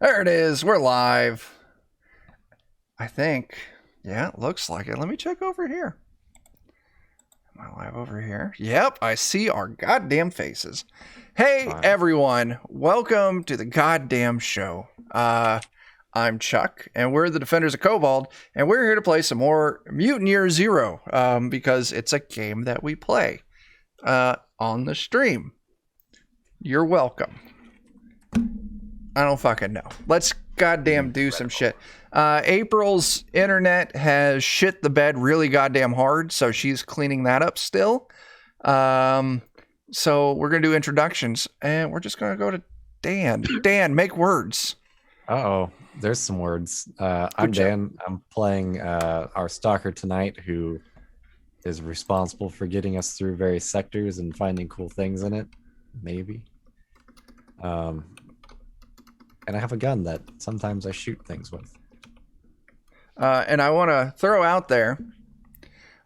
There it is. We're live. I think. Yeah, it looks like it. Let me check over here. Am I live over here? Yep, I see our goddamn faces. Hey, everyone. Welcome to the goddamn show. I'm Chuck, and we're the Defenders of Cobalt, and we're here to play some more Mutant Year Zero, because it's a game that we play on the stream. You're welcome. I don't fucking know. Let's goddamn do some shit. April's internet has shit the bed really goddamn hard, so she's cleaning that up still. So we're going to do introductions, and we're just going to go to Dan. Dan, make words. Uh-oh, there's some words. I'm Dan. I'm playing our stalker tonight, who is responsible for getting us through various sectors and finding cool things in it. Maybe. And I have a gun that sometimes I shoot things with. And I want to throw out there,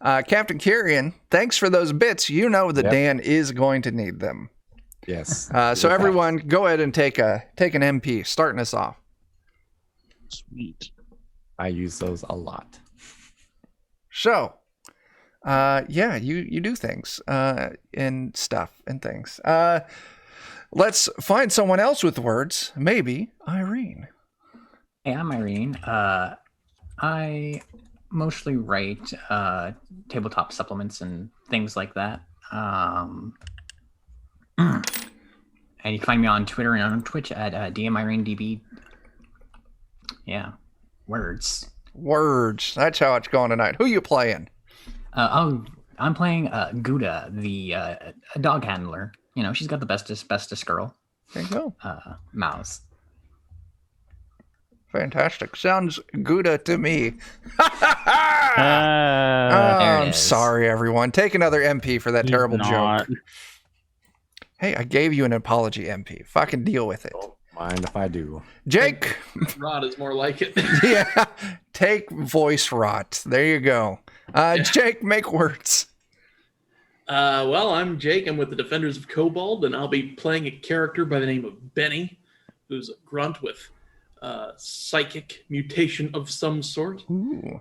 Captain Kyrian, thanks for those bits. You know that Dan is going to need them. Yes. So everyone, go ahead and take an MP, starting us off. Sweet. I use those a lot. So, yeah, you do things and stuff and things. Let's find someone else with words. Maybe Irene. Hey, I'm Irene. I mostly write tabletop supplements and things like that. And you can find me on Twitter and on Twitch at DMIreneDB. Yeah, words. Words. That's how it's going tonight. Who you playing? I'm playing Gouda, the a dog handler. You know, she's got the bestest girl. There you go. Mouse. Fantastic. Sounds Gouda to me. I'm There sorry, everyone. Take another MP for that terrible joke. Hey, I gave you an apology, MP. Fucking deal with it. Don't mind if I do. Jake. Rod is more like it. Yeah. Take voice rot. There you go. Jake, make words. Well, I'm Jake. I'm with the Defenders of Cobalt, and I'll be playing a character by the name of Benny, who's a grunt with psychic mutation of some sort. Ooh.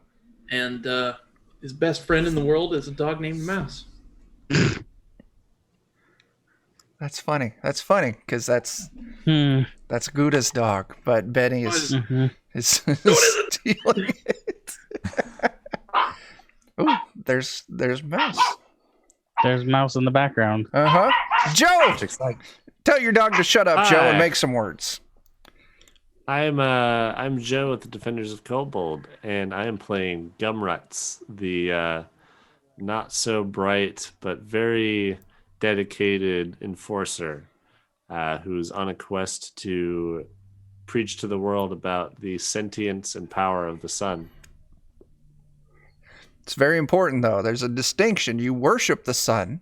And his best friend in the world is a dog named Mouse. That's funny. That's funny because that's Gouda's dog, but Benny is stealing it. Ooh, there's Mouse. There's Mouse in the background. Joe, tell your dog to shut up, Joe, and make some words. I'm Joe with the Defenders of Cobalt, and I am playing Gumretz, the not so bright but very dedicated enforcer who's on a quest to preach to the world about the sentience and power of the sun. It's very important, though. There's a distinction. You worship the sun,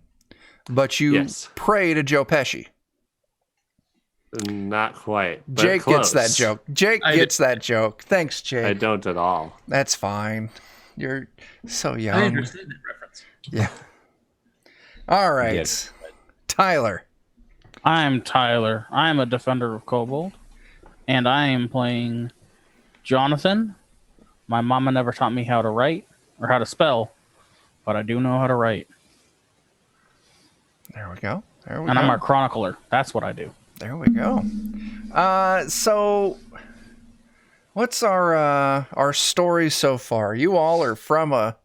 but you pray to Joe Pesci. Not quite. But Jake close. gets that joke. Jake gets that joke. Thanks, Jake. I don't at all. That's fine. You're so young. I understand that reference. Yeah. All right. Tyler. I'm Tyler. I'm a Defender of Cobalt, and I am playing Jonathan. My mama never taught me how to write or how to spell, but I do know how to write. There we go. And I'm a chronicler. That's what I do. There we go. So what's our story so far? You all are from a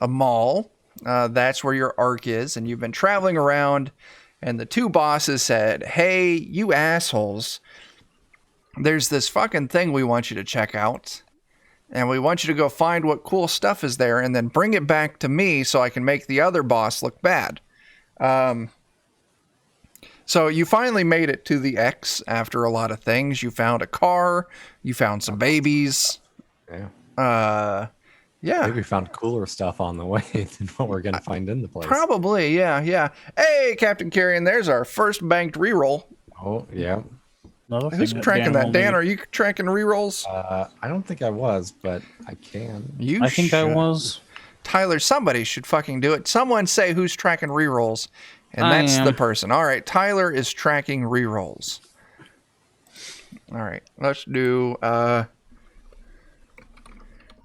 mall. That's where your arc is, and you've been traveling around, and the two bosses said, hey, you assholes, there's this fucking thing we want you to check out, and we want you to go find what cool stuff is there and then bring it back to me so I can make the other boss look bad. So you finally made it to the X after a lot of things. You found a car. You found some babies. Yeah. Yeah. Maybe we found cooler stuff on the way than what we're going to find in the place. Probably, yeah. Hey, Captain Kyrian, there's our first banked reroll. Oh, yeah. Who's tracking that? Dan, are you tracking rerolls? I don't think I was, but I can. I think I was. Tyler, somebody should fucking do it. Someone say who's tracking rerolls, and that's the person. All right, Tyler is tracking rerolls. All right, let's do. I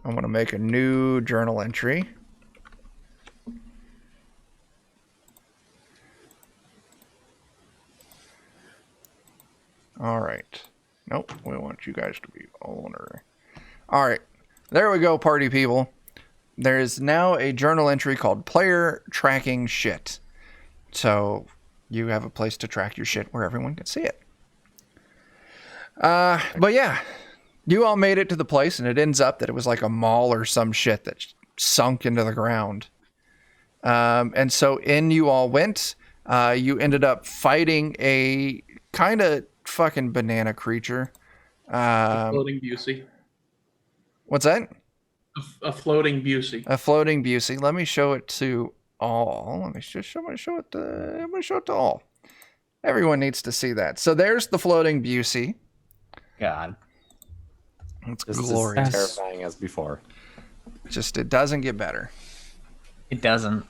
want to make a new journal entry. All right. Nope, we want you guys to be owner. All right, there we go, party people. There is now a journal entry called Player Tracking Shit. So you have a place to track your shit where everyone can see it. But yeah, you all made it to the place, and it ends up that it was like a mall or some shit that sunk into the ground. And so in you all went. You ended up fighting a kind of fucking banana creature. Floating Busey. What's that? A floating Busey. A floating Busey. Let me show it to all. Let me just show it to all. Everyone needs to see that. So there's the floating Busey. God. It's Just glorious. as terrifying as before. Just it doesn't get better. It doesn't.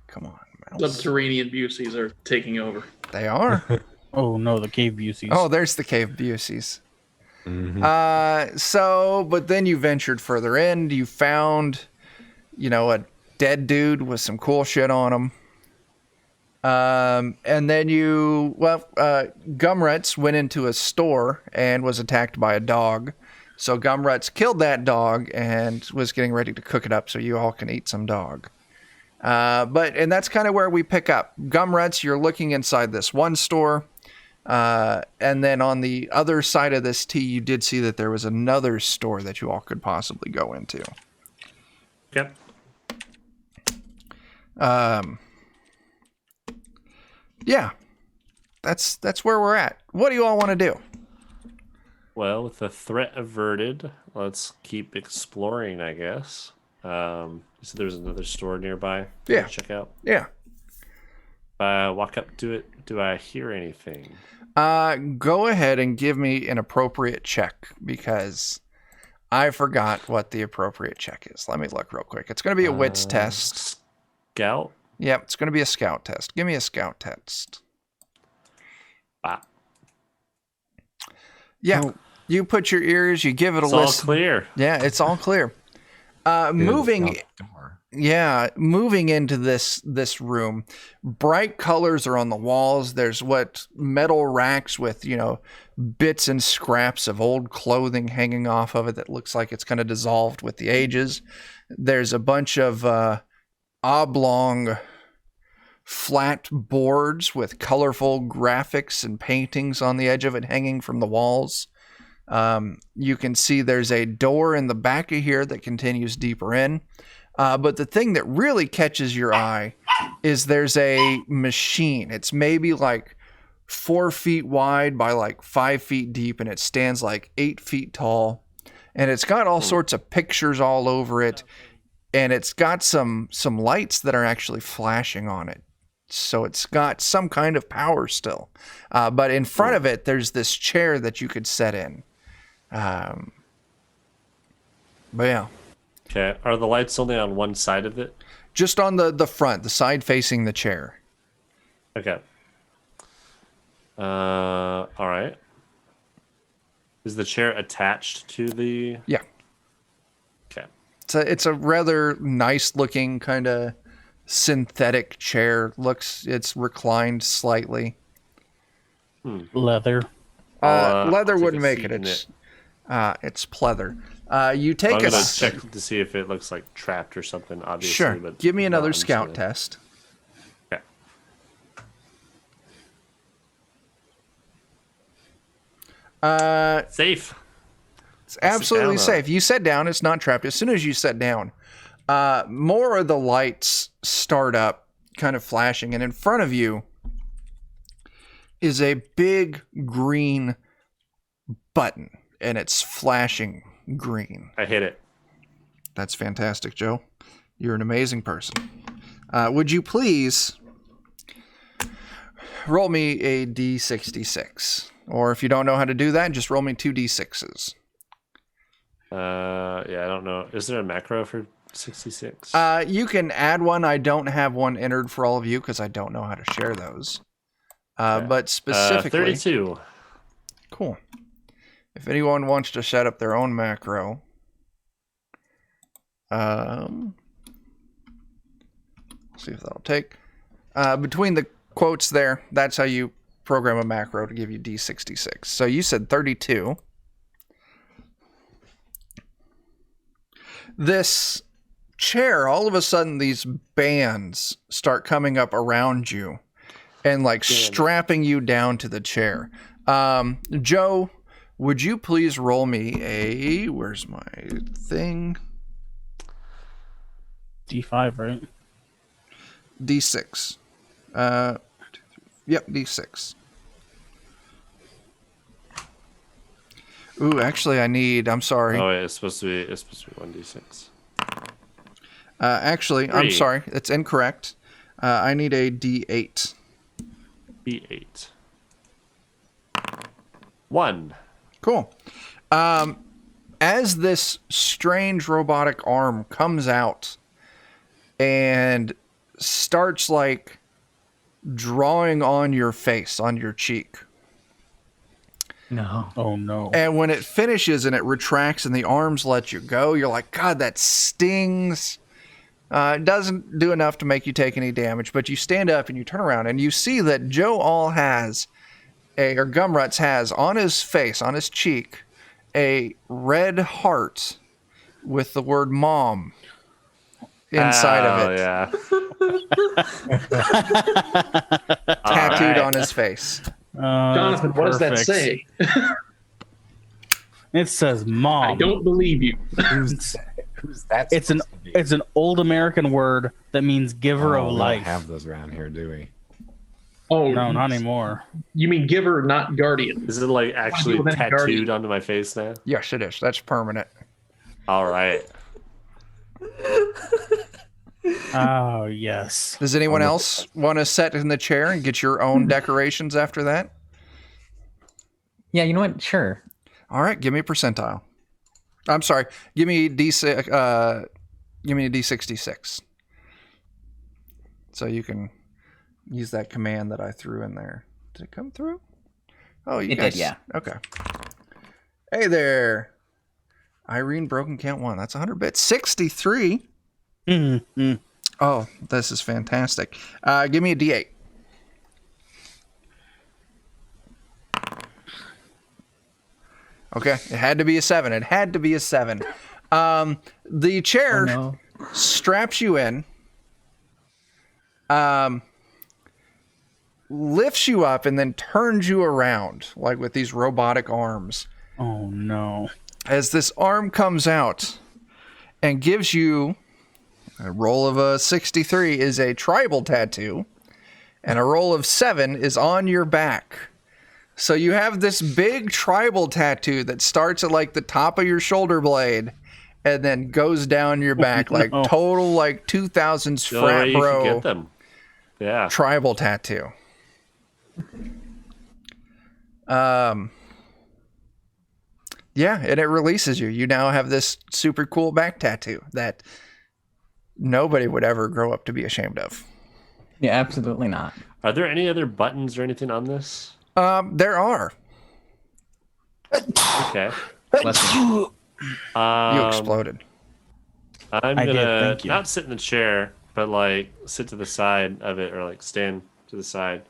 Come on, mouse. Subterranean Buseys are taking over. They are. Oh no, the cave Buseys. Oh, there's the cave Buseys. Mhm. But then you ventured further in. You found, a dead dude with some cool shit on him. And then Gumretz went into a store and was attacked by a dog. So Gumretz killed that dog and was getting ready to cook it up so you all can eat some dog. And that's kind of where we pick up. Gumretz, you're looking inside this one store. And then on the other side of this T, you did see that there was another store that you all could possibly go into. Yep. Yeah, that's where we're at. What do you all want to do? Well, with the threat averted, let's keep exploring, I guess. So there's another store nearby. Yeah. Check out. Yeah. Walk up to it. Do I hear anything? Go ahead and give me an appropriate check because I forgot what the appropriate check is. Let me look real quick. It's going to be a wits test. Scout. Yep, it's going to be a scout test. Give me a scout test. Ah, Yeah, you put your ears, you give it a it's all listen. clear. Yeah, it's all clear. Moving into this room, bright colors are on the walls. There's metal racks with, bits and scraps of old clothing hanging off of it that looks like it's kind of dissolved with the ages. There's a bunch of oblong flat boards with colorful graphics and paintings on the edge of it hanging from the walls. You can see there's a door in the back of here that continues deeper in. But the thing that really catches your eye is there's a machine. It's maybe like 4 feet wide by like 5 feet deep, and it stands like 8 feet tall. And it's got all sorts of pictures all over it. And it's got some lights that are actually flashing on it. So it's got some kind of power still. But in front of it, there's this chair that you could set in. But yeah. Okay. Are the lights only on one side of it? Just on the front, the side facing the chair. Okay. All right. Is the chair attached to the? Yeah. Okay. It's a rather nice looking kind of synthetic chair. It's reclined slightly. Leather. Leather I'll take wouldn't a make seat it. in It's pleather. You take I'm a gonna check to see if it looks like trapped or something. Obviously, sure. But Give me no, another I'm just scout gonna- test. Okay. Safe. It's absolutely down, though. safe. You set down. It's not trapped. As soon as you set down, more of the lights start up, kind of flashing, and in front of you is a big green button, and it's flashing green. I hit it. That's fantastic, Joe. You're an amazing person. Would you please roll me a D66? Or if you don't know how to do that, just roll me 2 D6s. Yeah, I don't know. Is there a macro for 66? You can add one. I don't have one entered for all of you because I don't know how to share those. But specifically, 32. cool. If anyone wants to set up their own macro, see if that'll take. Between the quotes there, that's how you program a macro to give you D66. So you said 32. This chair, all of a sudden, these bands start coming up around you and like strapping you down to the chair. Joe, would you please roll me where's my thing? D5, right? D6. Yep, D6. Ooh, actually, I'm sorry. Oh, wait, it's supposed to be 1d6. Actually, I'm 3. sorry. It's incorrect. I need a D8. B8. 1. Cool. As this strange robotic arm comes out and starts like drawing on your face, on your cheek. No. Oh no. And when it finishes and it retracts and the arms let you go, you're like, God, that stings. It doesn't do enough to make you take any damage, but you stand up and you turn around and you see that Gumretz has on his face, on his cheek, a red heart with the word mom inside of it. Yeah. Tattooed on his face. Jonathan, what does that say? It says mom. I don't believe you. Who's that? It's an old American word that means giver of We don't life. have those around here, do we? Oh, No, not anymore. You mean giver, not guardian. Is it like actually with any tattooed guardian. onto my face now? Yes, it is. That's permanent. All right. Oh yes. Does anyone else want to sit in the chair and get your own decorations after that? Yeah, you know what? Sure. All right, give me a percentile. I'm sorry. Give me D6. Give me a D66. So you can use that command that I threw in there. Did it come through? Oh, you It guys. did, yeah. Okay. Hey there, Irene. Broken count 1. That's 100 bits. 63. Mm-hmm. Oh, this is fantastic. Give me a D8. Okay, it had to be a 7. It had to be a 7. The chair Oh, no. straps you in, lifts you up, and then turns you around, like with these robotic arms. Oh no. As this arm comes out and gives you a roll of a 63 is a tribal tattoo, and a roll of 7 is on your back. So you have this big tribal tattoo that starts at like the top of your shoulder blade and then goes down your back, like total like 2000s The only way frat you can bro get them. Yeah. tribal tattoo. Yeah, and it releases you. You now have this super cool back tattoo that nobody would ever grow up to be ashamed of. Yeah, absolutely not. Are there any other buttons or anything on this? There are. Okay. Bless you. You exploded. I'm I did, gonna thank you. not sit in the chair, but like sit to the side of it, or like stand to the side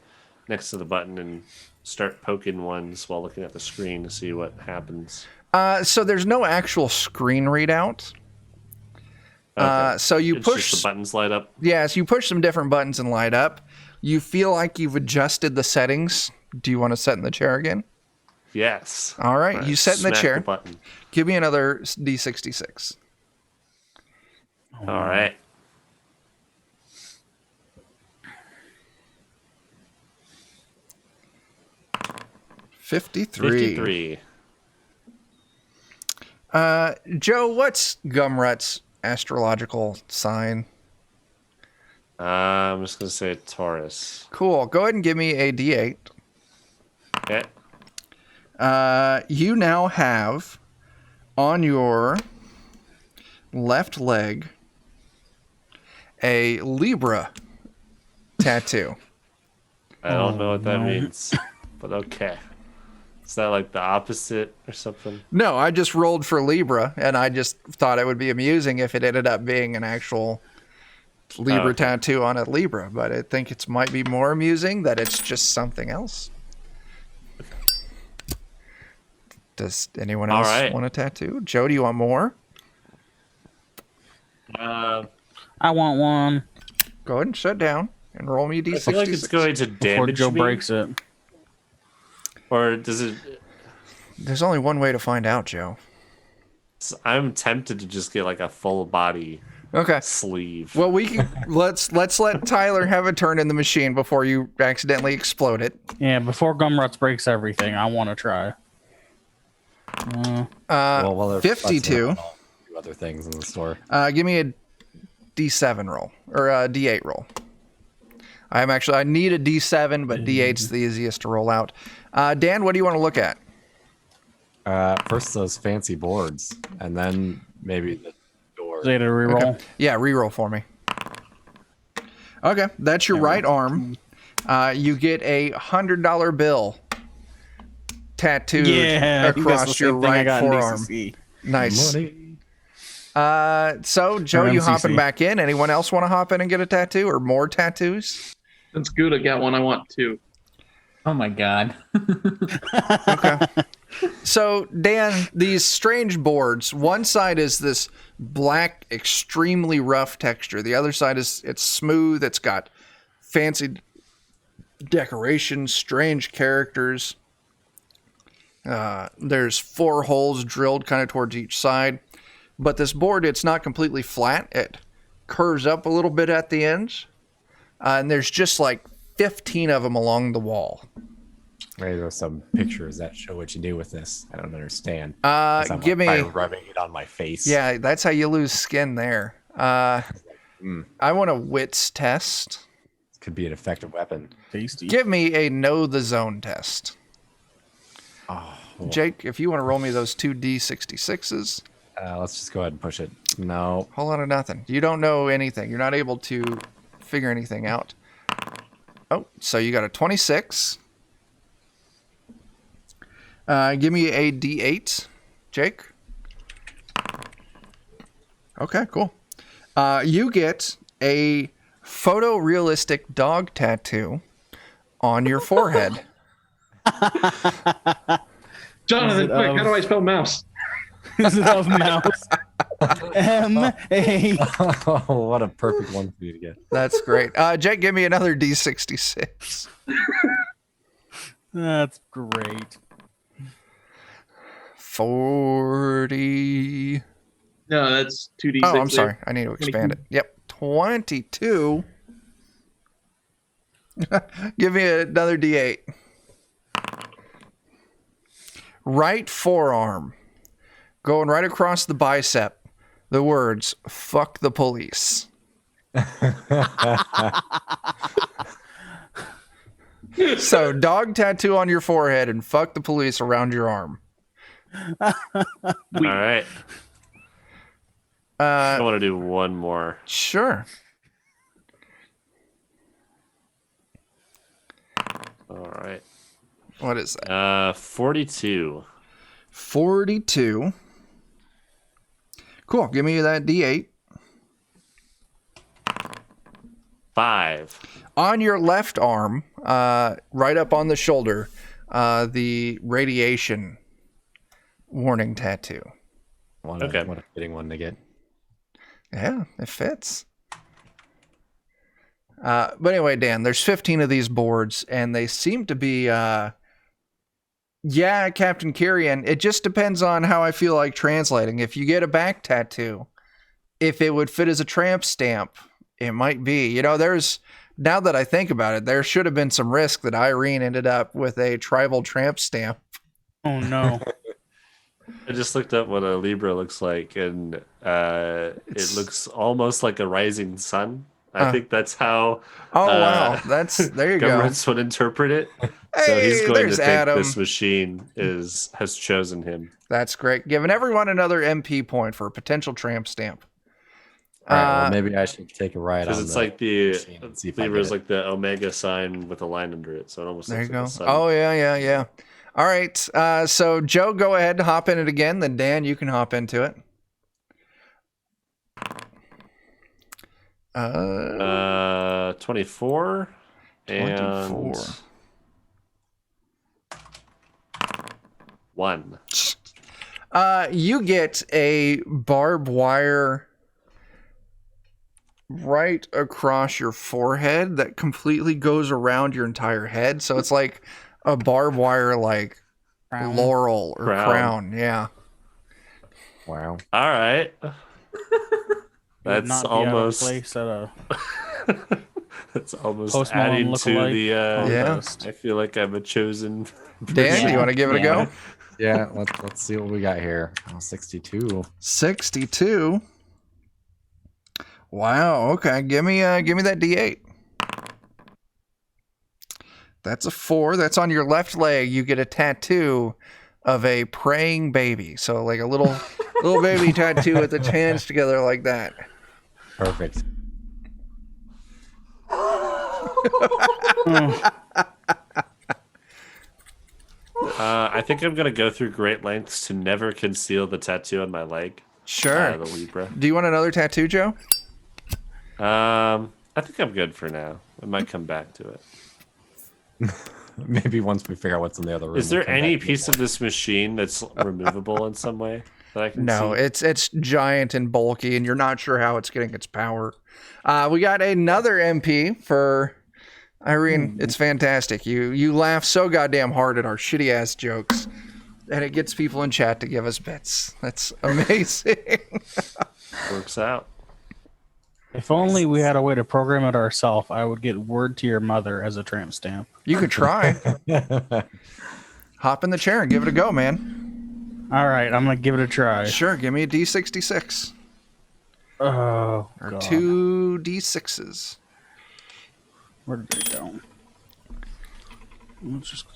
next to the button and start poking ones while looking at the screen to see what happens. So there's no actual screen readout. Okay. So you It's push. just the buttons light up. Yes, you push some different buttons and light up. You feel like you've adjusted the settings. Do you want to sit in the chair again? Yes. All right, you sit in the Smack chair. button. Give me another D66. All right. $53. 53. Joe, what's Gumret's astrological sign? I'm just gonna say Taurus. Cool. Go ahead and give me a D8. Okay. You now have on your left leg a Libra tattoo. I don't know what that no. means, but okay. Is that like the opposite or something? No, I just rolled for Libra, and I just thought it would be amusing if it ended up being an actual Libra okay. tattoo on a Libra, but I think it might be more amusing that it's just something else. Does anyone All else right. want a tattoo? Joe, do you want more? I I want one Go ahead and shut down and roll me a d66. feel like it's going to before damage Joe me, breaks it. or does it? There's only one way to find out, Joe. I'm tempted to just get like a full body Okay. sleeve. Well, we can let's let Tyler have a turn in the machine before you accidentally explode it. Yeah, before Gumretz breaks everything, I want to try. Well, there's 52. do other things in the store. Give me a D7 roll or a D8 roll. I need a D7, but D8's the easiest to roll out. Dan, what do you want to look at? First those fancy boards, and then maybe the door. Zeta reroll. Okay. Yeah, reroll for me. Okay, that's your right arm. You get a $100 bill tattooed across your right forearm. Nice. Money. So Joe, Or you MCC. hopping back in? Anyone else want to hop in and get a tattoo or more tattoos? Since Gouda got one, I want two. Oh my god. Okay. So Dan, these strange boards. One side is this black, extremely rough texture. The other side it's smooth. It's got fancy decorations, strange characters. There's 4 holes drilled kind of towards each side. But this board, it's not completely flat. It curves up a little bit at the ends. And there's just like 15 of them along the wall. Maybe there's some pictures that show what you do with this. I don't understand. Give me... by rubbing it on my face. Yeah, that's how you lose skin there. I want a wits test. Could be an effective weapon. Tasty. Give me a know the zone test. Oh, Jake, if you want to roll me those 2d66s. let's just go ahead and push it. No. Whole lot of nothing. You don't know anything. You're not able to figure anything out. Oh, so you got a 26. Give me a D8, Jake. Okay, cool. You get a photorealistic dog tattoo on your forehead. Jonathan, quick, how do I spell mouse? Is it of mouse? M-A. Oh, what a perfect one for you to get. That's great. Jake, give me another D66. That's great. 40. No, that's 2d6. Oh, I'm sorry. I need to expand it. Yep. 22. Give me another D8. Right forearm. Going right across the bicep. The words, fuck the police. So, dog tattoo on your forehead and fuck the police around your arm. All right. I Uh, want to do one more. sure. All right. What is that? 42. 42. Cool. Give me that D8. 5. On your left arm, right up on the shoulder, the radiation warning tattoo. What Okay. a fitting one to get. Yeah, it fits. But anyway, Dan, there's 15 of these boards, and they seem to be, yeah, Captain Kyrian. It just depends on how I feel like translating. If you get a back tattoo, if it would fit as a tramp stamp, it might be. You know, now that I think about it, there should have been some risk that Irene ended up with a tribal tramp stamp. Oh no. I just looked up what a Libra looks like, and it looks almost like a rising sun. I think that's how. Oh, wow. There you go. Gumretz would interpret it. So Hey, he's going to there's think Adam. this machine has chosen him. That's great. Giving everyone another MP point for a potential tramp stamp. All right, well, Uh, maybe I should take a ride Because on it's the like the machine and see if I Libra get is it. like the Omega sign with a line under it, so it almost there you looks like go. a sun. Oh yeah. All right. So Joe, go ahead and hop in it again. Then Dan, you can hop into it. 24 and 24. 1. You get a barbed wire right across your forehead that completely goes around your entire head. So it's like a barbed wire, like Crown. laurel or Crown. crown. Yeah. Wow. All right. Would That's not be almost out of place at a that's almost Post Malone adding to lookalike the Yeah. contest. I feel like I'm a chosen Dan, do you want to give it a go? Yeah, let's see what we got here. Oh, 62. 62. Wow. Okay. Give me that D8. That's a 4. That's on your left leg. You get a tattoo of a praying baby. So like a little baby tattoo with its hands together like that. Perfect. I think I'm gonna go through great lengths to never conceal the tattoo on my leg. Sure. The Libra. Do you want another tattoo, Joe? I think I'm good for now. I might come back to it. Maybe once we figure out what's in the other room. Is there we'll come any back to piece it. of this machine that's removable in some way that I can No, see? it's giant and bulky, and you're not sure how it's getting its power. We got another MP for Irene. It's fantastic. You laugh so goddamn hard at our shitty ass jokes, and it gets people in chat to give us bits. That's amazing. Works out. If only we had a way to program it ourselves, I would get word to your mother as a tramp stamp. You could try. Hop in the chair and give it a go, man. All right, I'm gonna give it a try. Sure, give me a D66 Oh, or God. 2 D6s. Where did they go? Let's just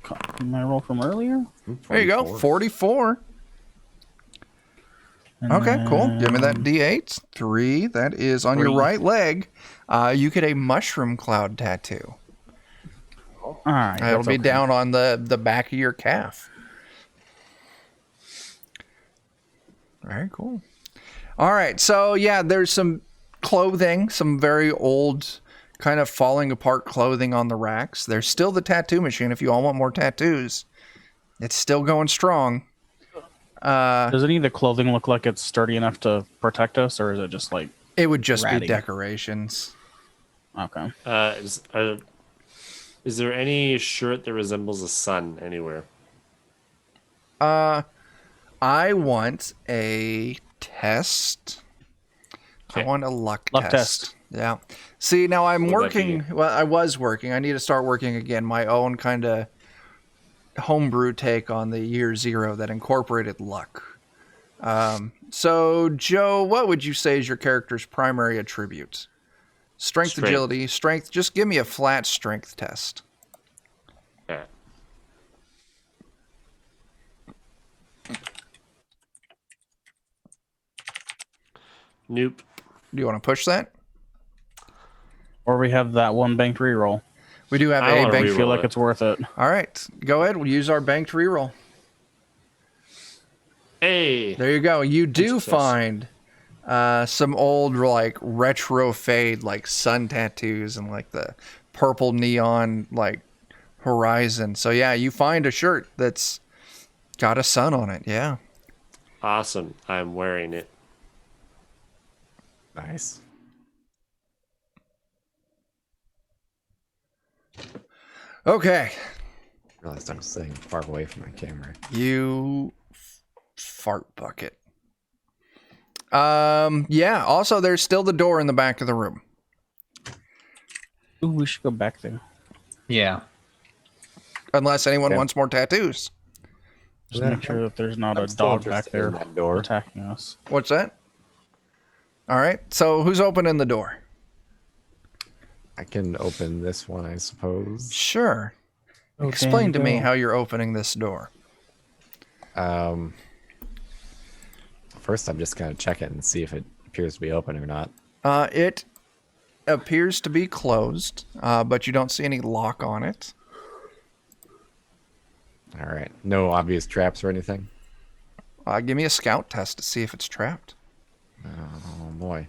copy my roll from earlier. There you go, 44. And Okay, cool. Give me that then- D8. 3. That is on your 3. right leg. You get a mushroom cloud tattoo. All right, It'll that's be okay. down on the back of your calf. Very cool. All right, so yeah, there's some clothing, some very old, kind of falling apart clothing on the racks. There's still the tattoo machine if you all want more tattoos. It's still going strong. Does any of the clothing look like it's sturdy enough to protect us, or is it just like It would just Ratty. be decorations. okay? Is there any shirt that resembles a sun anywhere? I want a test. I Okay. want a luck Luck test. test. Yeah. See, now I'm What would that working. Well, I was working. I need to start working again. My own kind of homebrew take on the year 0 that incorporated luck. So, Joe, what would you say is your character's primary attribute? Strength, Strength. agility, strength. Just give me a flat strength test. Yeah. Nope. Do you want to push that? Or we have that one banked reroll. We do have I a wanna bank. I reroll feel like it. it's worth it. All right, go ahead. We'll use our banked reroll. Hey. There you go. You do Success. find some old like retro fade like sun tattoos and like the purple neon like horizon. So yeah, you find a shirt that's got a sun on it. Yeah. Awesome. I'm wearing it. Nice. Okay. Realized I was sitting far away from my camera. You fart bucket. Yeah, also there's still the door in the back of the room. Ooh, we should go back there. Yeah. Unless anyone Yeah. wants more tattoos. Just Yeah. make sure that there's not I'm a still dog back interested in there that door. attacking us. What's that? All right. So who's opening the door? I can open this one, I suppose. Sure. Oh, Explain to Dan, me go. how you're opening this door. First, I'm just gonna check it and see if it appears to be open or not. It appears to be closed, but you don't see any lock on it. All right. No obvious traps or anything? Give me a scout test to see if it's trapped. Oh, boy.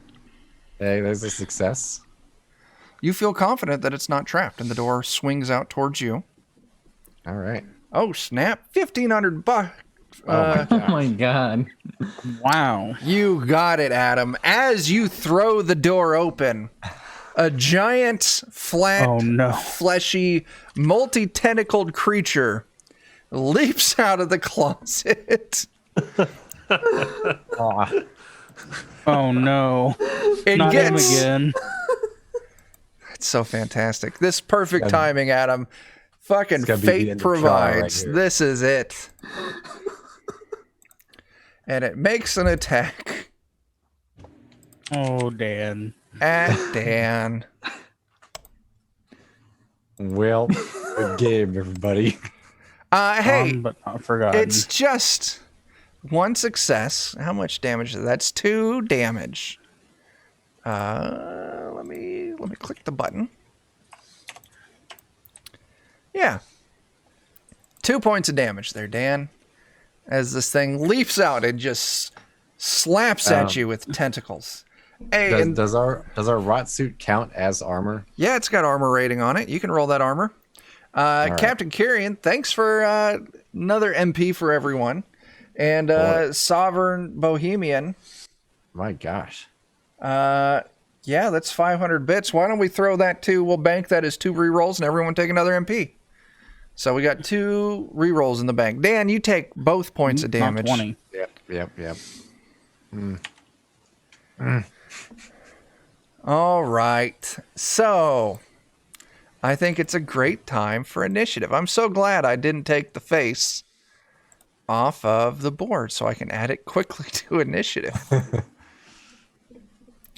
Hey, there's a success. You feel confident that it's not trapped, and the door swings out towards you. All right. Oh, snap. $1,500. Oh, Oh my god. Wow. You got it, Adam. As you throw the door open, a giant, flat, Oh, no. fleshy, multi-tentacled creature leaps out of the closet. Oh, Oh no. It Not him gets... again. It's so fantastic. This perfect timing, Adam. Fucking gonna be the fate end of trial right provides. here. This is it. And it makes an attack Oh, Dan. at Dan. well, good game, everybody. Hey, But not forgotten. it's just one success. How much damage? That's 2 damage. Let me click the button. Yeah. 2 points of damage there, Dan. As this thing leaps out and just slaps at you with tentacles. Hey, Does our rot suit count as armor? yeah, it's got armor rating on it. You can roll that armor. right. Captain Kyrian, thanks for another MP for everyone. And Sovereign Bohemian. My gosh. Yeah, that's 500 bits. Why don't we throw that too? We'll bank that as 2 rerolls and everyone take another MP. So we got 2 rerolls in the bank. Dan, you take both points of Not damage. 20. Yep. All right. So I think it's a great time for initiative. I'm so glad I didn't take the face off of the board so I can add it quickly to initiative.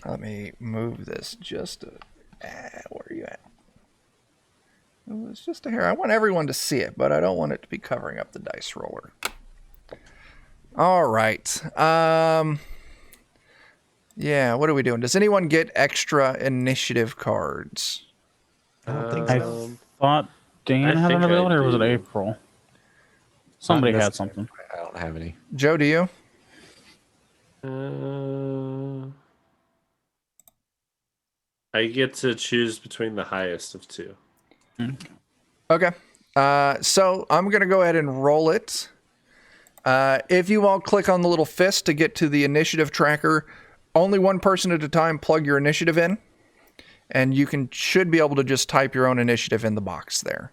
Let me move this just a... where are you at? Oh, it's just a hair. I want everyone to see it, but I don't want it to be covering up the dice roller. All right. Yeah, what are we doing? Does anyone get extra initiative cards? I don't think I so. thought Dan I had think an I ability, or was it do. April? Somebody Not had necessarily. something. I don't have any. Joe, do you? I get to choose between the highest of 2. Okay. So I'm going to go ahead and roll it. If you all click on the little fist to get to the initiative tracker, only one person at a time plug your initiative in, and you should be able to just type your own initiative in the box there.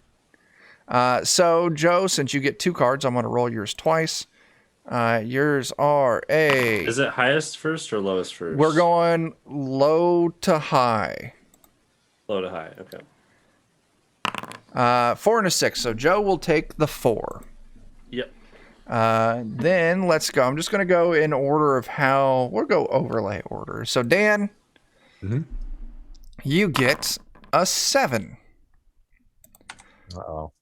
So Joe, since you get 2 cards, I'm going to roll yours twice. Yours are Is it highest first or lowest first? We're going low to high. Low to high. Okay. 4 and a 6. So Joe will take the 4. Yep. Then let's go. I'm just going to go in order of how we'll go overlay order. So Dan, you get a 7. Uh-oh.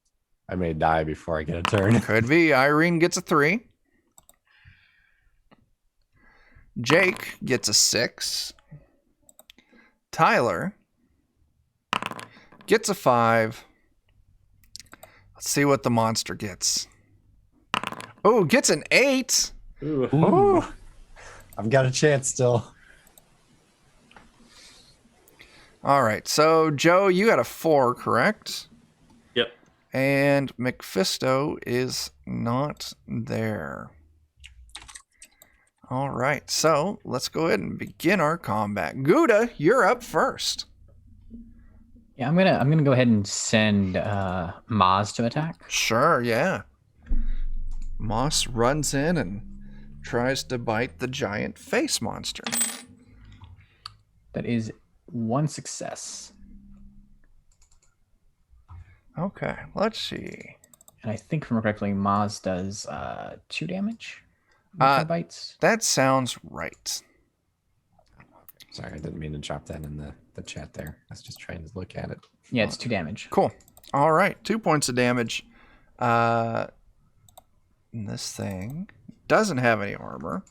I may die before I get a turn. Could be. Irene gets a 3. Jake gets a 6. Tyler gets a 5. Let's see what the monster gets. Oh, gets an 8. Ooh. I've got a chance still. All right. So, Joe, you got a 4, correct? Yep. And McFisto is not there. All right. So, let's go ahead and begin our combat. Gouda, you're up first. Yeah, I'm gonna go ahead and send Maz to attack. Sure, yeah. Moss runs in and tries to bite the giant face monster. That is 1 success. Okay, let's see. And I think, if I remember correctly, Maz does 2 damage. With her bites. That sounds right. Sorry, I didn't mean to drop that in the chat there. I was just trying to look at it. Yeah, it's 2 damage. Cool. All right, 2 points of damage. This thing doesn't have any armor.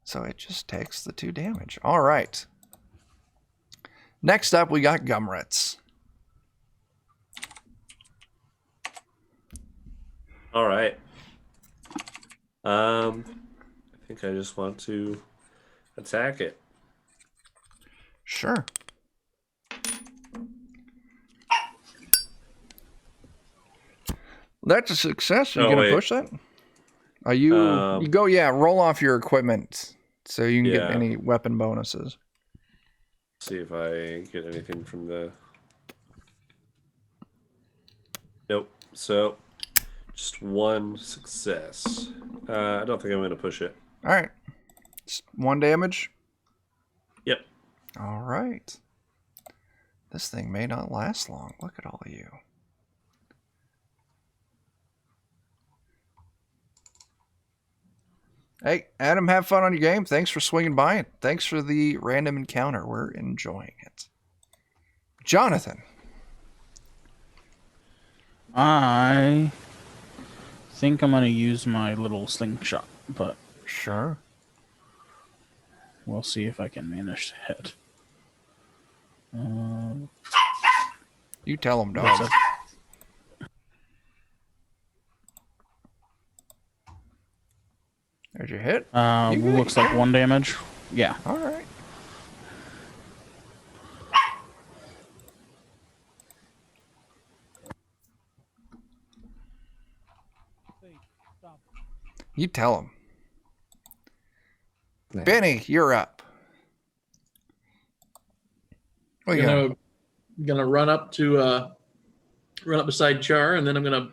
So it just takes the 2 damage. All right. Next up, we got Gumretz. All right. I think I just want to attack it. Sure. That's a success. Are you Oh, gonna wait. push that? Are you? You go. Yeah. Roll off your equipment so you can get Yeah. any weapon bonuses. See if I get anything from the. Nope. So, just 1 success. I don't think I'm going to push it. All right. It's 1 damage. Yep. All right. This thing may not last long. Look at all of you. Hey, Adam, have fun on your game. Thanks for swinging by and thanks for the random encounter. We're enjoying it. Jonathan. I think I'm going to use my little slingshot, but Sure. we'll see if I can manage to hit. You tell him, dog. There's your hit. Looks like 1 damage. Yeah. All right. You tell him. Nah. Benny, you're up. What you got? Gonna run up beside Char, and then I'm gonna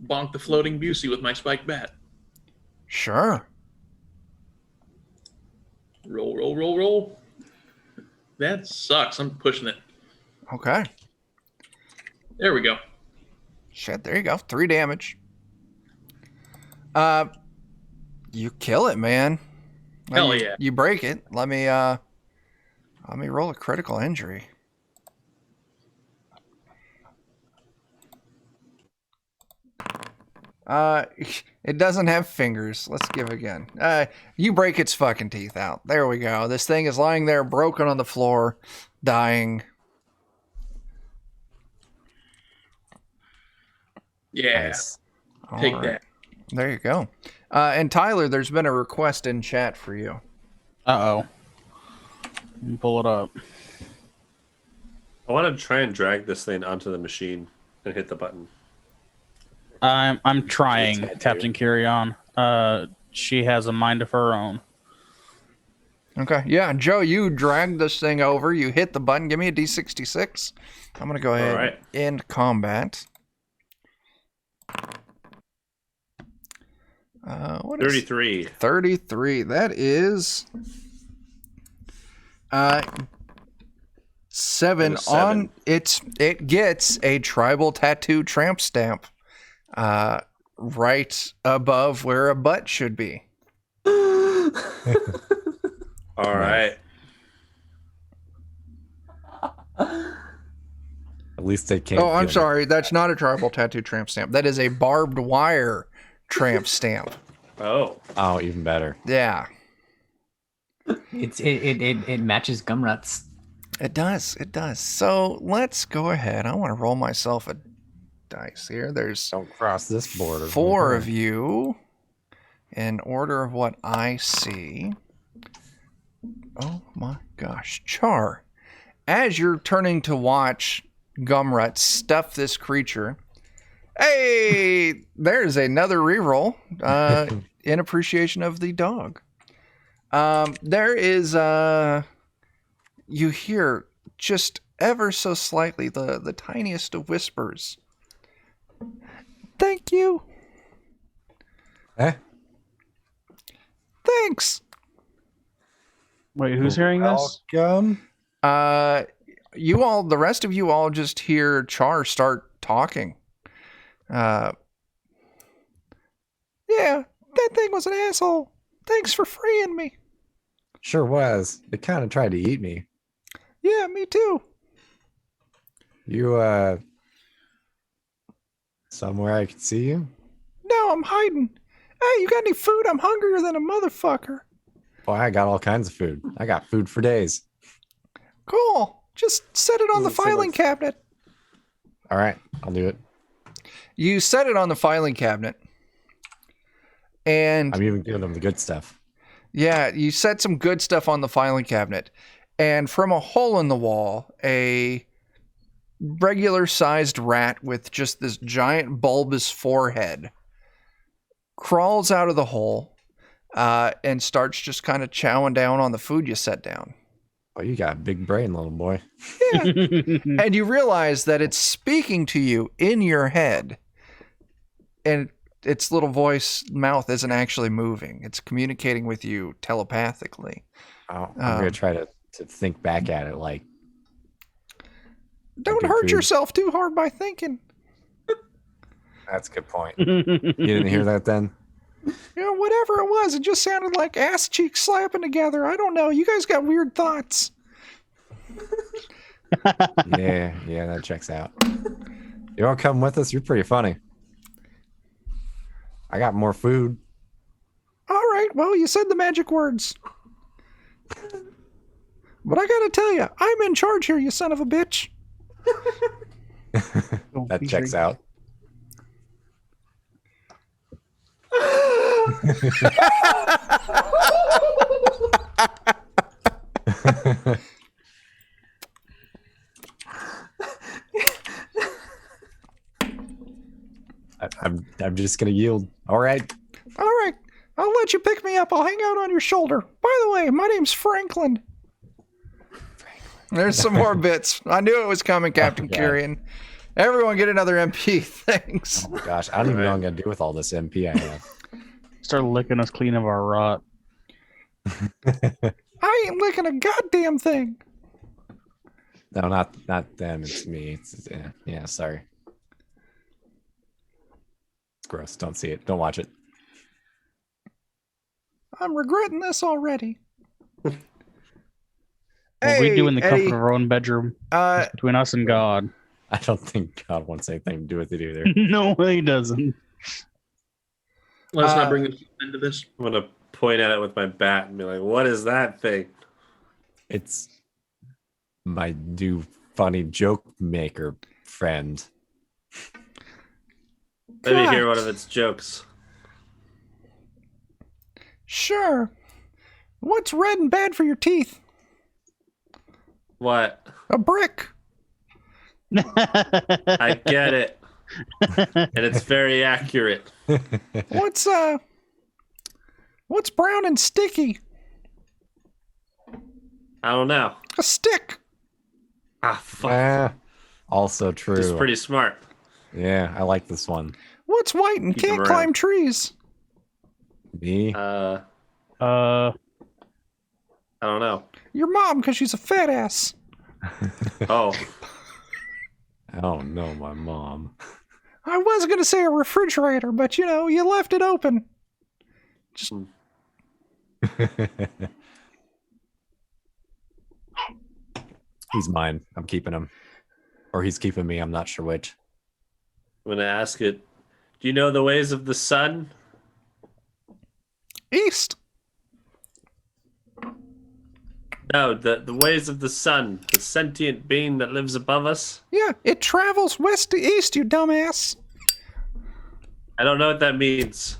bonk the floating Busey with my spiked bat. Sure. Roll, roll, roll, roll. That sucks. I'm pushing it. Okay. There we go. Shit, there you go. 3 damage. You kill it, man. Hell You- yeah. You break it. Let me roll a critical injury. It doesn't have fingers. Let's give it again. You break its fucking teeth out. There we go. This thing is lying there broken on the floor, dying. Yeah. Nice. Take All that. There you go. And Tyler, there's been a request in chat for you. Uh-oh. Let me pull it up. I want to try and drag this thing onto the machine and hit the button. I'm trying, Tattoo. Captain Kyrion. She has a mind of her own. Okay. Yeah, Joe, you dragged this thing over. You hit the button. Give me a D66. I'm going to go ahead right. and end combat. What is 33. 33? That is 7 That is on 7. it gets a tribal tattoo tramp stamp right above where a butt should be. All right. At least they can't. Oh, I'm get it. sorry. That's not a tribal tattoo tramp stamp. That is a barbed wire tramp stamp. Oh. Oh, even better. Yeah, It matches Gumretz. it does. It does. So let's go ahead. I want to roll myself a dice here. There's Don't cross this border. 4 of you in order of what I see. Oh my gosh. Char, as you're turning to watch Gumretz stuff this creature, hey, there's another reroll in appreciation of the dog. There is, you hear just ever so slightly the tiniest of whispers. Thank you. Eh? Thanks. Wait, who's hearing this? Welcome. You all, the rest of you all just hear Char start talking. Yeah, that thing was an asshole. Thanks for freeing me. Sure was. It kind of tried to eat me. Yeah, me too. You, somewhere I could see you? No, I'm hiding. Hey, you got any food? I'm hungrier than a motherfucker. Boy, I got all kinds of food. I got food for days. Cool. Just set it on the filing cabinet. All right, I'll do it. You set it on the filing cabinet. And I'm even giving them the good stuff. yeah, you set some good stuff on the filing cabinet. And from a hole in the wall, a regular sized rat with just this giant bulbous forehead crawls out of the hole and starts just kind of chowing down on the food you set down. Oh, you got a big brain, little boy. Yeah. And you realize that it's speaking to you in your head. And its little voice mouth isn't actually moving. It's communicating with you telepathically. Oh, I'm going to try to think back at it like... Don't hurt yourself too hard by thinking. That's a good point. You didn't hear that then? You know, whatever it was, it just sounded like ass cheeks slapping together. I don't know. You guys got weird thoughts. Yeah, that checks out. You want to come with us? You're pretty funny. I got more food. All right, well, you said the magic words. But I gotta tell you, I'm in charge here, you son of a bitch. That checks out. I'm just gonna yield. All right. I'll let you pick me up. I'll hang out on your shoulder. By the way, my name's Franklin. There's some more bits. I knew it was coming, Captain Kyrian. Everyone get another MP. Thanks. Oh my gosh, I don't even know what I'm gonna do with all this MP I have. Start licking us clean of our rot. I ain't licking a goddamn thing. No, not them. It's me. Yeah, sorry. It's gross. Don't see it. Don't watch it. I'm regretting this already. What we do in the comfort Eddie, of our own bedroom. It's between us and God. I don't think God wants anything to do with it either. No, he doesn't. Let's not bring this into this. I'm gonna point at it with my bat and be like, "What is that thing?" It's my new funny joke maker friend. Let me God. hear one of its jokes. Sure. What's red and bad for your teeth? What? A brick. I get it. And it's very accurate. What's brown and sticky? I don't know. A stick. Ah, fuck. Also true. It's pretty smart. Yeah, I like this one. What's white and Keep 'em can't around. climb trees? Me? I Uh, don't know. Your mom, because she's a fat ass. Oh, I don't know my mom. I was going to say a refrigerator, but you know, you left it open. Just He's mine. I'm keeping him. Or he's keeping me. I'm not sure which. I'm gonna ask it. Do you know the ways of the sun? east. No, the ways of the sun, the sentient being that lives above us. Yeah, it travels west to east, you dumbass. I don't know what that means,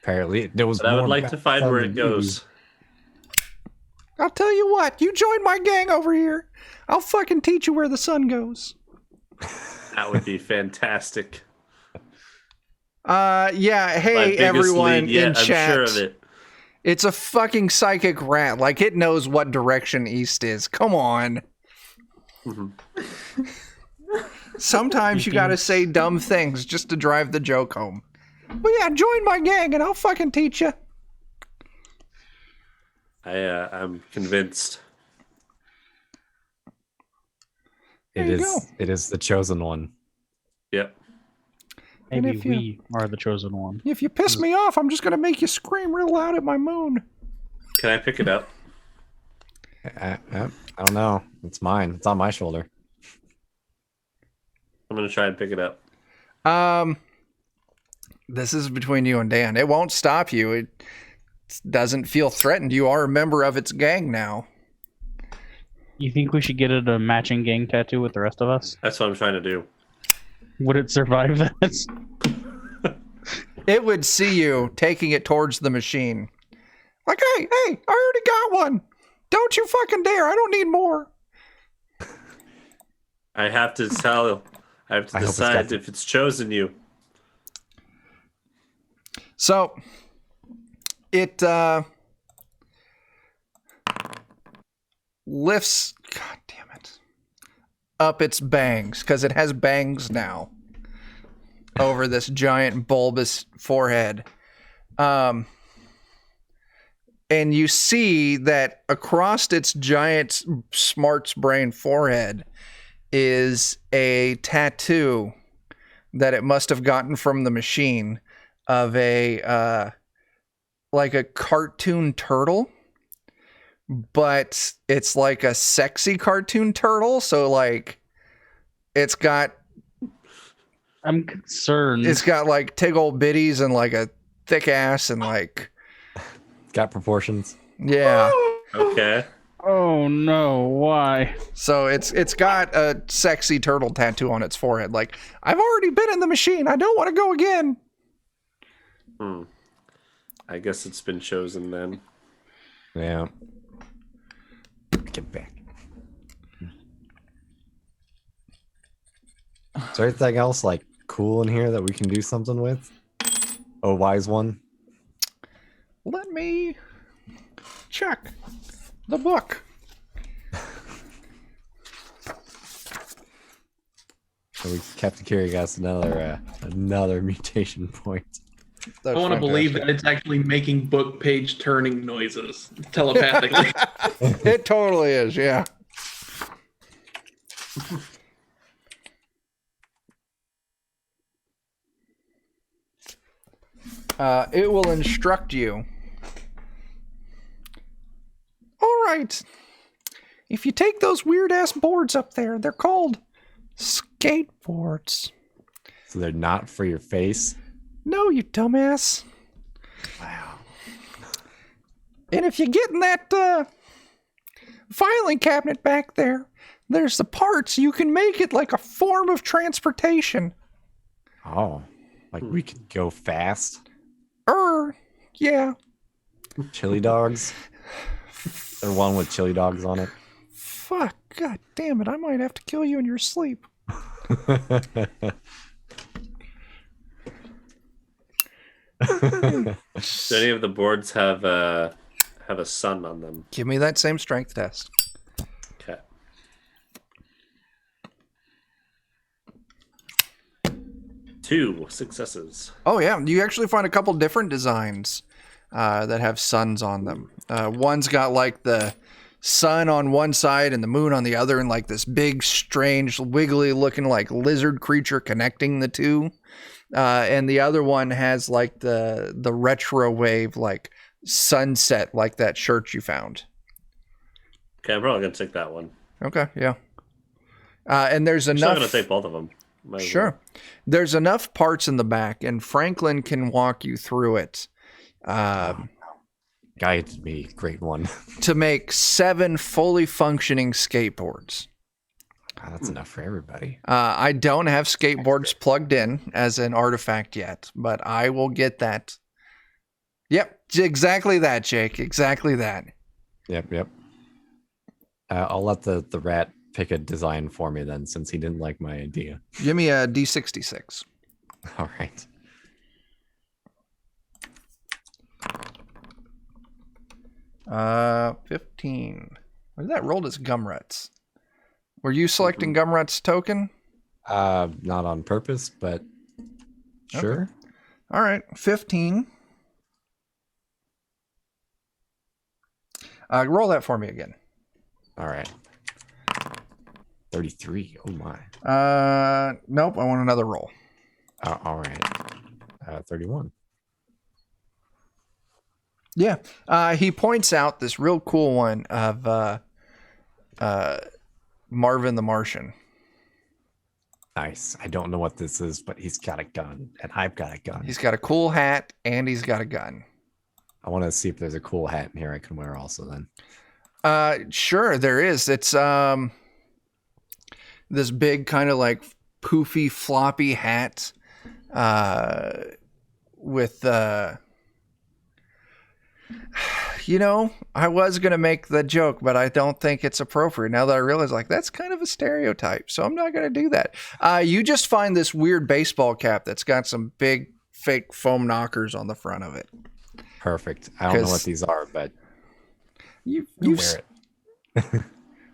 Apparently, there was. but I would more like to find where it than you. goes. I'll tell you what, you join my gang over here. I'll fucking teach you where the sun goes. That would be fantastic. Yeah, My hey biggest everyone lead yet, in I'm chat. sure of it. It's a fucking psychic rat. Like, it knows what direction east is. Come on. Sometimes you gotta say dumb things just to drive the joke home. But yeah, join my gang and I'll fucking teach you. I'm convinced. There you go. It is the chosen one. Yep. And maybe if you- we are the chosen one. If you piss me off, I'm just gonna make you scream real loud at my moon. Can I pick it up? I don't know. It's mine. It's on my shoulder. I'm gonna try and pick it up. This is between you and Dan. It won't stop you. doesn't feel threatened. You are a member of its gang now. You think we should get it a matching gang tattoo with the rest of us? That's what I'm trying to do. Would it survive that? It would see you taking it towards the machine. Like, hey, I already got one. Don't you fucking dare. I don't need more. I have to decide if it's chosen you. So, it lifts, god damn it, up its bangs, because it has bangs now over this giant bulbous forehead. And you see that across its giant smart's brain forehead is a tattoo that it must have gotten from the machine of a like a cartoon turtle, but it's like a sexy cartoon turtle. So like it's got, I'm concerned. it's got like tig old bitties and like a thick ass and like, Got proportions. yeah. Okay. Oh no, why? So it's got a sexy turtle tattoo on its forehead. Like, I've already been in the machine. I don't want to go again. I guess it's been chosen then. Yeah. Get back. Is there anything else like cool in here that we can do something with? Oh, wise one. Let me check the book. So we kept carrying us another mutation point. That's I want to believe that it's actually making book page turning noises telepathically. It totally is, yeah. It will instruct you. All right. If you take those weird-ass boards up there, they're called skateboards. So they're not for your face. No, you dumbass. Wow. And if you get in that filing cabinet back there, there's the parts. You can make it like a form of transportation. Oh, like we could go fast. Yeah. Chili dogs. Or one with chili dogs on it. Fuck, god damn it, I might have to kill you in your sleep. Do any of the boards have a sun on them? Give me that same strength test. Okay. Two successes. Oh yeah, you actually find a couple different designs that have suns on them. One's got like the sun on one side and the moon on the other, and like this big, strange, wiggly looking like lizard creature connecting the two. And the other one has like the retro wave, like sunset, like that shirt you found. Okay, I'm probably gonna take that one. Okay, yeah. And there's I'm enough. gonna take both of them. Might as Sure. There's enough parts in the back, and Franklin can walk you through it. Guided me, great one. To make 7 fully functioning skateboards. God, that's enough for everybody. I don't have skateboards plugged in as an artifact yet, but I will get that. Yep, exactly that, Jake. Exactly that. Yep. I'll let the rat pick a design for me then, since he didn't like my idea. Give me a D66. All right. Uh, 15. What did that roll as Gumretz? Were you selecting Gumretz token? Not on purpose, but sure. Okay. All right, 15. Roll that for me again. All right. 33. Oh my. Nope. I want another roll. All right. 31. Yeah. He points out this real cool one of Marvin the Martian. Nice. I don't know what this is, but he's got a gun, and I've got a gun. He's got a cool hat and he's got a gun. I want to see if there's a cool hat in here I can wear also then. Sure, there is. It's this big kind of like poofy, floppy hat with you know, I was gonna make the joke, but I don't think it's appropriate now that I realize like that's kind of a stereotype, so I'm not gonna do that. You just find this weird baseball cap that's got some big fake foam knockers on the front of it. Perfect. I don't know what these are, but You wear it.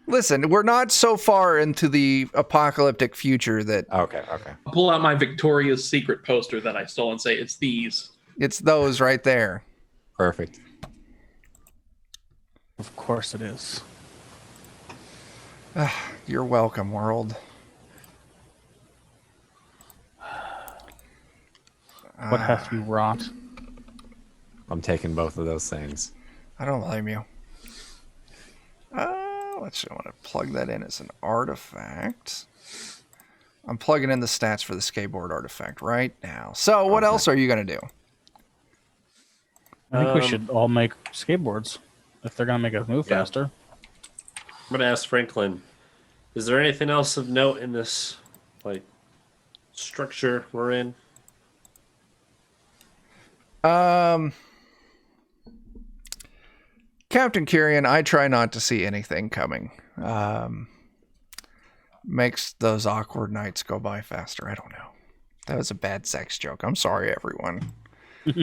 Listen, we're not so far into the apocalyptic future that Okay. I'll pull out my Victoria's Secret poster that I stole and say, it's these. it's those right there. Perfect. Of course it is. You're welcome, world. What hath you wrought? I'm taking both of those things. I don't blame you. Let's see. I want to plug that in as an artifact. I'm plugging in the stats for the skateboard artifact right now. So what else are you going to do? I think we should all make skateboards if they're gonna make us move faster. I'm gonna ask Franklin, is there anything else of note in this like structure we're in? Captain Kyrian, I try not to see anything coming. Makes those awkward nights go by faster. I don't know. That was a bad sex joke. I'm sorry, everyone.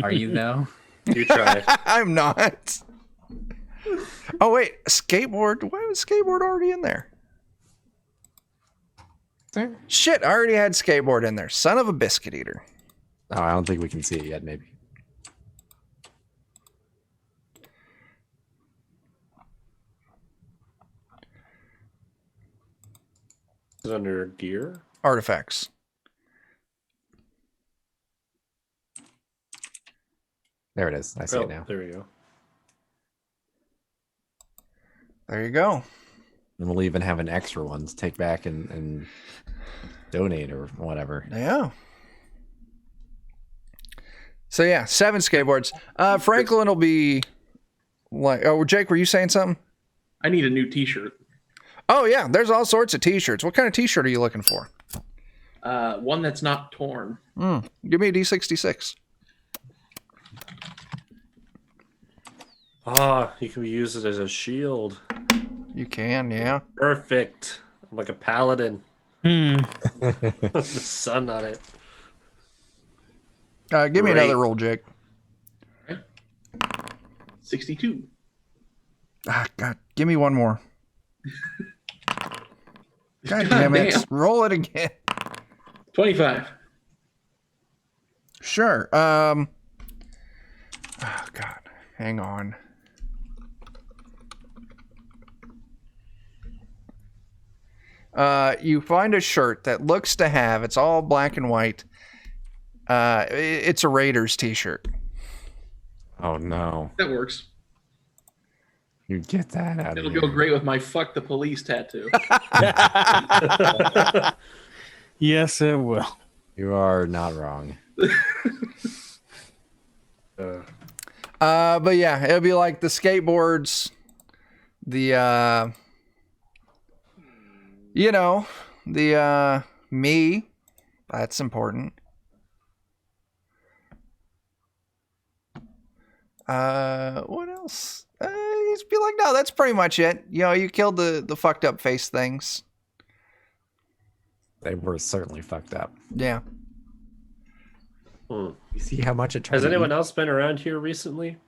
Are you though? You try. I'm not. Oh, wait. Skateboard? Why was skateboard already in there? Shit, I already had skateboard in there. Son of a biscuit eater. Oh, I don't think we can see it yet, maybe. Is it under gear? Artifacts. There it is. I see it now. There we go. There you go. And we'll even have an extra one to take back and donate or whatever. Yeah. So yeah, 7 skateboards. Franklin will be like, oh, Jake, were you saying something? I need a new t-shirt. Oh yeah, there's all sorts of t-shirts. What kind of t-shirt are you looking for? One that's not torn. Give me a D66. You can use it as a shield. You can, yeah. Perfect. I'm like a paladin. The sun on it. Give me Great. another roll, Jake. 62. God, give me one more. God damn it. Damn. Roll it again. 25. Sure. Oh, God. Hang on. You find a shirt that looks to have, it's all black and white. It's a Raiders t-shirt. Oh no. That works. You get that out of It'll here. go great with my fuck the police tattoo. Yes, it will. You are not wrong. But yeah, it'll be like the skateboards, the me. That's important. What else? Just be like, no, that's pretty much it. You know, you killed the fucked up face things. They were certainly fucked up. Yeah. You see how much it tried Has to anyone eat? else been around here recently?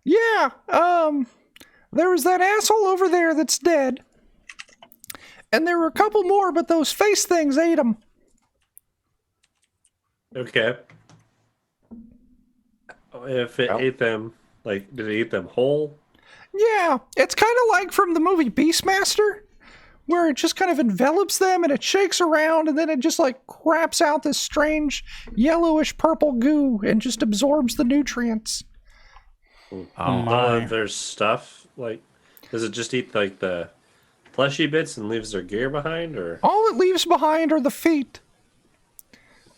Yeah. There was that asshole over there that's dead. And there were a couple more, but those face things ate them. Okay. If it ate them, like, did it eat them whole? Yeah, it's kind of like from the movie Beastmaster, where it just kind of envelops them and it shakes around and then it just like craps out this strange yellowish purple goo and just absorbs the nutrients. My. There's stuff, like, does it just eat, like, the fleshy bits and leaves their gear behind, or? All it leaves behind are the feet.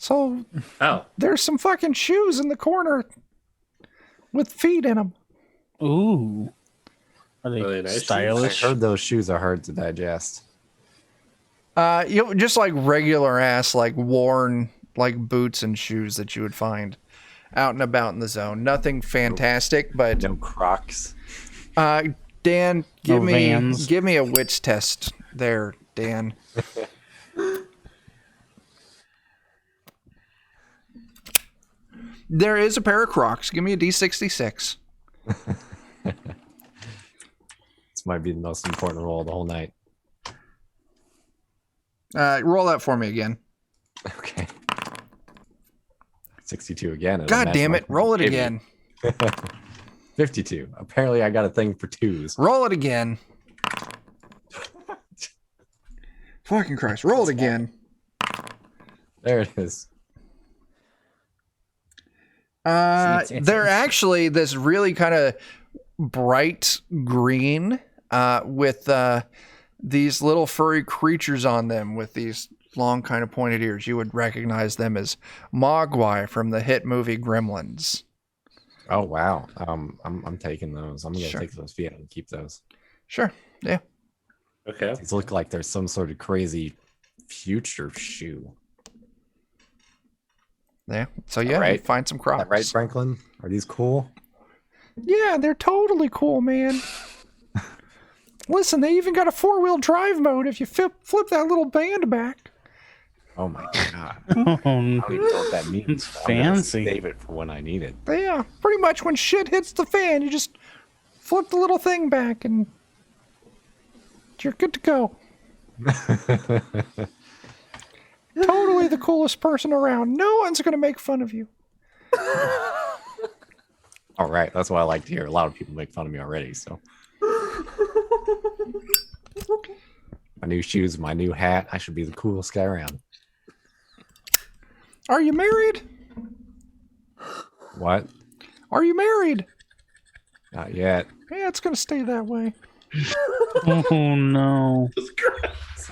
So Oh, there's some fucking shoes in the corner with feet in them. Ooh. Are they Really nice shoes? I stylish? heard those shoes are hard to digest. Just like regular ass, like worn, like boots and shoes that you would find out and about in the zone. Nothing fantastic, but No Crocs. Dan, give No Vans. me a wits test there, Dan. There is a pair of Crocs. Give me a D66. This might be the most important roll of the whole night. Roll that for me again. Okay. 62 again. It'll God match damn my it. Roll it baby. again. 52. Apparently, I got a thing for twos. Roll it again. Fucking Christ. Roll it again. There it is. It's- They're actually this really kind of bright green with these little furry creatures on them with these long kind of pointed ears. You would recognize them as Mogwai from the hit movie Gremlins. Oh wow. I'm taking those. I'm gonna Sure. take those feet and keep those. Sure. Yeah. okay. These look like there's some sort of crazy future shoe. Yeah. So yeah, Right. you find some Is Crocs. that right, Franklin? Are these cool? Yeah, they're totally cool, man. Listen, they even got a 4-wheel drive mode if you flip that little band back. Oh my god. Oh, I don't even know what that means. It's I'm gonna fancy. Save it for when I need it. Yeah, pretty much when shit hits the fan, you just flip the little thing back and you're good to go. Totally the coolest person around. No one's going to make fun of you. All right, that's what I like to hear. A lot of people make fun of me already, so. My new shoes, my new hat. I should be the coolest guy around. Are you married? What? Are you married? Not yet. Yeah, it's going to stay that way. oh no. Jesus Christ.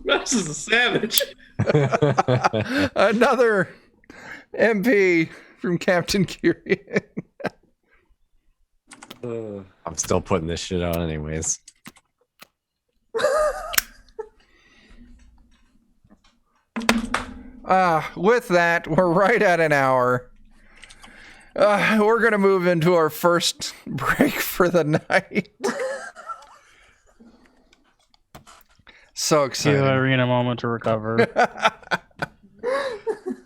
Smash is a savage. Another MP from Captain Curious. I'm still putting this shit on anyways. With that, we're right at an hour. We're going to move into our first break for the night. So Give excited. Irene a moment to recover.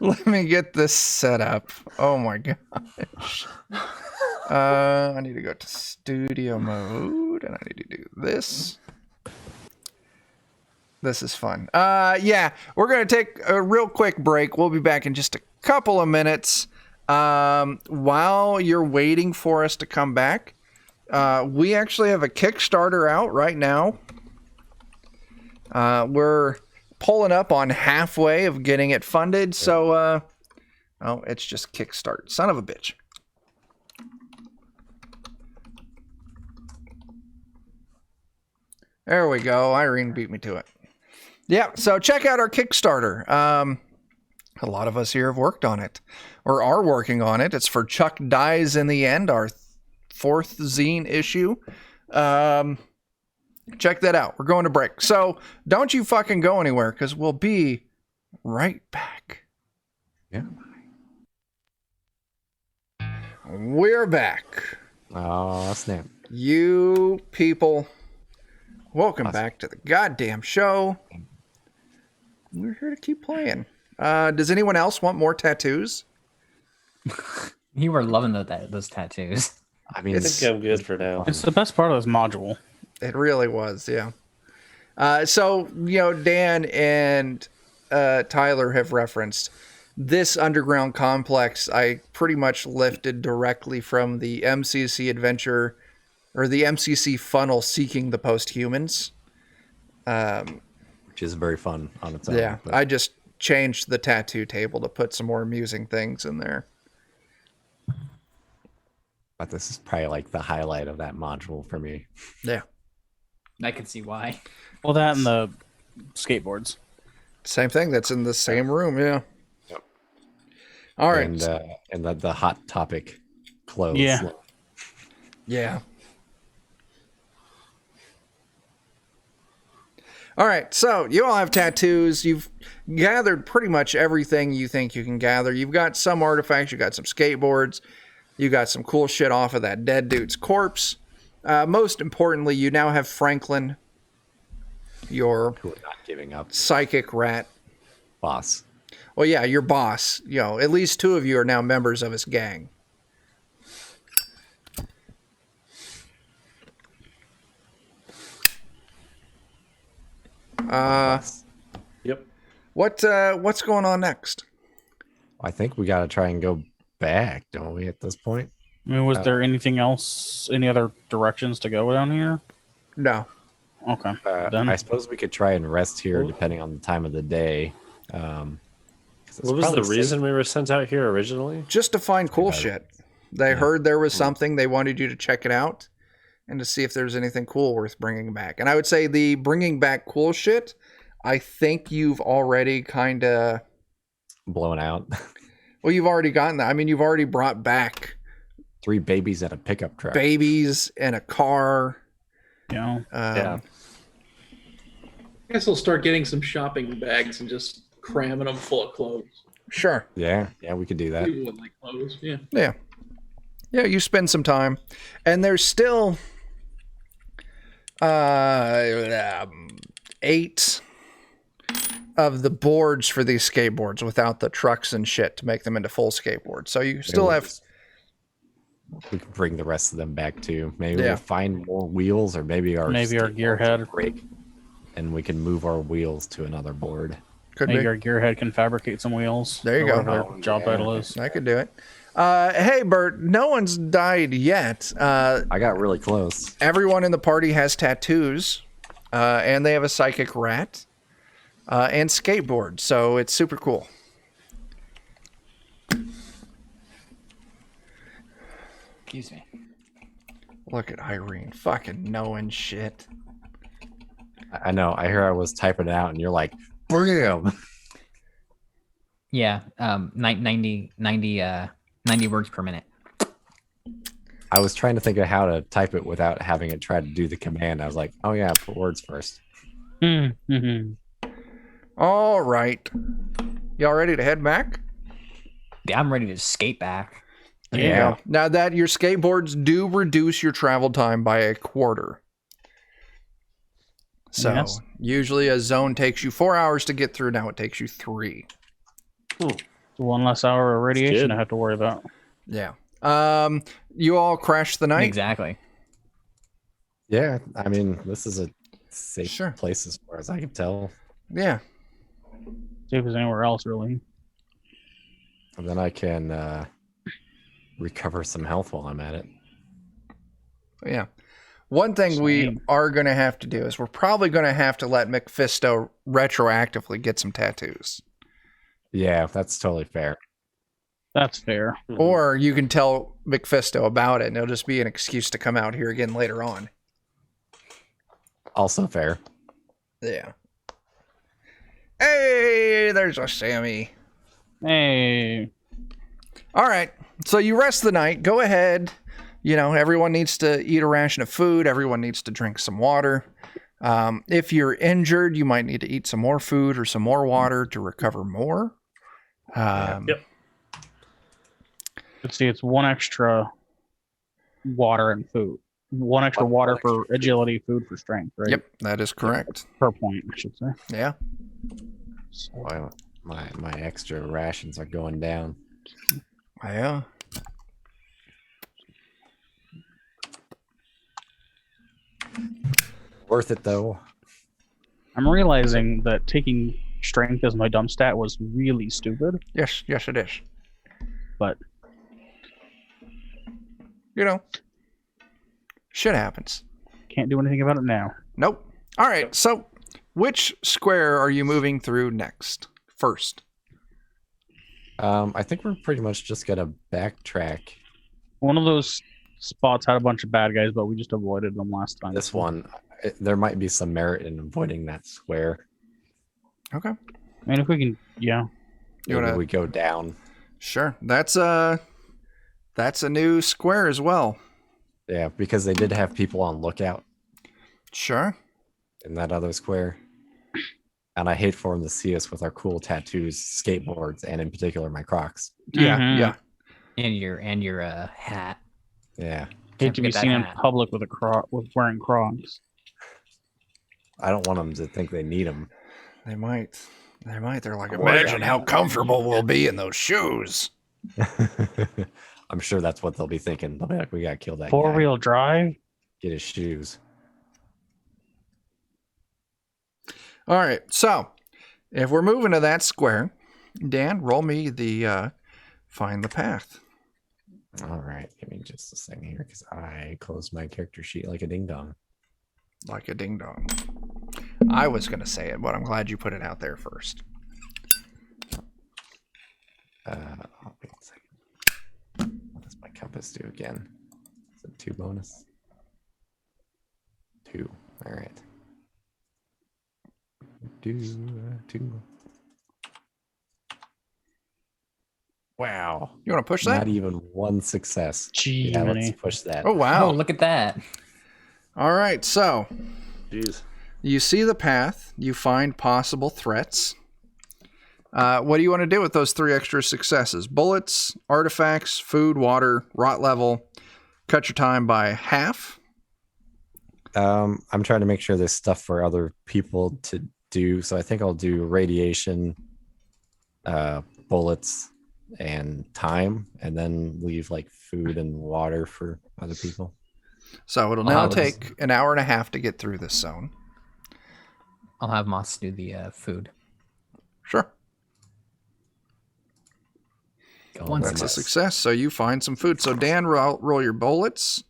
Let me get this set up. Oh my gosh. I need to go to studio mode and I need to do this. This is fun. Yeah, we're going to take a real quick break. We'll be back in just a couple of minutes. While you're waiting for us to come back, we actually have a Kickstarter out right now. We're pulling up on halfway of getting it funded, so oh, it's just Kickstart. Son of a bitch. There we go. Irene beat me to it. Yeah, so check out our Kickstarter. A lot of us here have worked on it, or are working on it. It's for Chuck Dies in the End, our 4th zine issue. Check that out. We're going to break. So don't you fucking go anywhere, because we'll be right back. Yeah. We're back. Oh, snap. You people, welcome back to the goddamn show. We're here to keep playing. Does anyone else want more tattoos? You were loving those tattoos. I mean, I think I'm good for now. It's the best part of this module. It really was, yeah. So, you know, Dan and Tyler have referenced this underground complex. I pretty much lifted directly from the MCC adventure, or the MCC funnel seeking the posthumans. which is very fun on its own. Yeah, but I just changed the tattoo table to put some more amusing things in there. but this is probably like the highlight of that module for me. Yeah. I can see why. Well, that and the skateboards. Same thing. That's in the same room. Yeah. Yep. All right. And the hot topic clothes. Yeah. Yeah. All right, so you all have tattoos. You've gathered pretty much everything you think you can gather. You've got some artifacts. You got some skateboards. You got some cool shit off of that dead dude's corpse. Most importantly, you now have Franklin, your Who are not giving up. psychic rat. Boss. Well, yeah, your boss. You know, at least 2 of you are now members of his gang. Yep. What's going on next? I think we got to try and go back, don't we, at this point? I mean, was there anything else, any other directions to go down here? No. Okay. Then I suppose we could try and rest here depending on the time of the day. 'Cause it's What was the probably reason we were sent out here originally? Just to find cool about it. shit. They heard there was something. They wanted you to check it out and to see if there's anything cool worth bringing back. And I would say the bringing back cool shit, I think you've already kind of... blown out. Well, you've already gotten that. I mean, you've already brought back 3 babies at a pickup truck. babies and a car. you know, Yeah. I guess I'll start getting some shopping bags and just cramming them full of clothes. Sure. Yeah, we could do that. People would like clothes, yeah. Yeah. Yeah, you spend some time. And there's still 8 of the boards for these skateboards without the trucks and shit to make them into full skateboards. So you still have... We can bring the rest of them back too. Maybe Yeah. we'll find more wheels, or maybe our gearhead. break, and we can move our wheels to another board. Could maybe be. our gearhead can fabricate some wheels. There you or go. whatever their job title is. I could do it. Hey, Bert, no one's died yet. I got really close. Everyone in the party has tattoos, and they have a psychic rat, and skateboards, so it's super cool. Excuse me. Look at Irene, fucking knowing shit. I know. I hear I was typing it out, and you're like, "Bam!" Yeah, 90 words per minute. I was trying to think of how to type it without having it try to do the command. I was like, "Oh yeah, put words first." Mm-hmm. All right. Y'all ready to head back? Yeah, I'm ready to skate back. There you go. Now that your skateboards do reduce your travel time by a quarter. So Yes. usually a zone takes you 4 hours to get through. Now it takes you 3. One less hour of radiation good. I have to worry about. Yeah. You all crashed the night. Exactly. Yeah, I mean, this is a safe Sure. place as far as I can tell. Yeah. See if there's anywhere else really. And then I can recover some health while I'm at it. Yeah. One thing we Same. are going to have to do is we're probably going to have to let Mephisto retroactively get some tattoos. Yeah, that's totally fair. That's fair. Or you can tell Mephisto about it and it'll just be an excuse to come out here again later on. Also fair. Yeah. Hey, there's a Sammy. Hey. All right. So you rest the night. Go ahead. You know, everyone needs to eat a ration of food. Everyone needs to drink some water. If you're injured, you might need to eat some more food or some more water to recover more. Yep. Let's see, it's 1 extra water and food. 1 extra water for agility, food for strength, right? Yep, that is correct. Per point, I should say. Yeah. So, Wow, my extra rations are going down. Yeah. Worth it though. I'm realizing that taking strength as my dump stat was really stupid, Yes, it is. but You know, shit happens. can't do anything about it now. Nope. All right. So, which square are you moving through next? First. I think we're pretty much just gonna backtrack. One of those spots had a bunch of bad guys, but we just avoided them last time. This one, there might be some merit in avoiding that square. Okay. I mean, if we can, yeah. You Maybe wanna? we go down. Sure. That's a new square as well. Yeah, because they did have people on lookout Sure. in that other square. And I hate for them to see us with our cool tattoos, skateboards, and in particular my Crocs. Yeah. Mhm. Yeah. And your hat. Yeah. Hate Can't to be forget that seen in hat. public with with wearing Crocs. I don't want them to think they need them. They might. They're like, I'm worried imagine how comfortable we'll be in those shoes. I'm sure that's what they'll be thinking. They'll be like, we got to kill that guy. 4-wheel drive. Get his shoes. All right. So, if we're moving to that square, Dan, roll me the find the path. All right. Give me just a second here because I closed my character sheet like a ding dong. Like a ding dong. I was going to say it, but I'm glad you put it out there first. Wait a second. What does my compass do again? Is it 2 bonus? 2. All right. 2. Wow. You want to push that? Not even 1 success. Gee, Yeah, let's many. push that. Oh, wow. Oh, look at that. All right. So, Jeez. you see the path. You find possible threats. What do you want to do with those 3 extra successes? Bullets, artifacts, food, water, rot level. Cut your time by half. I'm trying to make sure there's stuff for other people to do. So I think I'll do radiation, bullets, and time, and then leave like food and water for other people. So it'll now take an hour and a half to get through this zone. I'll have Moss do the food. Sure. One That's a success. success. So you find some food. So Dan, roll your bullets.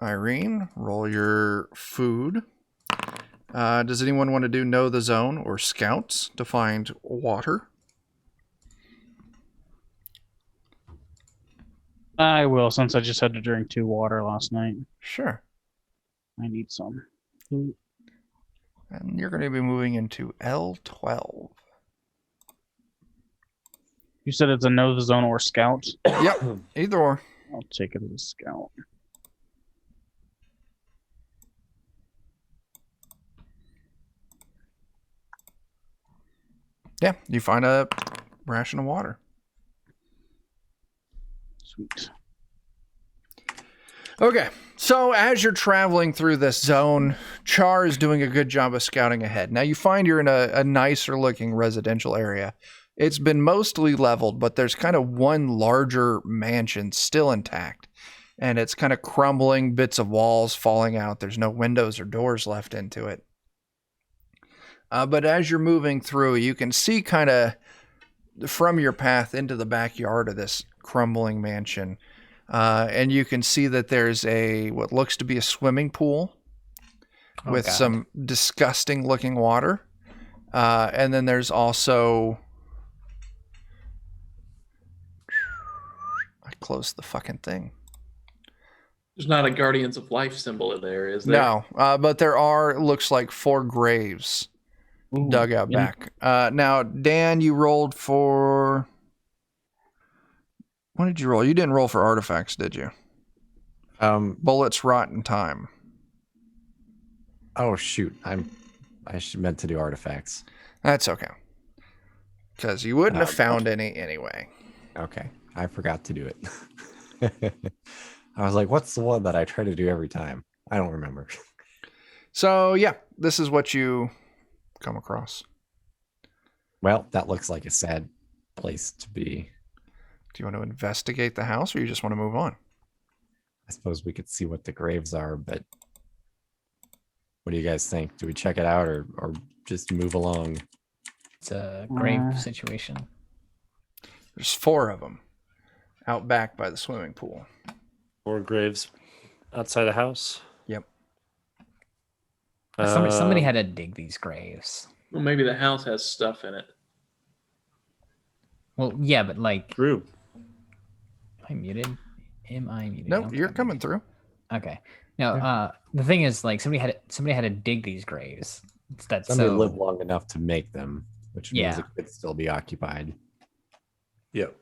Irene, roll your food. Does anyone want to do know the zone or scouts to find water? I will, since I just had to drink 2 water last night. Sure. I need some. And you're going to be moving into L12. You said it's a know the zone or scout. Yep. Either or. I'll take it as a scout. Yeah. You find a ration of water. Sweet. Okay, so as you're traveling through this zone, Char is doing a good job of scouting ahead. Now you find you're in a nicer looking residential area. It's been mostly leveled, but there's kind of one larger mansion still intact. And it's kind of crumbling, bits of walls falling out. There's no windows or doors left into it. But as you're moving through, you can see kind of from your path into the backyard of this crumbling mansion. And you can see that there's what looks to be a swimming pool with some disgusting looking water. And then there's also... I closed the fucking thing. There's not a Guardians of Life symbol in there, is there? No, but there looks like 4 graves dug out back. Now, Dan, you rolled for... What did you roll? You didn't roll for artifacts, did you? Bullets, rot, and time. Oh shoot! I meant to do artifacts. That's okay. Because you wouldn't have found any anyway. Okay, I forgot to do it. I was like, "What's the one that I try to do every time?" I don't remember. So yeah, this is what you come across. Well, that looks like a sad place to be. Do you want to investigate the house, or you just want to move on? I suppose we could see what the graves are, but what do you guys think? Do we check it out or just move along? It's a grave situation. There's 4 of them out back by the swimming pool. 4 graves outside the house. Yep. Somebody had to dig these graves. Well, maybe the house has stuff in it. Well, yeah, but like... True. Am I muted? Am I muted? No, Nope, you're I'm coming muted. through. Okay. No, the thing is, like, somebody had to dig these graves. That's Some may live so. long enough to make them, which means Yeah. it could still be occupied. Yep.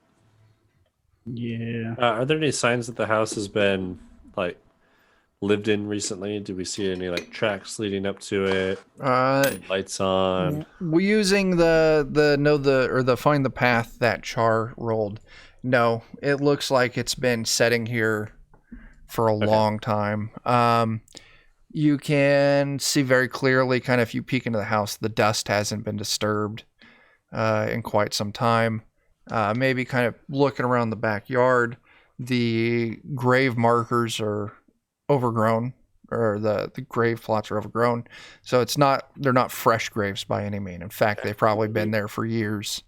Yeah. Are there any signs that the house has been like lived in recently? Do we see any like tracks leading up to it? Lights on. We using the find the path that Char rolled. No, it looks like it's been setting here for a long time. You can see very clearly, kind of if you peek into the house, the dust hasn't been disturbed in quite some time. Maybe kind of looking around the backyard, the grave markers are overgrown, or the grave plots are overgrown. So they're not fresh graves by any mean. In fact, they've probably been there for years.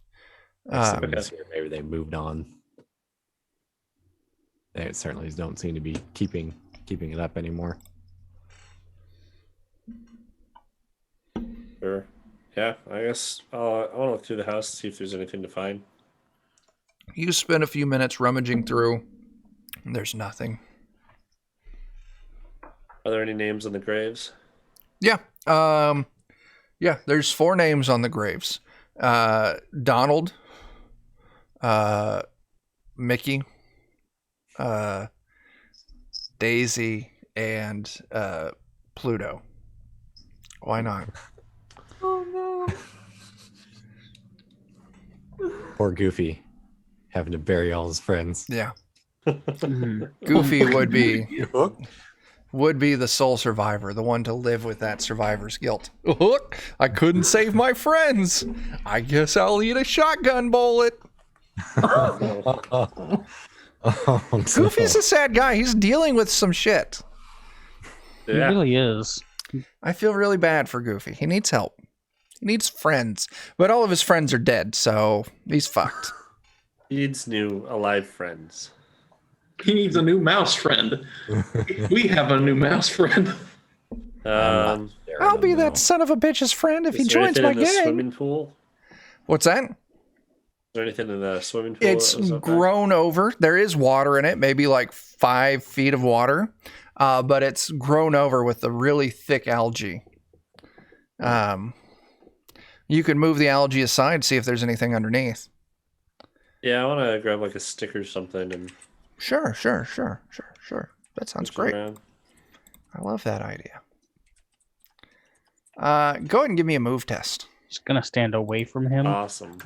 Maybe they moved on. They certainly don't seem to be keeping it up anymore. Sure. Yeah, I guess I want to look through the house, see if there's anything to find. You spend a few minutes rummaging through. And there's nothing. Are there any names on the graves? Yeah. There's 4 names on the graves. Donald, Mickey, Daisy, and Pluto. Why not? Poor Goofy, having to bury all his friends. Yeah. Goofy would be the sole survivor, the one to live with that survivor's guilt. Look, I couldn't save my friends. I guess I'll eat a shotgun bullet. Goofy's a sad guy. He's dealing with some shit. It really is. I feel really bad for Goofy. He needs help. He needs friends. But all of his friends are dead, so he's fucked. He needs new alive friends. He needs a new mouse friend. We have a new mouse friend. I'll be that son of a bitch's friend if he joins my in the gang. Swimming pool? What's that? Is there anything in the swimming pool? It's grown over. There is water in it, maybe like 5 feet of water, but it's grown over with the really thick algae. You could move the algae aside, see if there's anything underneath. Yeah, I want to grab like a stick or something and. Sure. That sounds great. Around. I love that idea. Go ahead and give me a move test. Just gonna stand away from him. Awesome.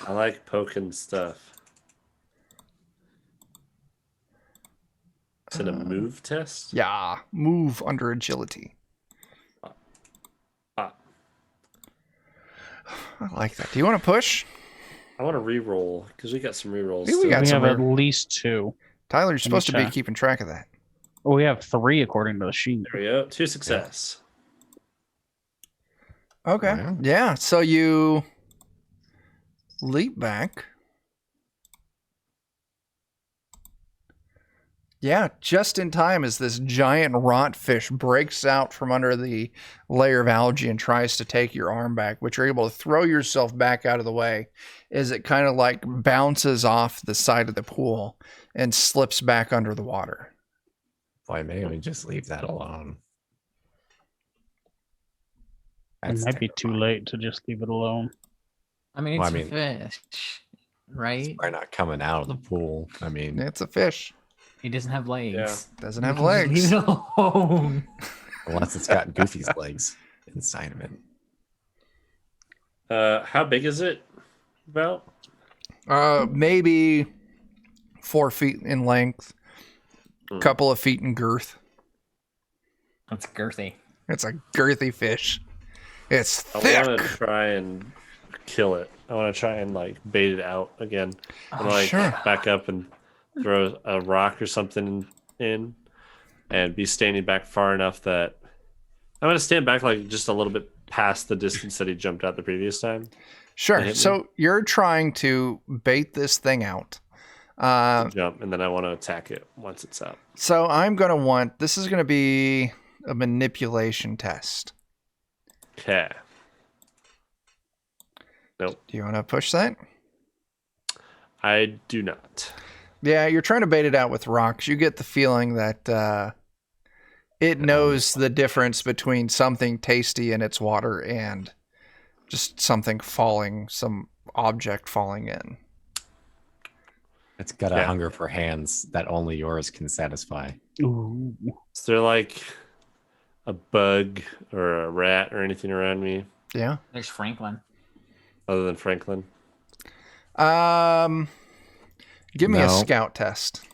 I like poking stuff. Is it a move test? Yeah, move under agility. I like that. Do you want to push? I want to re-roll because we got some re-rolls. We still. got We some have at least 2. Tyler, you're supposed to be check. keeping track of that. Well, we have 3 according to the sheet. There we go. 2 success. Okay. Wow. Yeah, so you leap back. Yeah, just in time as this giant rotfish breaks out from under the layer of algae and tries to take your arm back, but you're able to throw yourself back out of the way as it kind of like bounces off the side of the pool and slips back under the water. Why may we just leave that alone? It might be too late to just leave it alone. I mean, Well, it's I mean- a fish, right? Why not coming out of the pool? I mean, It's a fish. He doesn't have legs. Doesn't You have can just legs. Leave it alone. unless it's got Goofy's legs inside of it. How big is it? About? Maybe 4 feet in length, couple of feet in girth. That's girthy. It's a girthy fish. It's I thick. want to try and kill it. I want to try and like bait it out again. And like sure. back up and throw a rock or something in and be standing back far enough that I'm going to stand back like just a little bit past the distance that he jumped out the previous time. Sure. hit me. So you're trying to bait this thing out. Jump, and then I want to attack it once it's out. So I'm going to want, this is going to be a manipulation test. Okay. Do you want to push that? I do not. Yeah, you're trying to bait it out with rocks. You get the feeling that it knows the difference between something tasty in its water and just something falling, some object falling in. It's got a Yeah. hunger for hands that only yours can satisfy. Ooh. Is there like a bug or a rat or anything around me Yeah. There's Franklin. other than Franklin? Give me a No. scout test.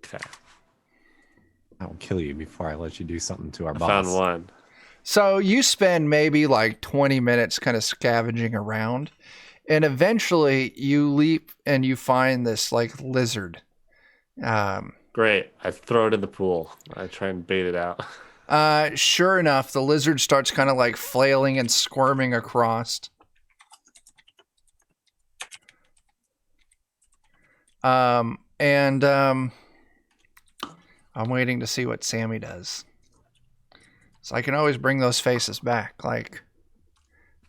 Okay. I'll kill you before I let you do something to our I boss. found one. So you spend maybe like 20 minutes kind of scavenging around, and eventually you leap and you find this like lizard. Great. I throw it in the pool. I try and bait it out. Sure enough, the lizard starts kind of like flailing and squirming across. I'm waiting to see what Sammy does. So I can always bring those faces back. Like,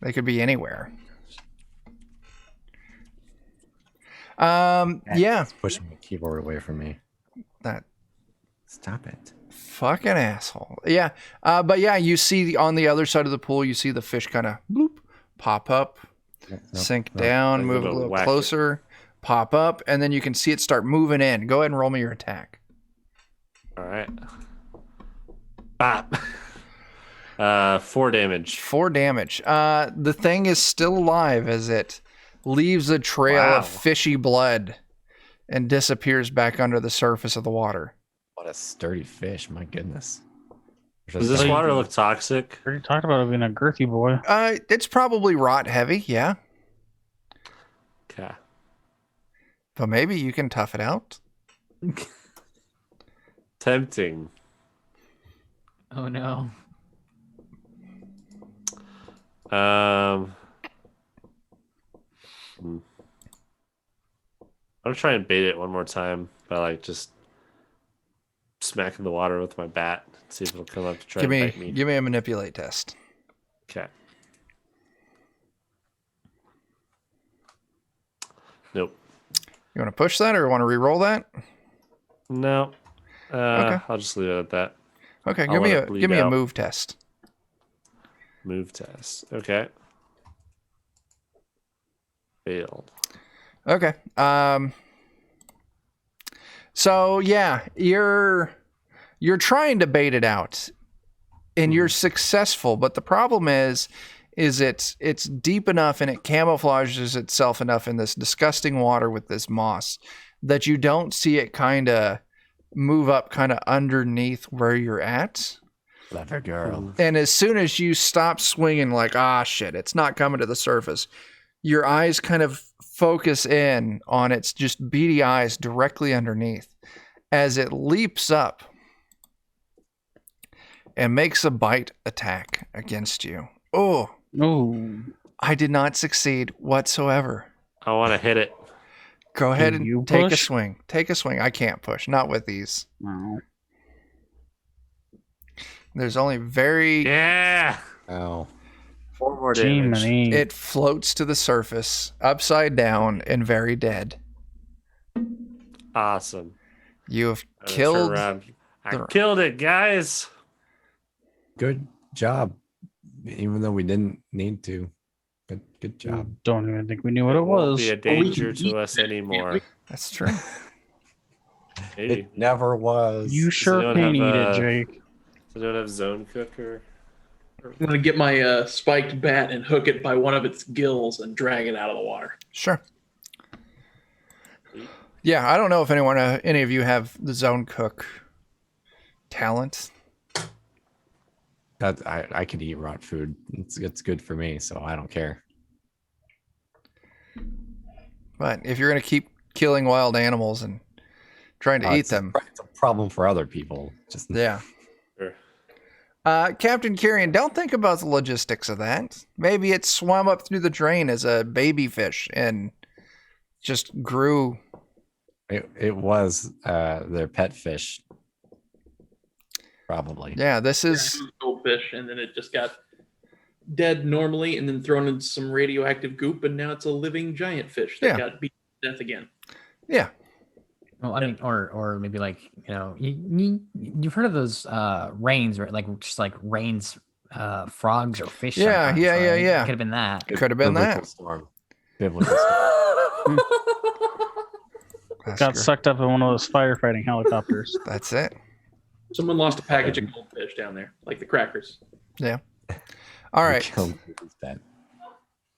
they could be anywhere. Yeah. It's pushing the keyboard away from me. That Stop it. fucking asshole. Yeah. But yeah, you see on the other side of the pool, you see the fish kind of bloop, pop up, sink down, I'm move a gonna little whack it. closer, pop up, and then you can see it start moving in. Go ahead and roll me your attack. All right. Bop. 4 damage. 4 damage. The thing is still alive as it leaves a trail Wow. of fishy blood and disappears back under the surface of the water. What a sturdy fish, my goodness. Does this water look toxic? We already talked about it being a girthy boy. It's probably rot heavy, yeah. Okay. But maybe you can tough it out. Tempting. Oh no. I'm gonna try and bait it one more time by like just smacking the water with my bat. See if it'll come up to try Give and me bite me. give me a manipulate test. Okay. Nope. You want to push that or want to re-roll that? No. Okay. I'll just leave it at that. Okay, I'll give me let a it bleed give me a out. move test. Move test. Okay. Failed. Okay. So yeah, you're trying to bait it out, and you're successful. But the problem is it's deep enough and it camouflages itself enough in this disgusting water with this moss that you don't see it kind of move up kind of underneath where you're at. Clever girl. And as soon as you stop swinging, like, ah, shit, it's not coming to the surface, your eyes kind of focus in on its just beady eyes directly underneath as it leaps up and makes a bite attack against you. Oh, Ooh. I did not succeed whatsoever. I want to hit it. Go ahead Can you and take a push? swing. Take a swing. I can't push. Not with these. No. There's only very... Yeah. Oh. 4 more damage. Jiminy. It floats to the surface, upside down and very dead. Awesome. You have I'm gonna turn killed... around. I the- killed it, guys. Good job. Even though we didn't need to. Good job. Don't even think we knew what it Won't was. be a danger to us anymore. That's true. Maybe. It never was. You sure anyone can have, eat it, Jake. Does anyone have zone cooker? I'm gonna get my spiked bat and hook it by one of its gills and drag it out of the water. Sure. Yeah, I don't know if any of you have the zone cook talent. That I could eat rot food. It's good for me, so I don't care. But if you're going to keep killing wild animals and trying to eat them, It's a problem for other people. Just yeah. Sure. Captain Kyrian, don't think about the logistics of that. Maybe it swam up through the drain as a baby fish and just grew. It was their pet fish. Probably. Yeah, this is... Goldfish, and then it just got dead normally, and then thrown into some radioactive goop, and now it's a living giant fish that Yeah. got beat to death again. Yeah. Well, I mean, or maybe like you've heard of those rains, right? Like just like rains, frogs or fish. Yeah, sometimes, yeah, yeah, right? yeah. It could have been that. Could have been Biblical that. storm. Biblical storm. That's Got true. sucked up in one of those firefighting helicopters. That's it. Someone lost a package of goldfish down there, like the crackers. Yeah. All right. Killed Goofy's pet.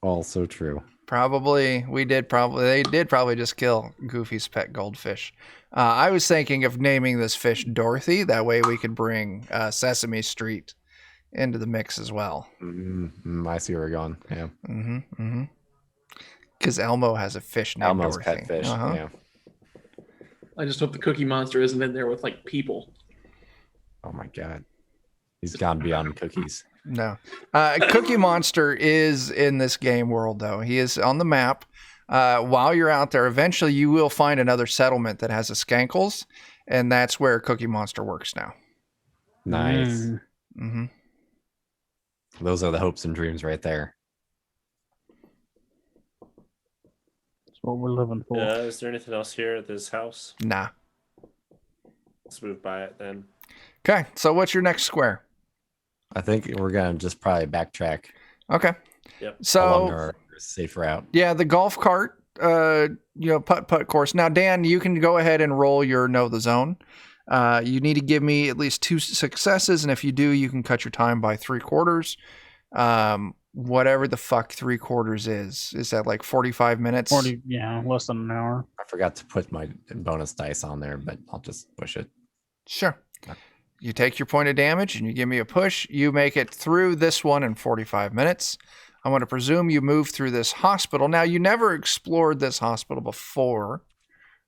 Also true. They did probably just kill Goofy's pet goldfish. I was thinking of naming this fish Dorothy. That way we could bring Sesame Street into the mix as well. I see where we're going. Yeah. Because Elmo has a fish named Elmo's Dorothy. pet fish. Uh-huh. Yeah. I just hope the Cookie Monster isn't in there with like people. Oh my god. He's gone beyond cookies. No. Cookie Monster is in this game world, though. He is on the map. While you're out there, eventually you will find another settlement that has a Skankles, and that's where Cookie Monster works now. Nice. Mm-hmm. Those are the hopes and dreams right there. That's what we're living for. Is there anything else here at this house? Nah. Let's move by it then. Okay, so what's your next square? I think we're gonna just probably backtrack Okay. Yep. along So, our safe route. yeah, the golf cart, putt course. Now, Dan, you can go ahead and roll your know the zone. You need to give me at least 2 successes, and if you do, you can cut your time by 3/4. Whatever the fuck 3/4 is that like 45 minutes? 40, less than an hour. I forgot to put my bonus dice on there, but I'll just push it. Sure. You take your point of damage and you give me a push. You make it through this one in 45 minutes. I'm going to presume you move through this hospital. Now, you never explored this hospital before.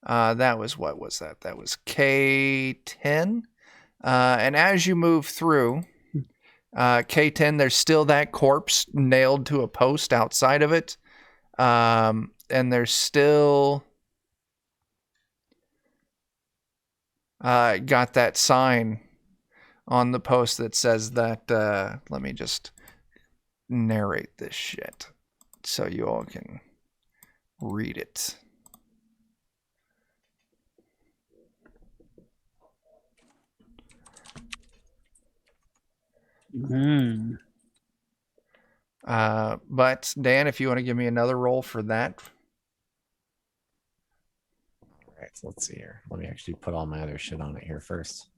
That was, what was that? That was K10. And as you move through K10, there's still that corpse nailed to a post outside of it. And there's still got that sign on the post that says that, let me just narrate this shit so you all can read it. But Dan, if you want to give me another roll for that. All right, so let's see here. Let me actually put all my other shit on it here first.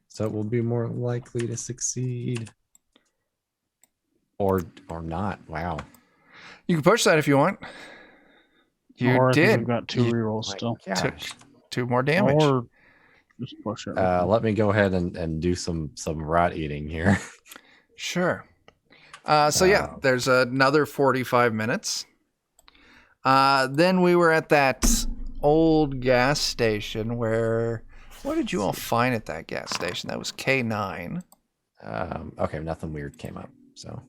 So it will be more likely to succeed. Or not. Wow. You can push that if you want. You Or I think did. we've got 2 rerolls My still. gosh. Took 2 more damage. Or just push it. Let me go ahead and do some rat eating here. Sure. So yeah, there's another 45 minutes. Then we were at that old gas station where, what did you all find at that gas station? That was K9. Okay, nothing weird came up. So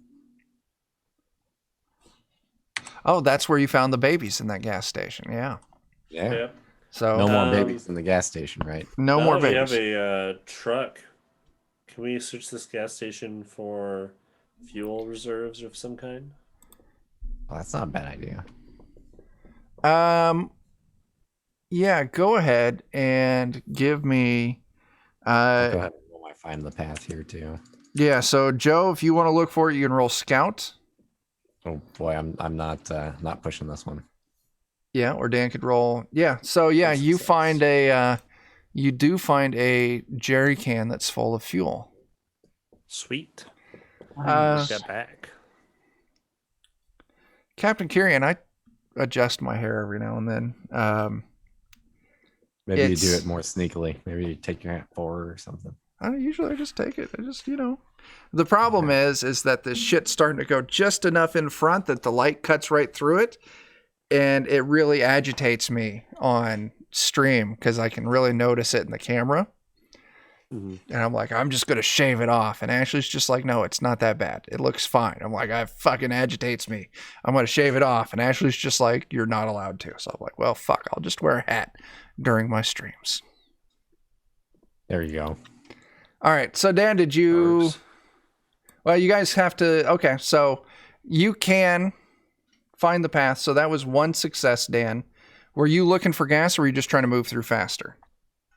Oh, that's where you found the babies in that gas station. Yeah. yeah. Yep. So No more babies in the gas station, right? no more We babies. have a truck. Can we search this gas station for fuel reserves of some kind? Well, that's not a bad idea. Yeah, go ahead and give me I'll go ahead and roll my find the path here too. yeah, so Joe, if you want to look for it, you can roll scout. Oh boy, I'm not pushing this one. Yeah, or Dan could roll. Yeah, so yeah, That's you success. find you do find a jerry can that's full of fuel. Sweet. Uh, Get back. Captain Kyrian, I adjust my hair every now and then. Maybe you do It's- it more sneakily. Maybe you take your hat forward or something. I just take it. I just, The problem is that this shit's starting to go just enough in front that the light cuts right through it, and it really agitates me on stream because I can really notice it in the camera. Mhm. And I'm like, I'm just gonna shave it off. And Ashley's just like, no, it's not that bad. It looks fine. I'm like, it fucking agitates me. I'm gonna shave it off. And Ashley's just like, you're not allowed to. So I'm like, well, fuck, I'll just wear a hat during my streams. There you go. All right. So Dan, did you? Works. Well, you guys have to. Okay, so you can find the path. So that was one success, Dan. Were you looking for gas, or were you just trying to move through faster?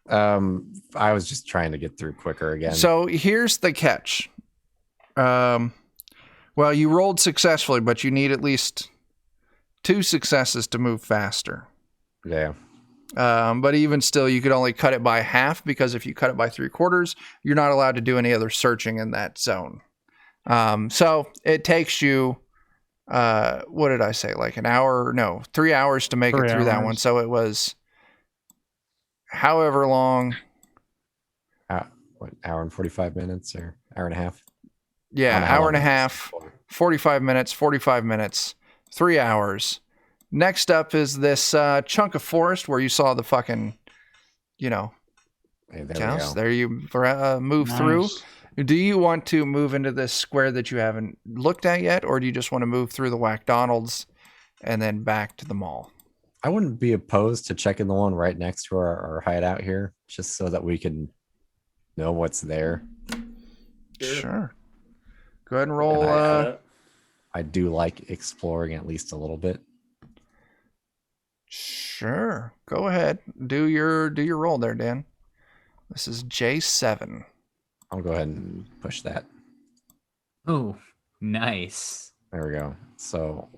I was just trying to get through quicker again. So here's the catch. Well, you rolled successfully, but you need at least 2 successes to move faster. Yeah. But even still, you could only cut it by half, because if you cut it by 3/4, you're not allowed to do any other searching in that zone. So it takes you, what did I say? Like an hour? No, 3 hours to make it 3 through that one. hours. So it was however long. What, hour and 45 minutes or hour and a half? Yeah, I don't know how hour long and a it half, was. 45 minutes, 45 minutes, 3 hours. Next up is this chunk of forest where you saw the fucking, Hey, there cows. we go. There you move through. Nice. Do you want to move into this square that you haven't looked at yet, or do you just want to move through the McDonald's and then back to the mall? I wouldn't be opposed to checking the one right next to our hideout here, just so that we can know what's there. Sure. Go ahead and roll. And I do like exploring at least a little bit. Sure. Go ahead. Do your roll there, Dan. This is J7. I'll go ahead and push that. Oh, nice. There we go. So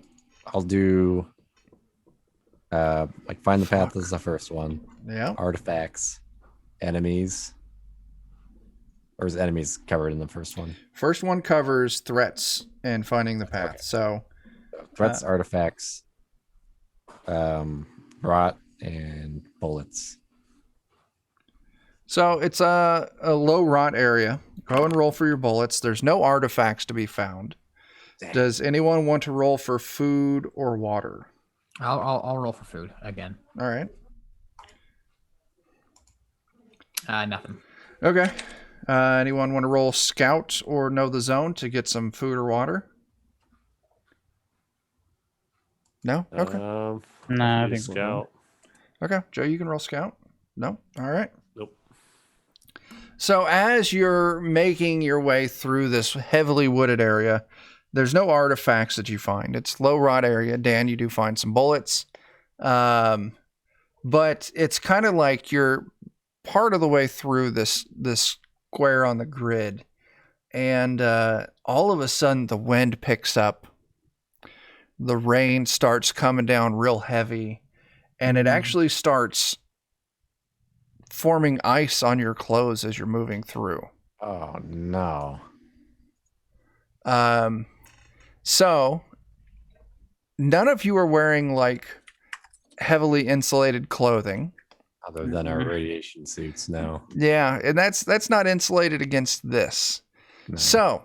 I'll do like find the path is the first one. Yeah. Artifacts, enemies. Or is enemies covered in the first one? First one covers threats and finding the path. Okay. So Threats, artifacts, rot, and bullets. So it's a low rot area. Go and roll for your bullets. There's no artifacts to be found. Dang. Does anyone want to roll for food or water? I'll roll for food again. All right. Nothing. Okay. Anyone want to roll scout or know the zone to get some food or water? No? Okay. Nah, I use think we're good. scout. Okay. Joe, you can roll scout? No? All right. Nope. So as you're making your way through this heavily wooded area, there's no artifacts that you find. It's low rot area. Dan, you do find some bullets. But it's kind of like you're part of the way through this square on the grid. And all of a sudden the wind picks up. The rain starts coming down real heavy. And it actually starts forming ice on your clothes as you're moving through. Oh no. So none of you are wearing like heavily insulated clothing. Other than our radiation suits, no. Yeah, and that's not insulated against this. No. So,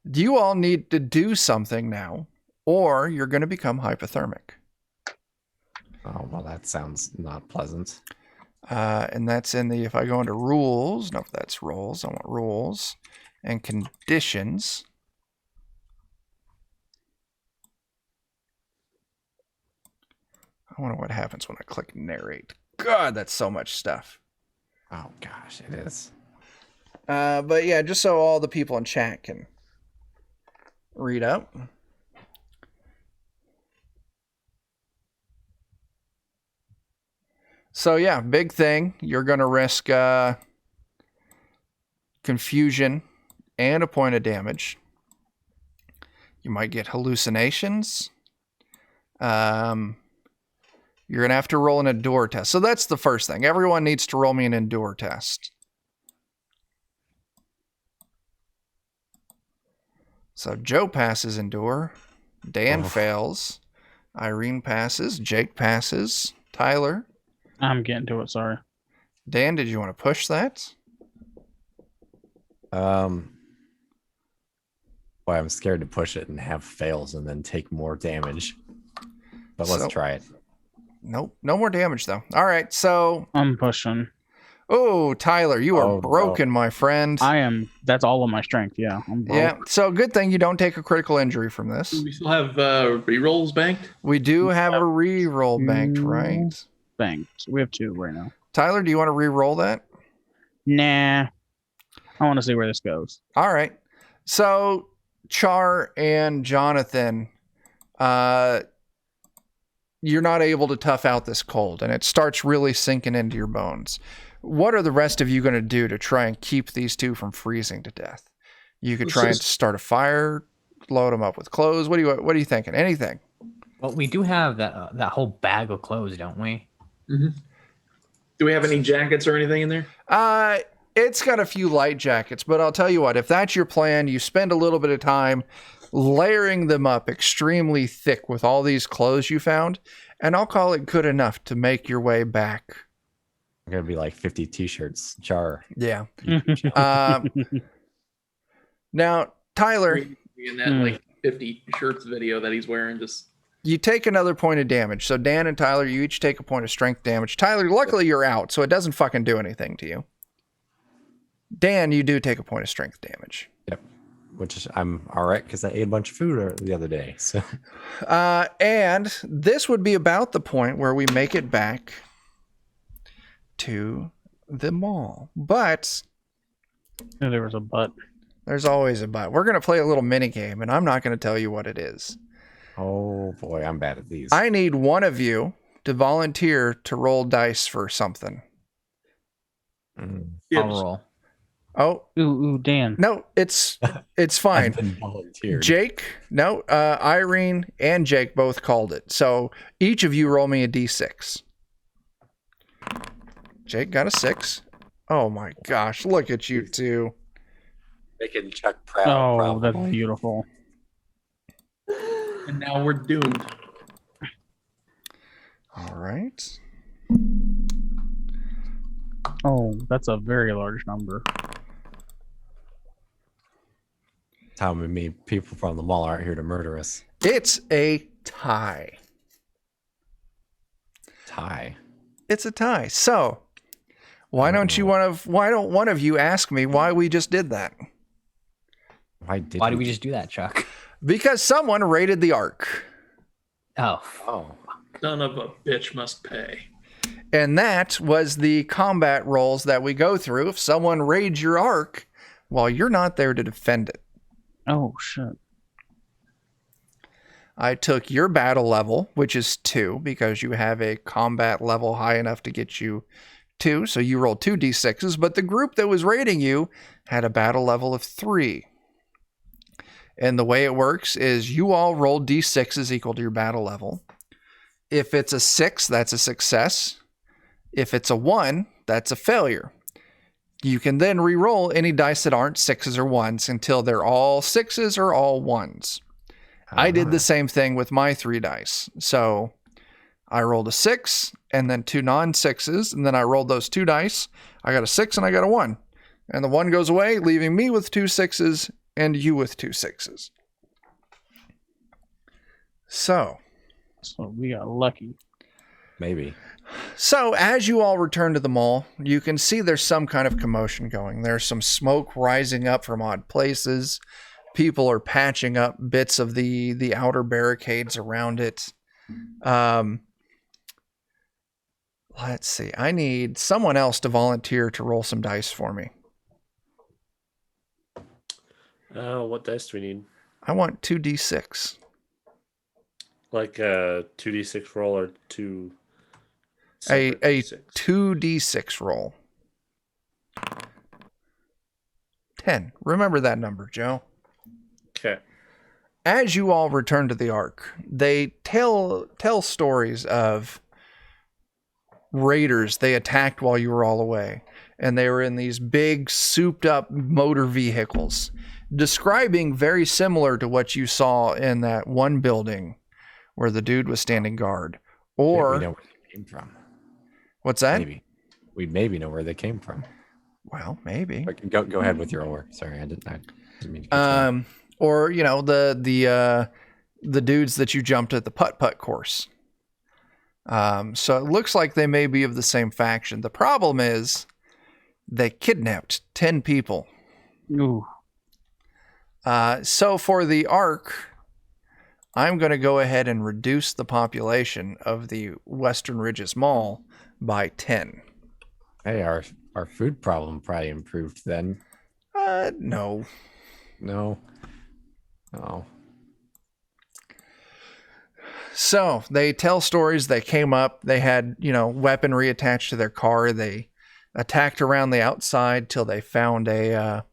do you all need to do something now, or you're going to become hypothermic? Oh well, that sounds not pleasant. And that's in the, if I go into rules, no, that's roles. I want rules and conditions. I wonder what happens when I click narrate. God, that's so much stuff. Oh gosh, it is. But yeah, just so all the people in chat can read up. So yeah, big thing. You're going to risk confusion and a point of damage. You might get hallucinations. You're going to have to roll an endure test. So that's the first thing. Everyone needs to roll me an endure test. So Joe passes endure. Dan fails. Irene passes. Jake passes. Tyler. I'm getting to it. Sorry. Dan, did you want to push that? Boy, I'm scared to push it and have fails and then take more damage. But let's try it. Nope. No more damage, though. All right, so... I'm pushing. Oh, Tyler, you are broken, my friend. I am. That's all of my strength. Yeah. I'm broke. Yeah, so good thing you don't take a critical injury from this. We still have rerolls banked. We do have a re-roll banked, right? Banked. We have 2 right now. Tyler, do you want to re-roll that? Nah. I want to see where this goes. All right. So, Char and Jonathan, you're not able to tough out this cold, and it starts really sinking into your bones. What are the rest of you going to do to try and keep these two from freezing to death? You could try and start a fire, load them up with clothes. What are you thinking? Anything? Well, we do have that whole bag of clothes, don't we? Mm-hmm. Do we have any jackets or anything in there? It's got a few light jackets, but I'll tell you what, if that's your plan, you spend a little bit of time layering them up extremely thick with all these clothes you found, and I'll call it good enough to make your way back. I'm gonna be like 50 t-shirts. Char. Yeah. Now, Tyler, In that like 50 shirts video that he's wearing, just you take another point of damage. So Dan and Tyler, you each take a point of strength damage. Tyler, luckily you're out, so it doesn't fucking do anything to you. Dan, you do take a point of strength damage. Yep. Which I'm all right because I ate a bunch of food the other day. So, and this would be about the point where we make it back to the mall. But There was a but. there's always a but. We're going to play a little mini game, and I'm not going to tell you what it is. oh boy, I'm bad at these. I need one of you to volunteer to roll dice for something. I'll roll. Oh, Ooh, Dan. no, it's I've fine. been volunteered. Jake, no, Irene and Jake both called it. So each of you roll me a d6. Jake got a 6. Oh my gosh, look at you two. Making Chuck proud. Oh, that's probably. beautiful. and now we're doomed. All right. Oh, that's a very large number. Telling me people from the mall aren't here to murder us. It's a tie. Tie. It's a tie. So why don't one of you ask me why we just did that? Why did we just do that, Chuck? Because someone raided the Ark. Oh. Oh. Son of a bitch must pay. And that was the combat roles that we go through if someone raids your Ark while you're not there to defend it. Oh, shit. I took your battle level, which is 2, because you have a combat level high enough to get you 2. So you rolled 2 d6s, but the group that was raiding you had a battle level of 3. And the way it works is you all roll d6s equal to your battle level. If it's a 6, that's a success. If it's a 1, that's a failure. You can then re-roll any dice that aren't 6s or 1s until they're all 6s or all 1s. I did the same thing with my 3 dice. So I rolled a 6 and then 2 non-6s, and then I rolled those 2 dice. I got a 6 and I got a 1. And the 1 goes away, leaving me with 2 6s and you with 2 6s. So we got lucky. Maybe. So as you all return to the mall, you can see there's some kind of commotion going. There's some smoke rising up from odd places. People are patching up bits of the outer barricades around it. Let's see. I need someone else to volunteer to roll some dice for me. What dice do we need? I want 2d6. Like a 2d6 roll or 2... A separate D6? 2d6 roll. 10. Remember that number, Joe. Okay. As you all return to the Ark, they tell stories of raiders they attacked while you were all away. And they were in these big, souped-up motor vehicles, describing very similar to what you saw in that one building where the dude was standing guard. Or... we know where they came from. What's that? Maybe. We maybe know where they came from. Well, maybe. Go ahead with your work. Sorry, I didn't mean to cut you off. Or, you know, the dudes that you jumped at the putt-putt course. So it looks like they may be of the same faction. The problem is they kidnapped 10 people. Ooh. So for the Ark, I'm going to go ahead and reduce the population of the Western Ridges Mall by 10. Hey, our food problem probably improved then. No. No. Oh. So they tell stories. They came up. They had, weaponry attached to their car. They attacked around the outside till they found a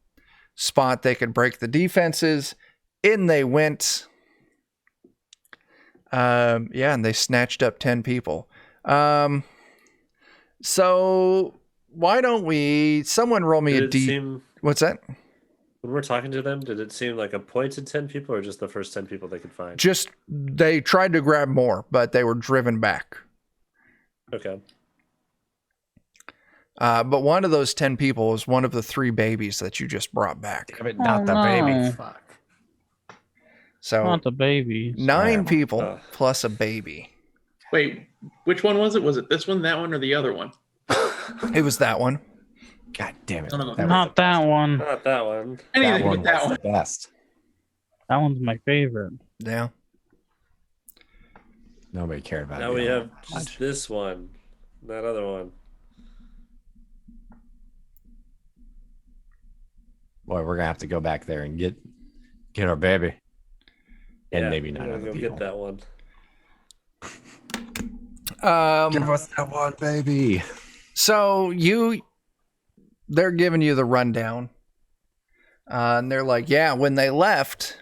spot they could break the defenses. In they went. And they snatched up 10 people. So why don't someone roll me Did it seem, What's that? when we're talking to them, did it seem like appointed 10 people or just the first 10 people they could find? Just, they tried to grab more, but they were driven back. Okay. But one of those 10 people was one of the 3 babies that you just brought back. Damn it, not the no. baby. Fuck. So Not the babies. 9 people Ugh. plus a baby. Wait, which one was it? Was it this one, that one, or the other one? It was that one. God damn it. No, no, no. That was Not that one. Not that one. Anything one but that was one. the best. That one's my favorite. Yeah. Nobody cared about it. Now we have just this one. That other one. Boy, we're gonna have to go back there and get our baby. And Yeah, maybe I'm 9 gonna other go people. get that one. Give us that one, baby. So they're giving you the rundown. And they're like, yeah, when they left,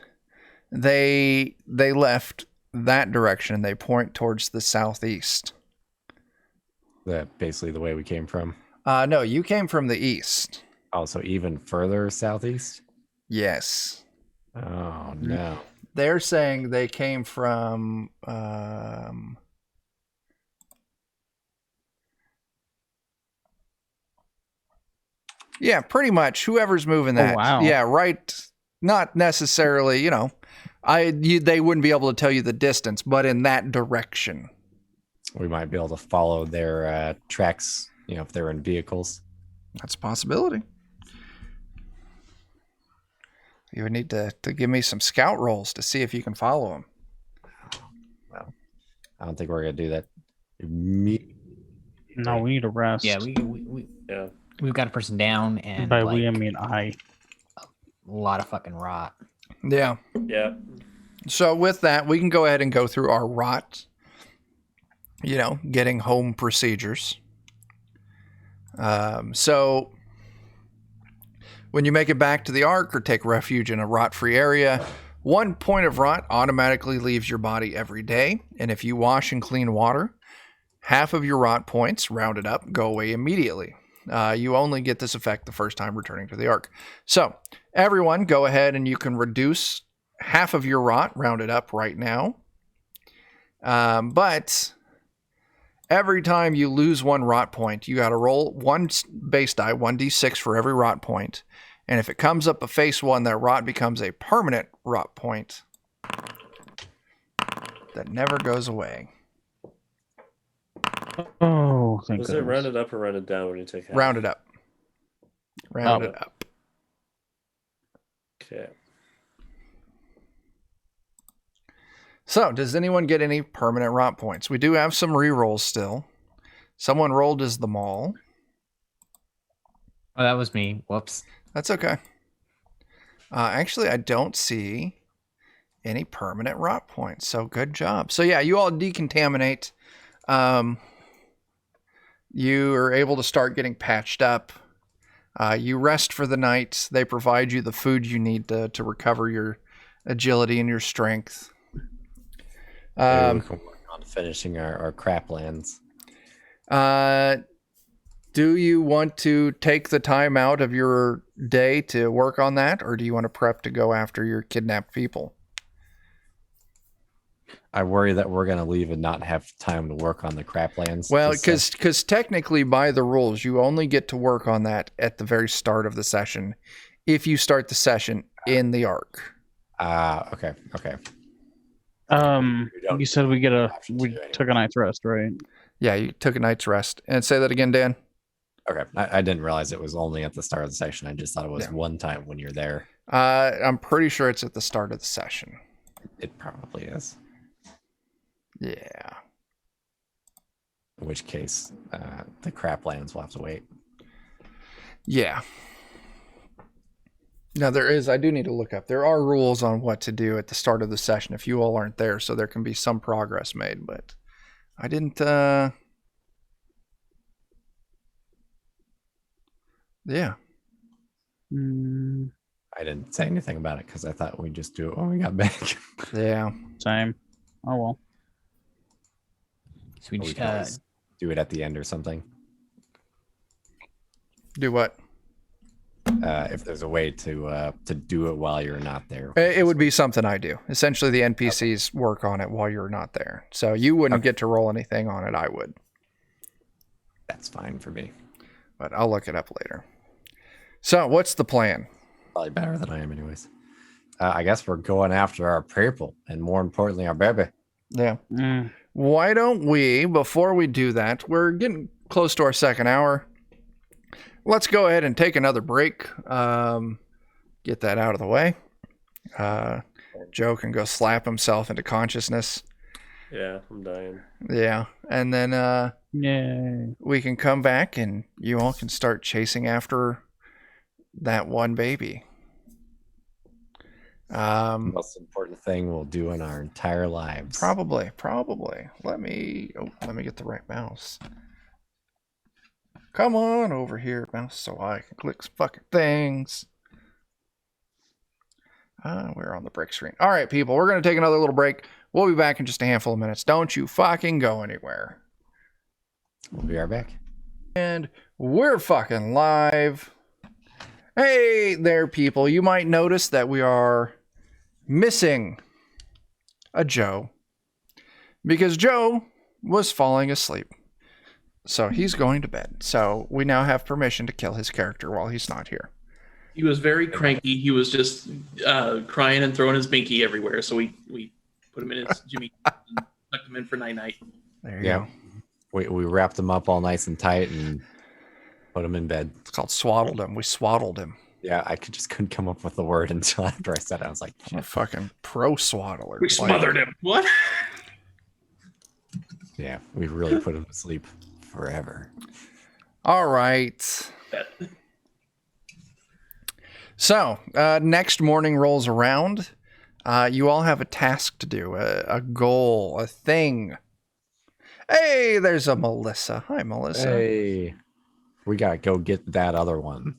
they left that direction. They point towards the southeast. That basically the way we came from. No, you came from the east. Also, even further southeast. Yes. Oh no. They're saying they came from yeah, pretty much whoever's moving that. wow. Yeah, right. Not necessarily, they wouldn't be able to tell you the distance, but in that direction. We might be able to follow their tracks, if they're in vehicles. That's a possibility. You would need to give me some scout rolls to see if you can follow them. Well, I don't think we're gonna do that. No, we need a rest. Yeah, Yeah. we've got a person down and By like, we, I mean I. a lot of fucking rot. Yeah. Yeah. So with that, we can go ahead and go through our rot, getting home procedures. So when you make it back to the Ark or take refuge in a rot-free area, 1 point of rot automatically leaves your body every day. And if you wash in clean water, half of your rot points, rounded up, go away immediately. You only get this effect the first time returning to the Ark. So everyone, go ahead and you can reduce half of your rot, rounded up right now. But every time you lose 1 rot point, you got to roll 1 base die, 1d6 for every rot point. And if it comes up a face 1, that rot becomes a permanent rot point that never goes away. Oh, thank Was it goodness. rounded up or rounded down when you take half? Rounded up. Rounded up. Okay. So, does anyone get any permanent rot points? We do have some rerolls still. Someone rolled as the mall. Oh, that was me. Whoops. That's okay. Actually, I don't see any permanent rot points. So good job. So yeah, you all decontaminate. You are able to start getting patched up. You rest for the night. They provide you the food you need to recover your agility and your strength. We can work on finishing our craplands. Do you want to take the time out of your day to work on that, or do you want to prep to go after your kidnapped people? I worry that we're gonna leave and not have time to work on the craplands. Well, because technically by the rules, you only get to work on that at the very start of the session if you start the session in the Ark. Okay. You said we to took a night's rest, right? Yeah, you took a night's rest. And say that again, Dan. Okay. I didn't realize it was only at the start of the session. I just thought it was Yeah. one time when you're there. I'm pretty sure it's at the start of the session. It probably is. Yeah. In which case, the craplands will have to wait. Yeah. Now there is, I do need to look up. There are rules on what to do at the start of the session if you all aren't there, so there can be some progress made, but I didn't, yeah. I didn't say anything about it because I thought we'd just do it when we got back. Yeah. Same. Oh well. So we We just, can always do it at the end or something. Do what? If there's a way to do it while you're not there. It would be something I do. Essentially, the NPCs work on it while you're not there. So you wouldn't get to roll anything on it. I would. That's fine for me. But I'll look it up later. So what's the plan? Probably better than I am anyways. I guess we're going after our purple and more importantly, our baby. Yeah. Mm. Why don't we, before we do that, we're getting close to our second hour. Let's go ahead and take another break. Get that out of the way. Joe can go slap himself into consciousness. Yeah, I'm dying. Yeah. And then Yay. we can come back and you all can start chasing after that one baby. Most important thing we'll do in our entire lives. Probably. Let me get the right mouse. Come on over here, mouse, so I can click some fucking things. We're on the break screen. All right, people, we're going to take another little break. We'll be back in just a handful of minutes. Don't you fucking go anywhere. We'll be right back. And we're fucking live. Hey there, people. You might notice that we are missing a Joe because Joe was falling asleep. So he's going to bed. So we now have permission to kill his character while he's not here. He was very cranky. He was just crying and throwing his binky everywhere. So we put him in his Jimmy and tucked him in for night-night. There you Yeah. go. We wrapped him up all nice and tight and put him in bed. It's called swaddled him. We swaddled him. Yeah, I just couldn't come up with the word until after I said it. I was like, I'm a fucking pro swaddler. We smothered him. What? yeah, we really put him to sleep forever. All right. So, next morning rolls around. You all have a task to do, a goal, a thing. Hey, there's a Melissa. Hi, Melissa. Hey, we gotta go get that other one.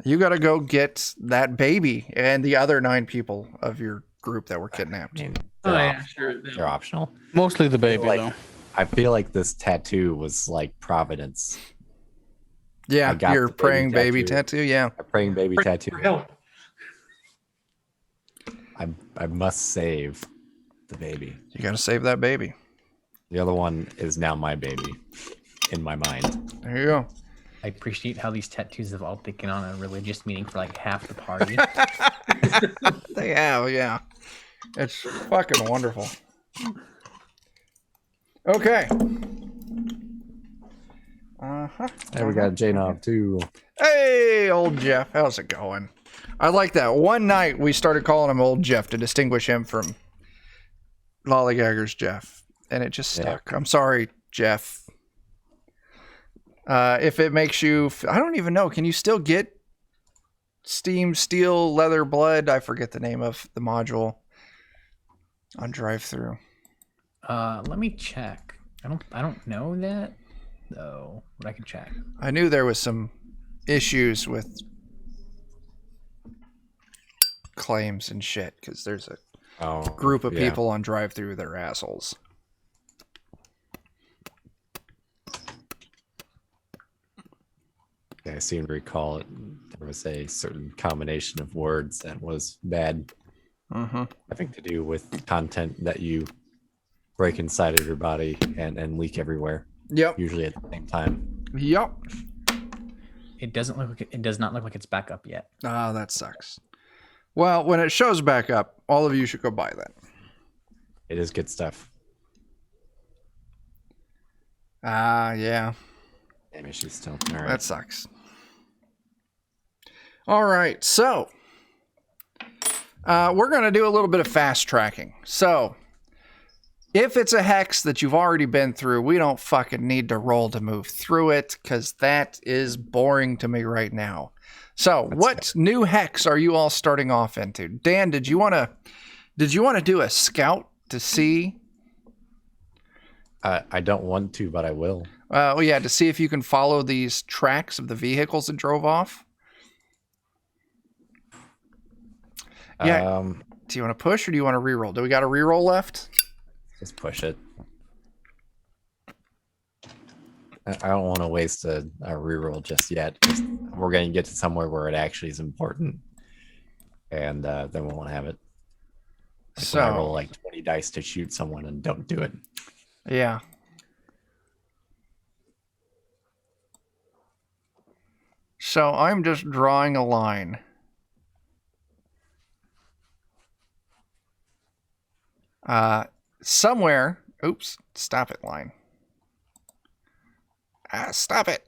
You got to go get that baby and the other 9 people of your group that were kidnapped. I mean, Oh, they're, yeah, sure. they're optional. Mostly the baby Like- though. I feel like this tattoo was like Providence. Yeah, I got your the baby praying baby tattoo. tattoo. Yeah. A praying baby tattoo. For help. I must save the baby. You got to save that baby. The other one is now my baby in my mind. There you go. I appreciate how these tattoos have all taken on a religious meaning for like half the party. They have, yeah. It's fucking wonderful. Okay. Uh-huh. And we got J-Knob too. Hey, old Jeff. How's it going? I like that. One night we started calling him Old Jeff to distinguish him from Lollygagger's Jeff. And it just Yeah. stuck. I'm sorry, Jeff. If it makes you... I don't even know. Can you still get Steam Steel Leather Blood? I forget the name of the module on drive-through. Let me check. I don't know that though, but I can check. I knew there was some issues with claims and shit because there's a group of yeah. people on drive-through that are assholes. Yeah, I seem to recall it. There was a certain combination of words that was bad. Mm-hmm. Having to do with content that you break inside of your body and leak everywhere, Yep. usually at the same time. Yep. It doesn't look like it does not look like it's back up yet. Oh, that sucks. Well, when it shows back up, all of you should go buy that. It is good stuff. Yeah. Damn it, she's still all right. That sucks. All right, so we're going to do a little bit of fast tracking. So if it's a hex that you've already been through, we don't fucking need to roll to move through it because that is boring to me right now. So, what new hex are you all starting off into? Dan, did you want to do a scout to see? I don't want to, but I will. Well, yeah, to see if you can follow these tracks of the vehicles that drove off. Yeah. Do you want to push or do you want to reroll? Do we got a reroll left? Just push it. I don't want to waste a reroll just yet. We're going to get to somewhere where it actually is important, and then we won't have it. Like So when I roll like 20 dice to shoot someone and don't do it. yeah. So I'm just drawing a line. Somewhere. Oops! Stop it, line. Stop it.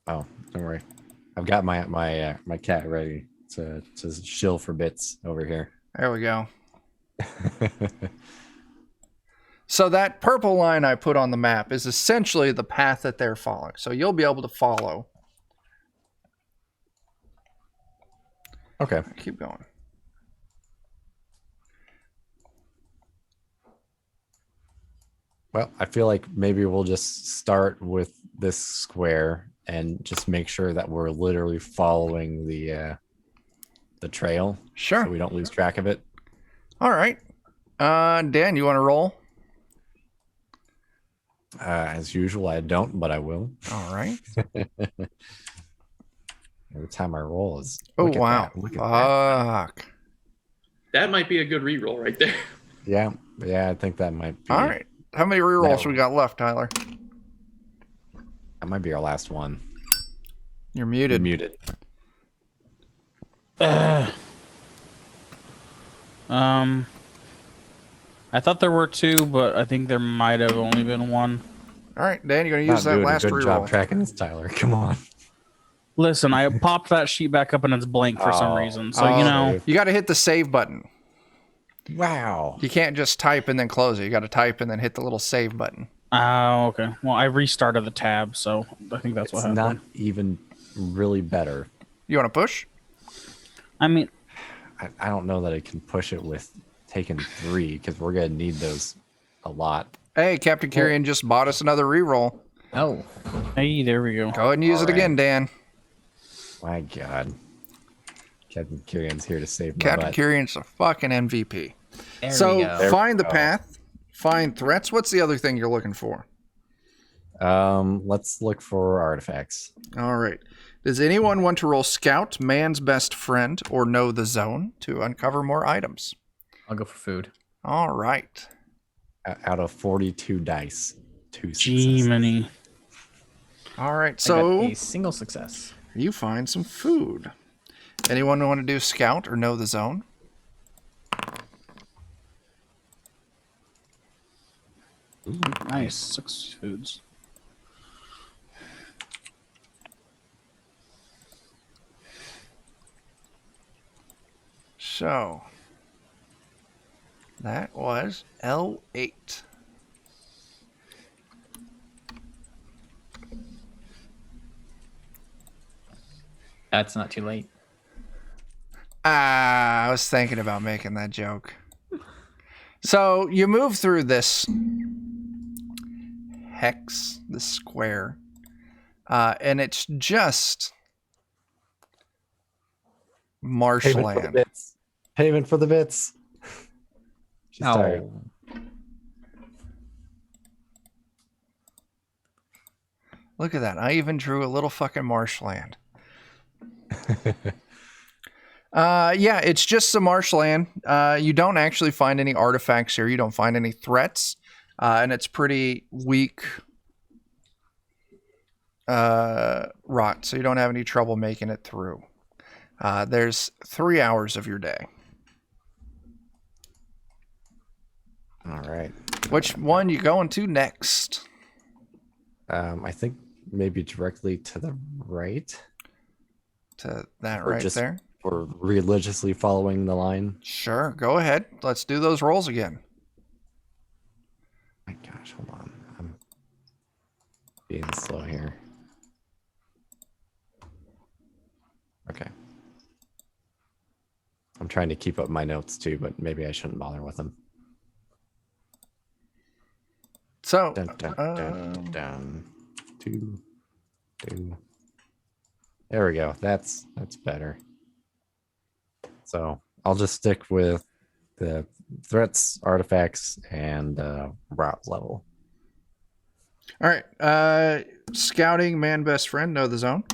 Oh, don't worry. I've got my cat ready to shill for bits over here. There we go. So that purple line I put on the map is essentially the path that they're following. So you'll be able to follow. Okay. Keep going. Well, I feel like maybe we'll just start with this square and just make sure that we're literally following the trail. Sure. So we don't lose track of it. All right. Dan, you want to roll? As usual, I don't, but I will. All right. Every time I roll is. Oh, look at wow. that, look at that. Fuck. That might be a good reroll right there. Yeah, I think that might be. All right. How many rerolls No. we got left, Tyler? That might be our last one. You're muted. You're muted. I thought there were two, but I think there might have only been one. All right, Dan, you're going to use that last Good job reroll. tracking this, Tyler. Come on. Listen, I popped that sheet back up and it's blank for some reason. So, you know. You got to hit the save button. Wow. You can't just type and then close it. You got to type and then hit the little save button. Oh, okay. Well, I restarted the tab, so I think that's what It's happened. not even really better. You want to push? I mean, I don't know that I can push it with taking 3 because we're going to need those a lot. Hey, Captain Kyrian just bought us another reroll. Oh, hey, there we go. Go ahead and use it again, Dan. My God. Captain Kyrian's here to save my Captain butt. Kyrian's a fucking MVP. there we So go. find the path, find threats. What's the other thing you're looking for? Let's look for artifacts. All right. Does anyone want to roll Scout, Man's Best Friend, or Know the Zone to uncover more items? I'll go for food. All right. Out of 42 dice, 2 successes. Gee-many. All right. I got So a single success. you find some food. Anyone want to do Scout or Know the Zone? Nice. 6 foods. So that was L8. That's not too late. I was thinking about making that joke. So you move through this hex, this square, and it's just marshland. Payment for the bits. She's Oh, tired. Look at that. I even drew a little fucking marshland. Yeah, it's just some marshland. You don't actually find any artifacts here. You don't find any threats. And it's pretty weak rot, so you don't have any trouble making it through. There's 3 hours of your day. All right. Which one you going to next? I think maybe directly to the right. To that Or right just- there? Or religiously following the line. Sure, go ahead. Let's do those rolls again. My gosh, hold on. I'm being slow here. I'm trying to keep up my notes too, but maybe I shouldn't bother with them. So, Dun, dun, dun, dun. Two. There we go. That's better. So I'll just stick with the threats, artifacts, and route level. all right. Scouting, man, best friend, know the zone.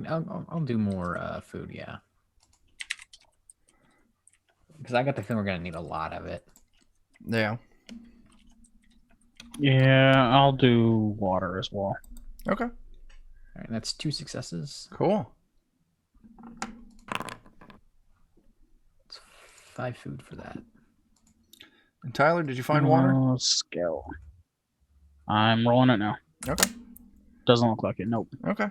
I'll do more food, yeah. Because I got the feeling we're gonna need a lot of it. Yeah. Yeah, I'll do water as well. Okay. All right, that's 2 successes. Cool. It's 5 food for that. And Tyler, did you find water? Skill. I'm rolling it now. Okay. Doesn't look like it. Nope. Okay.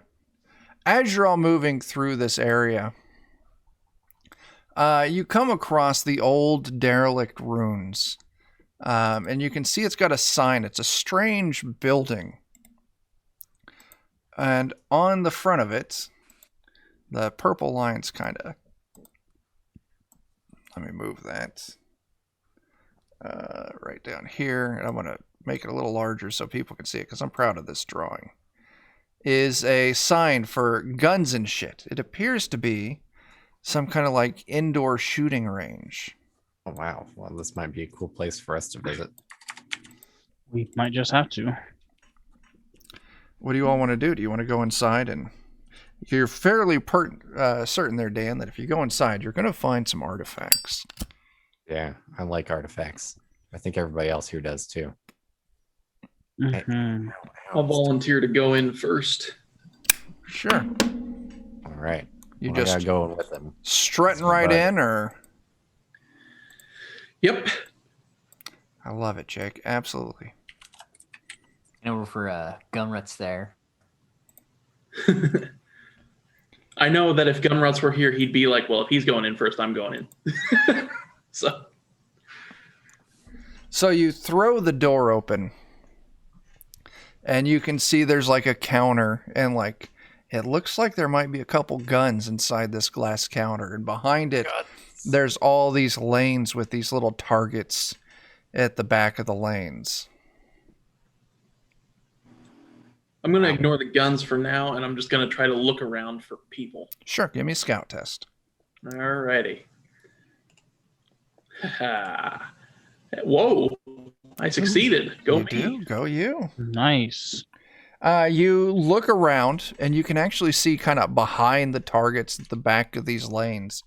As you're all moving through this area, you come across the old Derelict Runes. And you can see it's got a sign. It's a strange building. And on the front of it, the purple line's kind of... Let me move that right down here. And I'm going to make it a little larger so people can see it because I'm proud of this drawing. Is a sign for guns and shit. It appears to be some kind of like indoor shooting range. Oh wow! Well, this might be a cool place for us to visit. We might just have to. What do you all want to do? Do you want to go inside? And you're fairly certain there, Dan, that if you go inside, you're going to find some artifacts. Yeah, I like artifacts. I think everybody else here does too. Mm-hmm. I'll volunteer to go in first. Sure. All right. You Well, I just gotta go with them. strutting right in, or... Yep. I love it, Jake. Absolutely. And over for Gumretz there. I know that if Gumretz were here, he'd be like, well, if he's going in first, I'm going in. So you throw the door open, and you can see there's like a counter, and like it looks like there might be a couple guns inside this glass counter, and behind it, there's all these lanes with these little targets at the back of the lanes. I'm going to ignore the guns for now, and I'm just going to try to look around for people. Sure, give me a scout test. Alrighty. Whoa. I succeeded. Go You me. do? Go you. Nice. You look around, and you can actually see kind of behind the targets at the back of these lanes.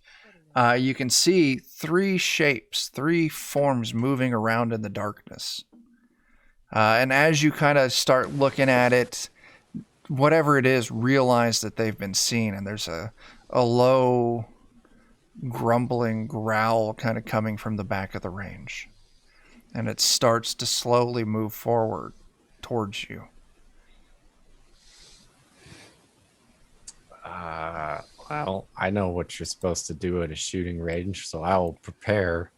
You can see 3 shapes, 3 forms moving around in the darkness. And as you kind of start looking at it, whatever it is, realize that they've been seen. And there's a low, grumbling growl kind of coming from the back of the range. And it starts to slowly move forward towards you. Well, I know what you're supposed to do at a shooting range, so I will prepare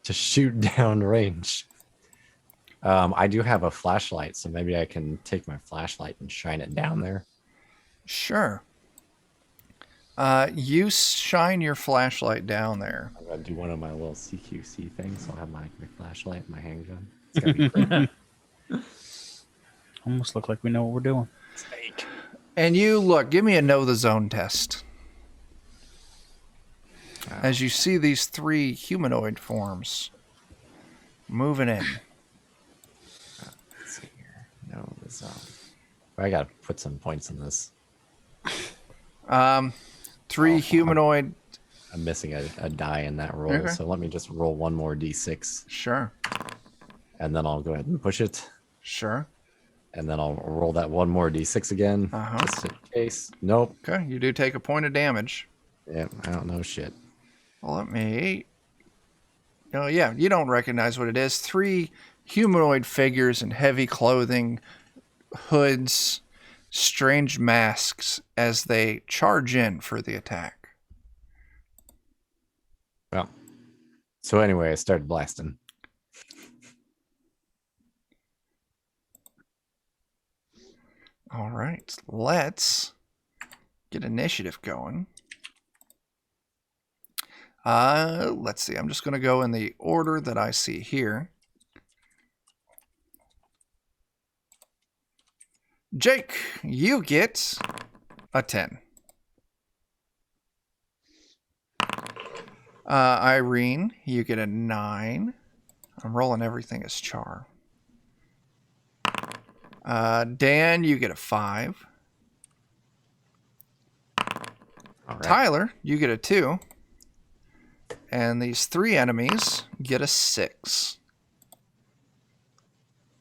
to shoot down range. I do have a flashlight, so maybe I can take my flashlight and shine it down there. Sure. You shine your flashlight down there. I'm gonna do one of my little CQC things. So I'll have my flashlight and my handgun. It's gonna be great. Almost look like we know what we're doing. Snake. And you look, give me a know the zone test. As you see these 3 humanoid forms moving in. Let's see here. No, this. I gotta put some points in this. 3 humanoid. I'm missing a die in that roll, Okay. so let me just roll one more d6, Sure. and then I'll go ahead and push it, Sure. and then I'll roll that one more d6 again, just in case. Nope. Okay, you do take a point of damage. Yeah, I don't know shit. Well, let me... Oh, yeah, you don't recognize what it is. 3 humanoid figures in heavy clothing, hoods, strange masks as they charge in for the attack. Well, so anyway, I started blasting. All right, let's get initiative going. Let's see. I'm just going to go in the order that I see here. Jake, you get a 10. Irene, you get a 9. I'm rolling everything as char. Dan, you get a 5. All right. Tyler, you get a 2. And these 3 enemies get a 6.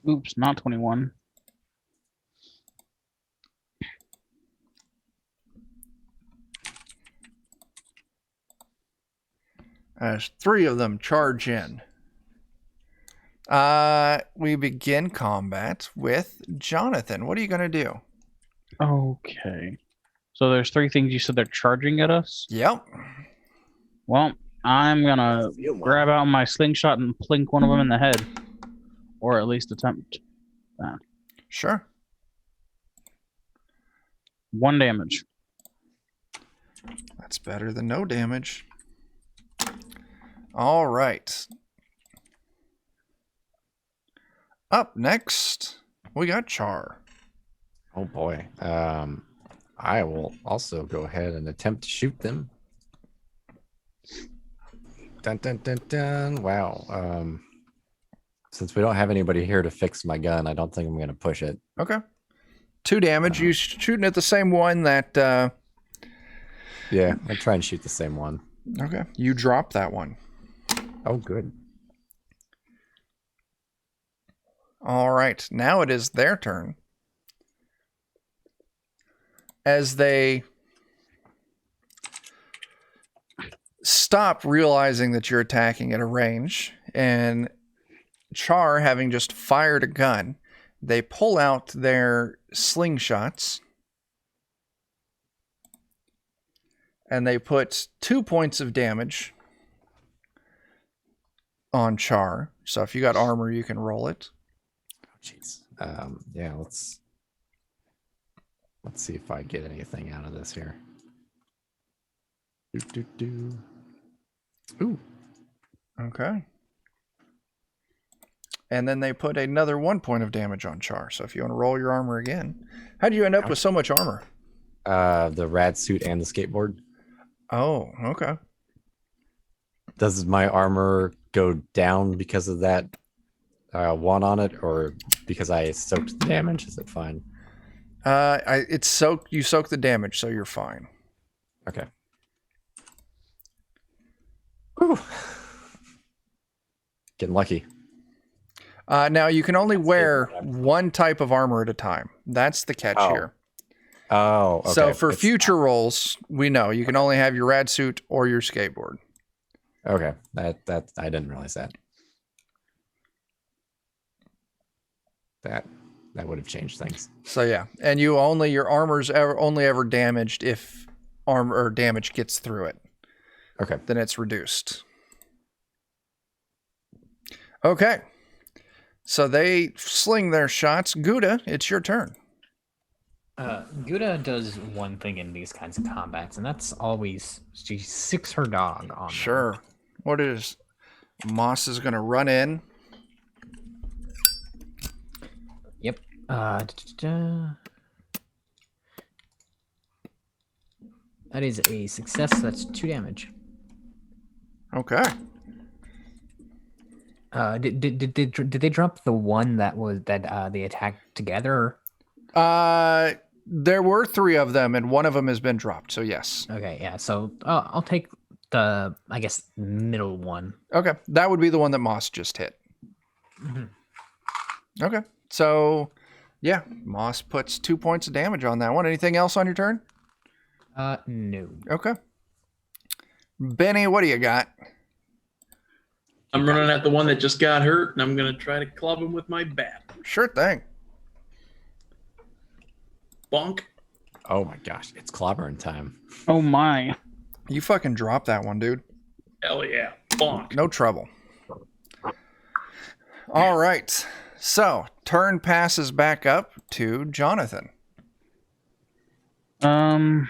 Oops, not 21. As 3 of them charge in. We begin combat with Jonathan. What are you going to do? Okay. So there's 3 things you said they're charging at us? Yep. Well, I'm gonna grab out my slingshot and plink one of them in the head. Or at least attempt that. Sure. 1 damage. That's better than no damage. All right. Up next, we got Char. Oh boy. I will also go ahead and attempt to shoot them. Dun dun dun dun. Wow. Since we don't have anybody here to fix my gun, I don't think I'm gonna push it. Okay. 2 damage. You shooting at the same one that... Yeah, I'll try and shoot the same one. Okay. You drop that one. Oh, good. All right. Now it is their turn. As they stop realizing that you're attacking at a range, and Char, having just fired a gun, they pull out their slingshots and they put 2 points of damage on Char. So if you got armor, you can roll it. Oh, jeez. Yeah, let's see if I get anything out of this here. Ooh. Okay. And then they put another 1 point of damage on Char. So if you want to roll your armor again. How'd you end up with so much armor? The rad suit and the skateboard. Oh, okay. Does my armor go down because of that 1 on it, or because I soaked the damage? Is it fine? It's soaked. You soak the damage, so you're fine. Okay. Whew. Getting lucky. Now you can only wear 1 type of armor at a time. That's the catch here. Oh, okay. So for future rolls, we know you can only have your rad suit or your skateboard. Okay, that I didn't realize that. That would have changed things. So yeah, and your armor's only ever damaged if armor or damage gets through it. Okay. Then it's reduced. Okay. So they sling their shots. Gouda, it's your turn. Gouda does one thing in these kinds of combats, and that's always she sicks her dog on them. Sure. What is Moss is going to run in. Yep. That is a success. That's 2 damage. Okay. Did they drop the one that they attacked together? There were 3 of them, and 1 of them has been dropped. So yes. Okay, yeah. So I'll take the, I guess, middle one. Okay, that would be the one that Moss just hit. Mm-hmm. Okay, so yeah, Moss puts 2 points of damage on that one. Anything else on your turn? No. Okay. Benny, what do you got? I'm running at the one that just got hurt, and I'm going to try to club him with my bat. Sure thing. Bonk. Oh my gosh, it's clobbering time. Oh my. You fucking drop that one, dude. Hell yeah. Bonk. No trouble. All right. So, turn passes back up to Jonathan. Just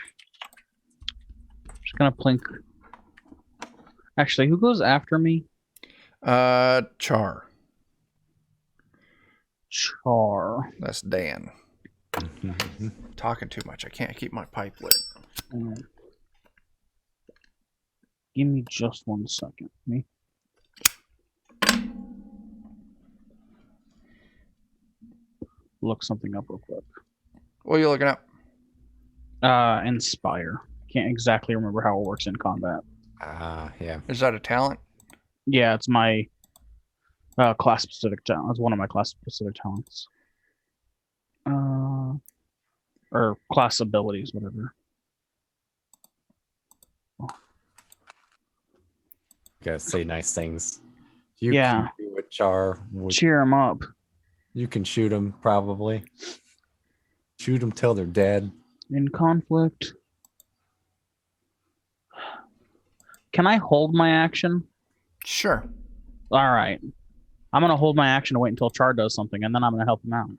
gonna plink Actually, who goes after me? Char. Char. That's Dan. Talking too much. I can't keep my pipe lit. Give me just 1 second. Me. Look something up real quick. What are you looking up? Inspire. Can't exactly remember how it works in combat. Yeah. Is that a talent? Yeah, it's my class specific talent. It's one of my class specific talents. Or class abilities, whatever. Gotta say nice things. You Yeah. can do a Char. Cheer him up. You can shoot them, probably. Shoot them till they're dead. In conflict. Can I hold my action? Sure. All right. I'm going to hold my action to wait until Char does something, and then I'm going to help him out.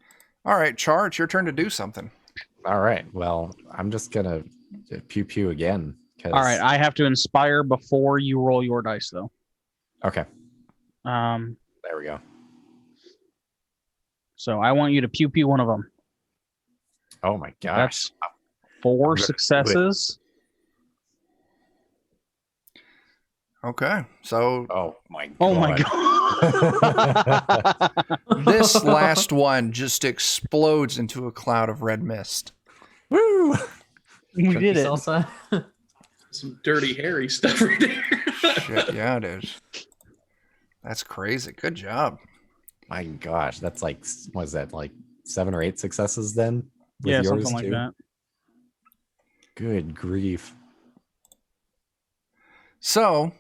All right, Char, it's your turn to do something. All right. Well, I'm just gonna pew pew again. All right. I have to inspire before you roll your dice, though. Okay. There we go. So I want you to pew pew one of them. Oh my gosh. That's 4 successes. Okay, so Oh my god. Oh my god. this last one just explodes into a cloud of red mist. Woo! We did it. Salsa. Some dirty, hairy stuff right there. Shit, yeah, it is. That's crazy. Good job. My gosh, that's like, what is that, like 7 or 8 successes then? With Yeah, yours something like too? that. Good grief. So,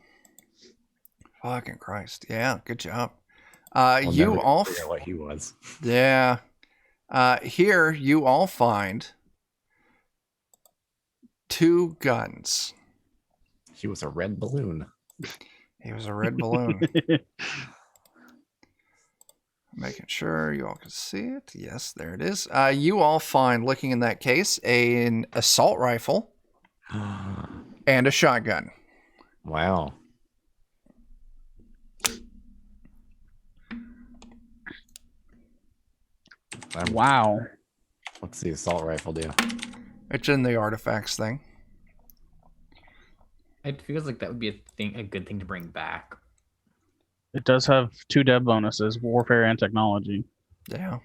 fucking Christ. Yeah, good job. We'll You never all, figure out what he was. yeah. Here, you all find 2 guns. He was a red balloon. He was a red balloon. Making sure you all can see it. Yes, there it is. You all find, looking in that case, an assault rifle and a shotgun. Wow. Wow. What's the assault rifle do? It's in the artifacts thing. It feels like that would be a good thing to bring back. It does have 2 dev bonuses, warfare and technology. Yeah.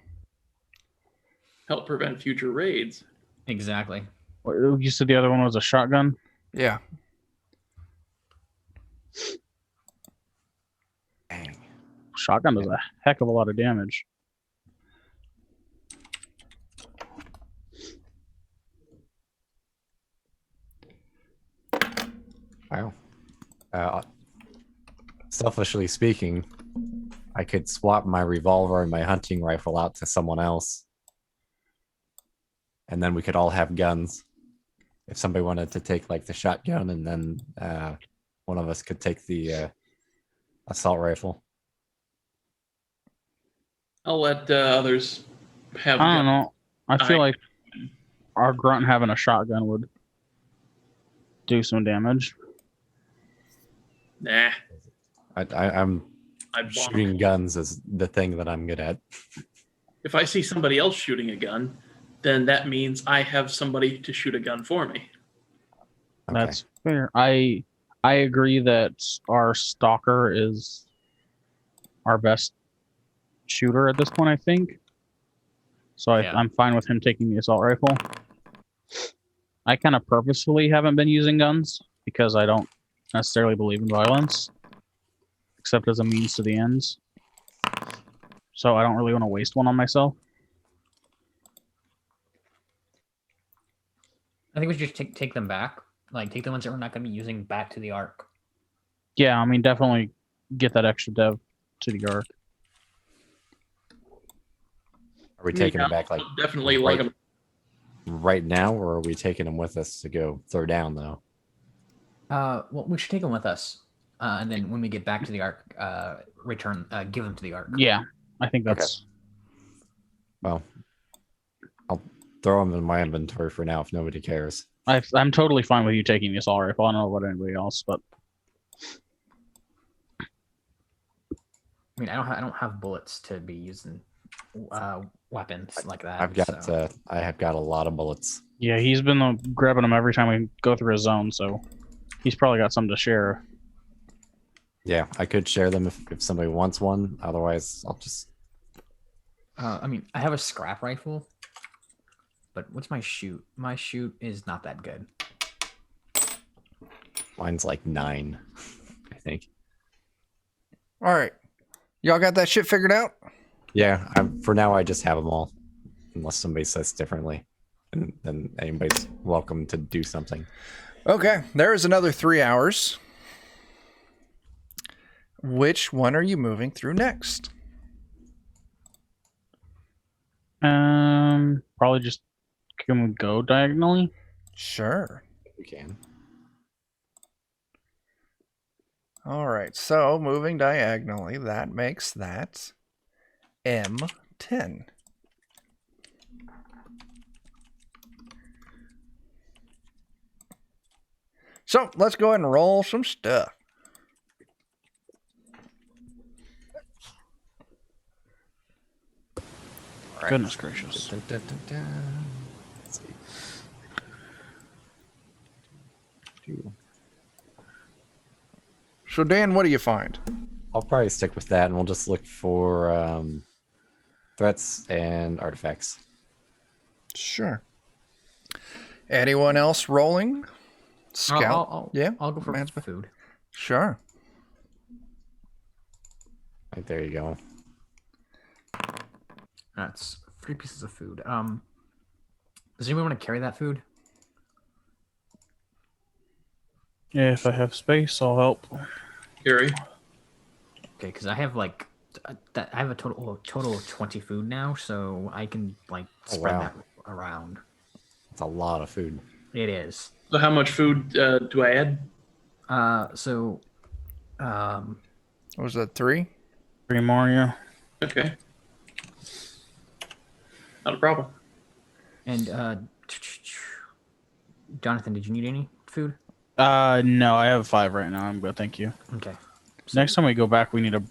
Help prevent future raids. Exactly. You said the other one was a shotgun? Yeah. Dang. Shotgun does a heck of a lot of damage. Wow. Selfishly speaking, I could swap my revolver and my hunting rifle out to someone else. And then we could all have guns. If somebody wanted to take like the shotgun, and then one of us could take the assault rifle. I'll let others have. I don't know. I feel like our grunt having a shotgun would do some damage. Nah. I'm I want shooting guns is the thing that I'm good at. If I see somebody else shooting a gun, then that means I have somebody to shoot a gun for me. Okay. That's fair. I agree that our stalker is our best shooter at this point, I think. So I'm fine with him taking the assault rifle. I kind of purposefully haven't been using guns because I don't necessarily believe in violence, except as a means to the ends. So I don't really want to waste one on myself. I think we should just take them back. Like, take the ones that we're not going to be using back to the Ark. Yeah, I mean, definitely get that extra dev to the Ark. Are we taking them back like Definitely right, like them. right now, or are we taking them with us to go throw down though? Well, we should take them with us, and then when we get back to the Ark, give them to the Ark. Yeah, I think that's... Well, I'll throw them in my inventory for now if nobody cares. I'm totally fine with you taking the assault rifle. I don't know about anybody else, but... I mean, I don't have bullets to be using weapons like that. I have got a lot of bullets. Yeah, he's been grabbing them every time we go through a zone, so he's probably got something to share. Yeah, I could share them if somebody wants one. Otherwise, I'll just. I mean, I have a scrap rifle, but what's my shoot? My shoot is not that good. Mine's like 9, I think. All right. Y'all got that shit figured out? Yeah, for now I just have them all, unless somebody says differently, and then anybody's welcome to do something. Okay, there is another 3 hours. Which one are you moving through next? Probably just can we go diagonally? Sure. We can. All right, so moving diagonally, that makes that M10. So let's go ahead and roll some stuff. Right. Goodness gracious. Dun, dun, dun, dun. Let's see. 2. So Dan, what do you find? I'll probably stick with that, and we'll just look for threats and artifacts. Sure. Anyone else rolling? Scout? Yeah, I'll go for man's- food. Sure. Right there you go. That's 3 pieces of food. Does anyone want to carry that food? Yeah, if I have space, I'll help. Gary. Okay, because I have like that. I have a total of 20 food now, so I can like spread wow. that around. It's a lot of food. It is. So how much food do I add? What was that, 3? 3 more, yeah. Okay. Not a problem. And Jonathan, did you need any food? No, I have 5 right now. I'm good, thank you. Okay. Next time we go back, we need to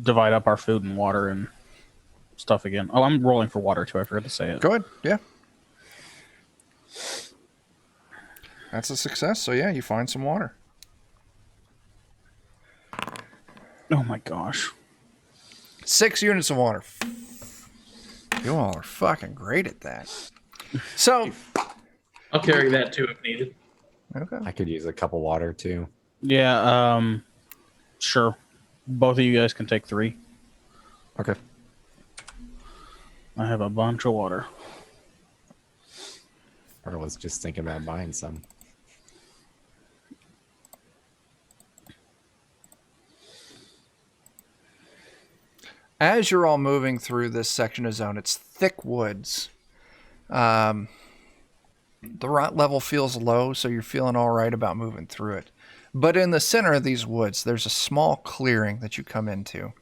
divide up our food and water and stuff again. Oh, I'm rolling for water too. I forgot to say it. Go ahead. Yeah. That's a success. So yeah, you find some water. Oh my gosh. 6 units of water. You all are fucking great at that. So, I'll carry that too if needed. okay. I could use a cup of water too. Yeah, sure. Both of you guys can take 3. Okay. I have a bunch of water. Or I was just thinking about buying some. As you're all moving through this section of zone, it's thick woods. The rot level feels low, so you're feeling all right about moving through it. But in the center of these woods, there's a small clearing that you come into.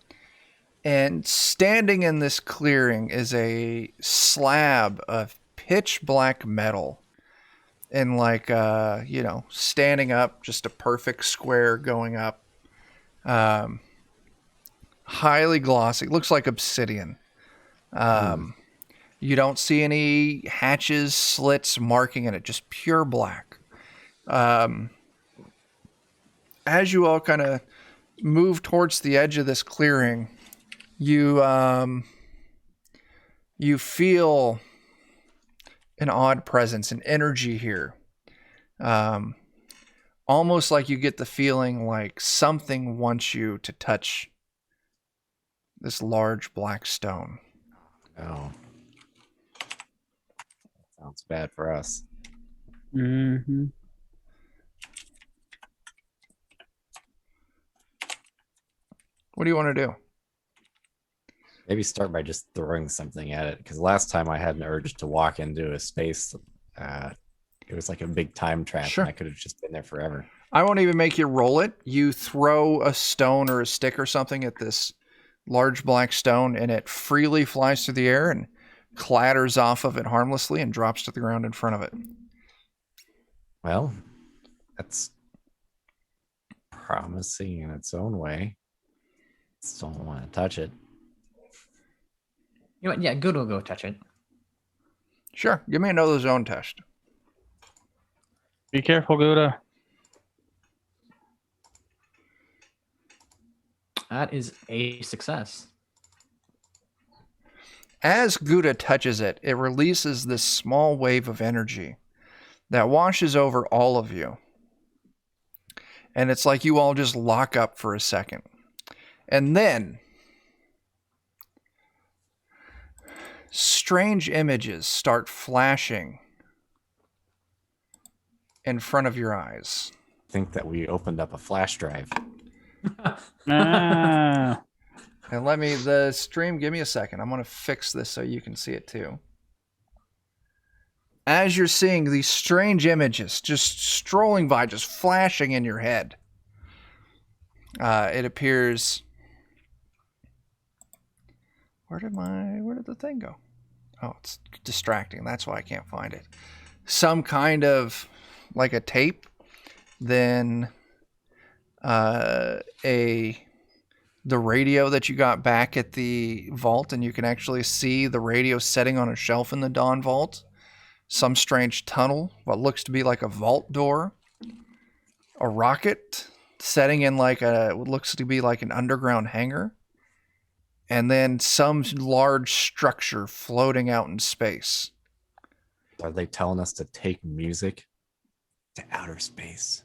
And standing in this clearing is a slab of pitch black metal. And like, standing up, just a perfect square going up. Highly glossy. Looks like obsidian. You don't see any hatches, slits marking in it, just pure black. As you all kind of move towards the edge of this clearing, you feel an odd presence, an energy here. Almost like you get the feeling like something wants you to touch this large black stone. Oh. Sounds bad for us. Mm-hmm. What do you want to do? Maybe start by just throwing something at it, because last time I had an urge to walk into a space. It was like a big time trap, Sure. and I could have just been there forever. I won't even make you roll it. You throw a stone or a stick or something at this large black stone, and it freely flies through the air and clatters off of it harmlessly and drops to the ground in front of it. Well, that's promising in its own way. Just don't want to touch it. You know what? Yeah, Gouda will go touch it. Sure. Give me another zone test. Be careful, Gouda. That is a success. As Gouda touches it, it releases this small wave of energy that washes over all of you. And it's like you all just lock up for a second. And then strange images start flashing in front of your eyes. Think that we opened up a flash drive. Ah. And the stream, give me a second. I'm going to fix this so you can see it too. As you're seeing these strange images just strolling by, just flashing in your head, it appears... Where did the thing go? Oh, it's distracting. That's why I can't find it. Some kind of, like a tape, then the radio that you got back at the vault, and you can actually see the radio setting on a shelf in the Dawn Vault. Some strange tunnel, what looks to be like a vault door. A rocket setting in what looks to be like an underground hangar. And then some large structure floating out in space. Are they telling us to take music to outer space?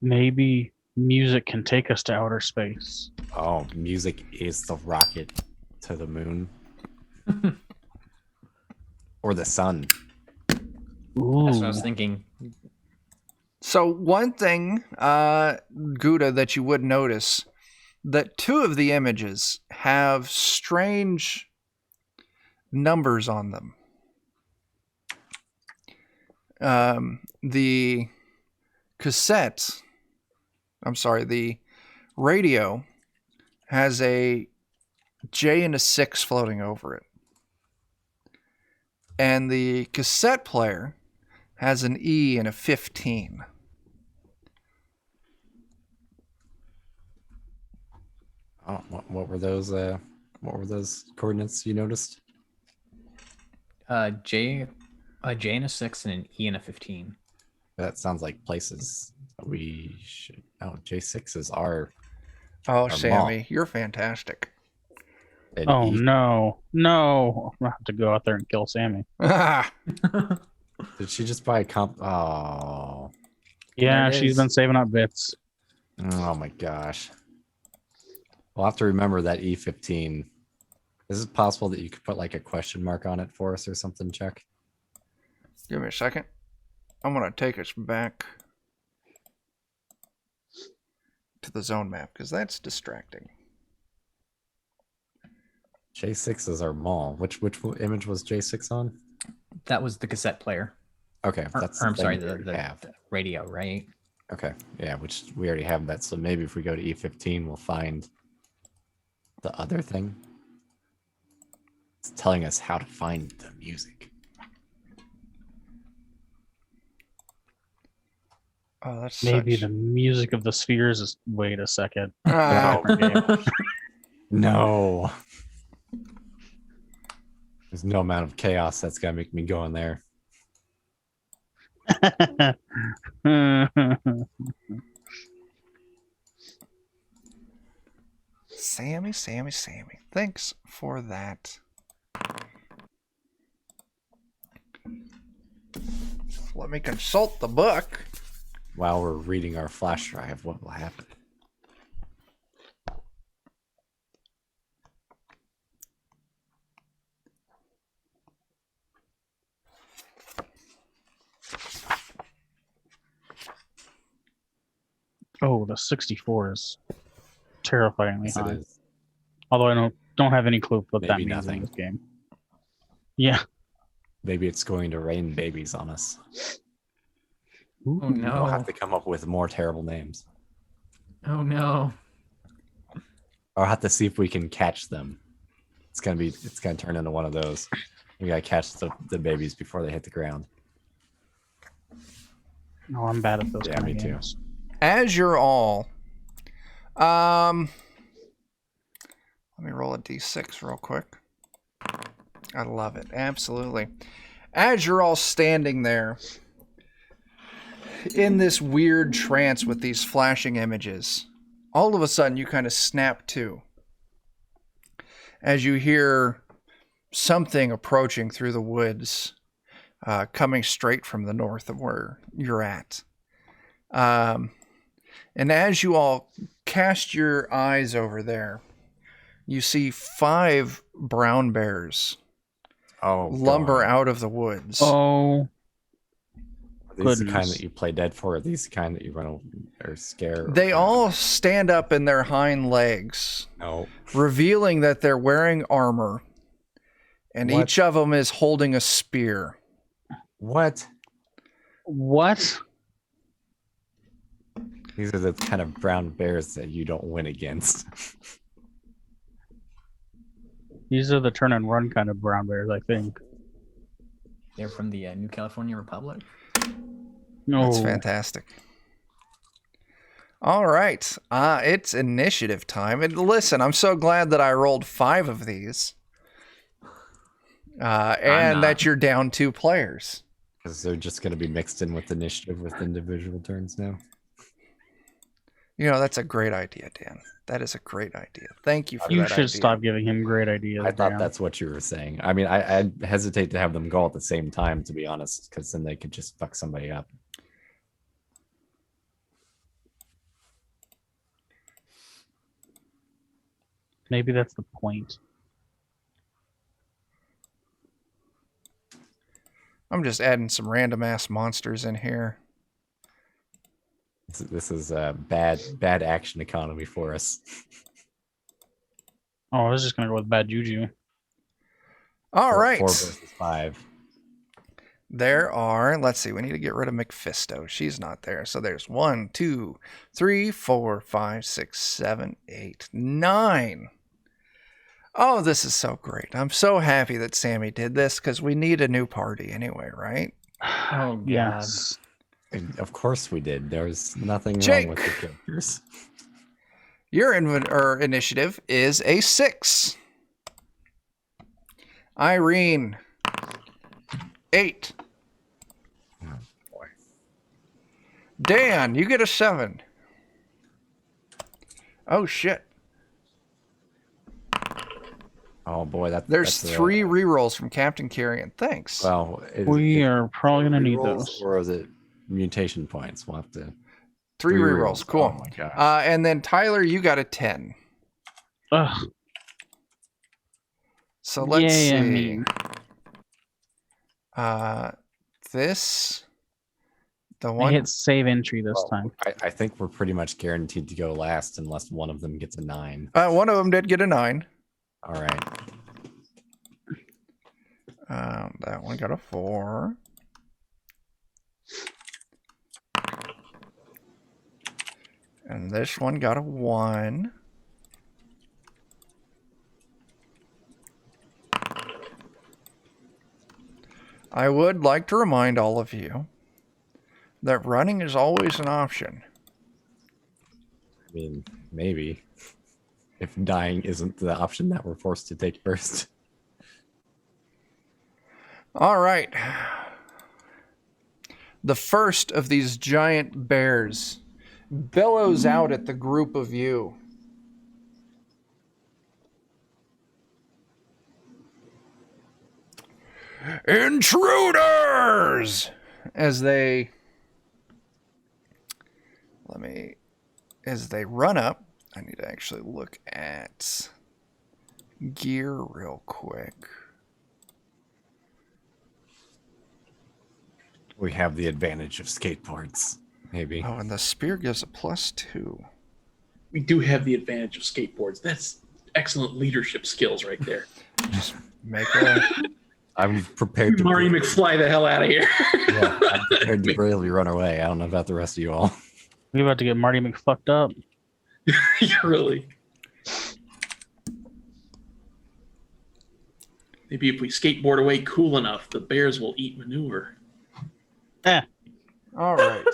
Maybe music can take us to outer space. Oh, music is the rocket to the moon. Or the sun. Ooh. That's what I was thinking. So one thing, Gouda, that you would notice, that two of the images have strange numbers on them. The radio has a J and a 6 floating over it. And the cassette player has an E and a 15. Oh, what were those? What were those coordinates you noticed? J and a 6 and an E and a 15. That sounds like places we should. Oh, J6 is our. Oh, Our Sammy, mom. you're fantastic. and Oh, E. no. No. I'm going to have to go out there and kill Sammy. Did she just buy a comp? Oh. Yeah, There it she's is. been saving up bits. Oh my gosh. We'll have to remember that E15. Is it possible that you could put like a question mark on it for us or something, Chuck? Give me a second. I'm going to take us back to the zone map because that's distracting. J6 is our mall. Which image was J6 on? That was the cassette player. Okay, Or, that's or I'm the sorry, thing we already the have. radio, right? Okay, yeah, which we already have that. So maybe if we go to E15, we'll find the other thing. It's telling us how to find the music. Oh, that's Maybe such... the music of the spheres is. Wait a second. Ah, No. There's no amount of chaos that's gonna make me go in there. Sammy. Thanks for that. Let me consult the book. While we're reading our flash drive, what will happen? Oh, the 64 is terrifyingly Yes, it high. is. Although I don't have any clue what that Maybe means nothing. in this game. Yeah. Maybe it's going to rain babies on us. Oh We'll no. have to come up with more terrible names. Oh no. I'll have to see if we can catch them. It's gonna turn into one of those. We gotta catch the babies before they hit the ground. No, I'm bad at those Yeah, kind me of too. games. As you're all Let me roll a d6 real quick. I love it. Absolutely. As you're all standing there in this weird trance with these flashing images, all of a sudden you kind of snap to as you hear something approaching through the woods, coming straight from the north of where you're at. And as you all cast your eyes over there, you see 5 brown bears lumber out of the woods. Oh, Are these the kind goodness. that you play dead for? Or are these the kind that you run or scare? They all stand up in their hind legs, No. revealing that they're wearing armor, and What? each of them is holding a spear. What? What? These are the kind of brown bears that you don't win against. These are the turn and run kind of brown bears, I think. They're from the New California Republic. No. That's fantastic. All right. It's initiative time. And listen, I'm so glad that I rolled 5 of these. And that you're down 2 players. Because they're just going to be mixed in with initiative with individual turns now. You know, that's a great idea, Dan. That is a great idea. Thank you for You that should idea. stop giving him great ideas. I thought Dan. that's what you were saying. I mean, I hesitate to have them go at the same time, to be honest, because then they could just fuck somebody up. Maybe that's the point. I'm just adding some random ass monsters in here. This is a bad action economy for us. Oh, I was just gonna go with bad juju. All right. 4 versus 5. There are, let's see, we need to get rid of Mephisto. She's not there. So there's 1, 2, 3, 4, 5, 6, 7, 8, 9. Oh, this is so great. I'm so happy that Sammy did this because we need a new party anyway, right? Oh, God. Yes. And of course we did. There's nothing Jake. wrong with the characters. Your initiative is a 6. Irene, 8. Oh, boy. Dan, you get a 7. Oh, shit. Oh boy, There's that's 3 rerolls from Captain Carrion. Thanks. Well, We are probably gonna need rerolls, those. or is it mutation points? We'll have to. 3 3 rerolls. rerolls. Cool. Oh my gosh. And then Tyler, you got a 10. Ugh. So let's Yay, I see. mean. The I one. hit save entry this Well, time. I think we're pretty much guaranteed to go last unless one of them gets a 9. One of them did get a 9. All right. That one got a 4. And this one got a 1. I would like to remind all of you that running is always an option. I mean, maybe. If dying isn't the option that we're forced to take first. All right. The first of these giant bears bellows out at the group of you. Intruders! As they run up, I need to actually look at gear real quick. We have the advantage of skateboards, maybe. Oh, and the spear gives a +2. We do have the advantage of skateboards. That's excellent leadership skills right there. Make a I'm prepared to Marty McFly the hell out of here. Yeah, I'm prepared to bravely run away. I don't know about the rest of you all. We about to get Marty McFucked up. Really. Maybe if we skateboard away cool enough, the bears will eat manure. All right.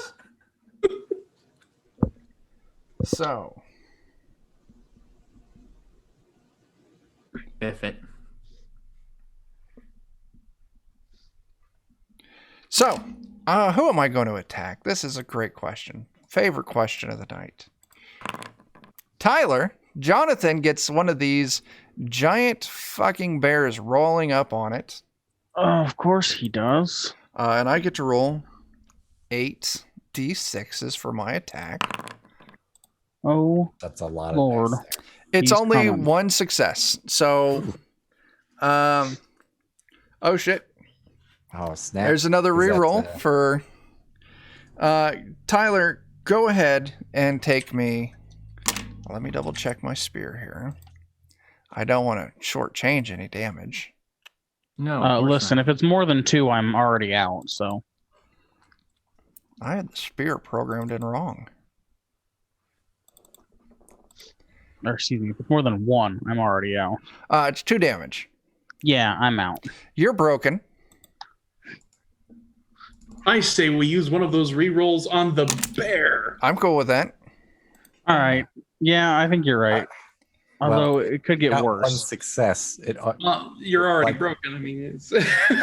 So, Biff it. So, who am I going to attack? This is a great question. Favorite question of the night. Tyler, Jonathan gets one of these giant fucking bears rolling up on it. Of course he does. And I get to roll 8d6s for my attack. Oh, That's a lot Lord. of dice there. It's He's only coming. one success. So, oh shit. Oh, snap. There's another Is that, reroll for Tyler. Go ahead and take me. Let me double check my spear here. I don't want to shortchange any damage. No. of course listen, not. if it's more than 2, I'm already out. So I had the spear programmed in wrong. or excuse me, if it's more than 1, I'm already out. It's 2 damage. Yeah, I'm out. You're broken. I say we use one of those rerolls on the bear. I'm cool with that. All right. Yeah, I think you're right. Although it could get Got one worse. success. You're already Like- broken. I mean, it's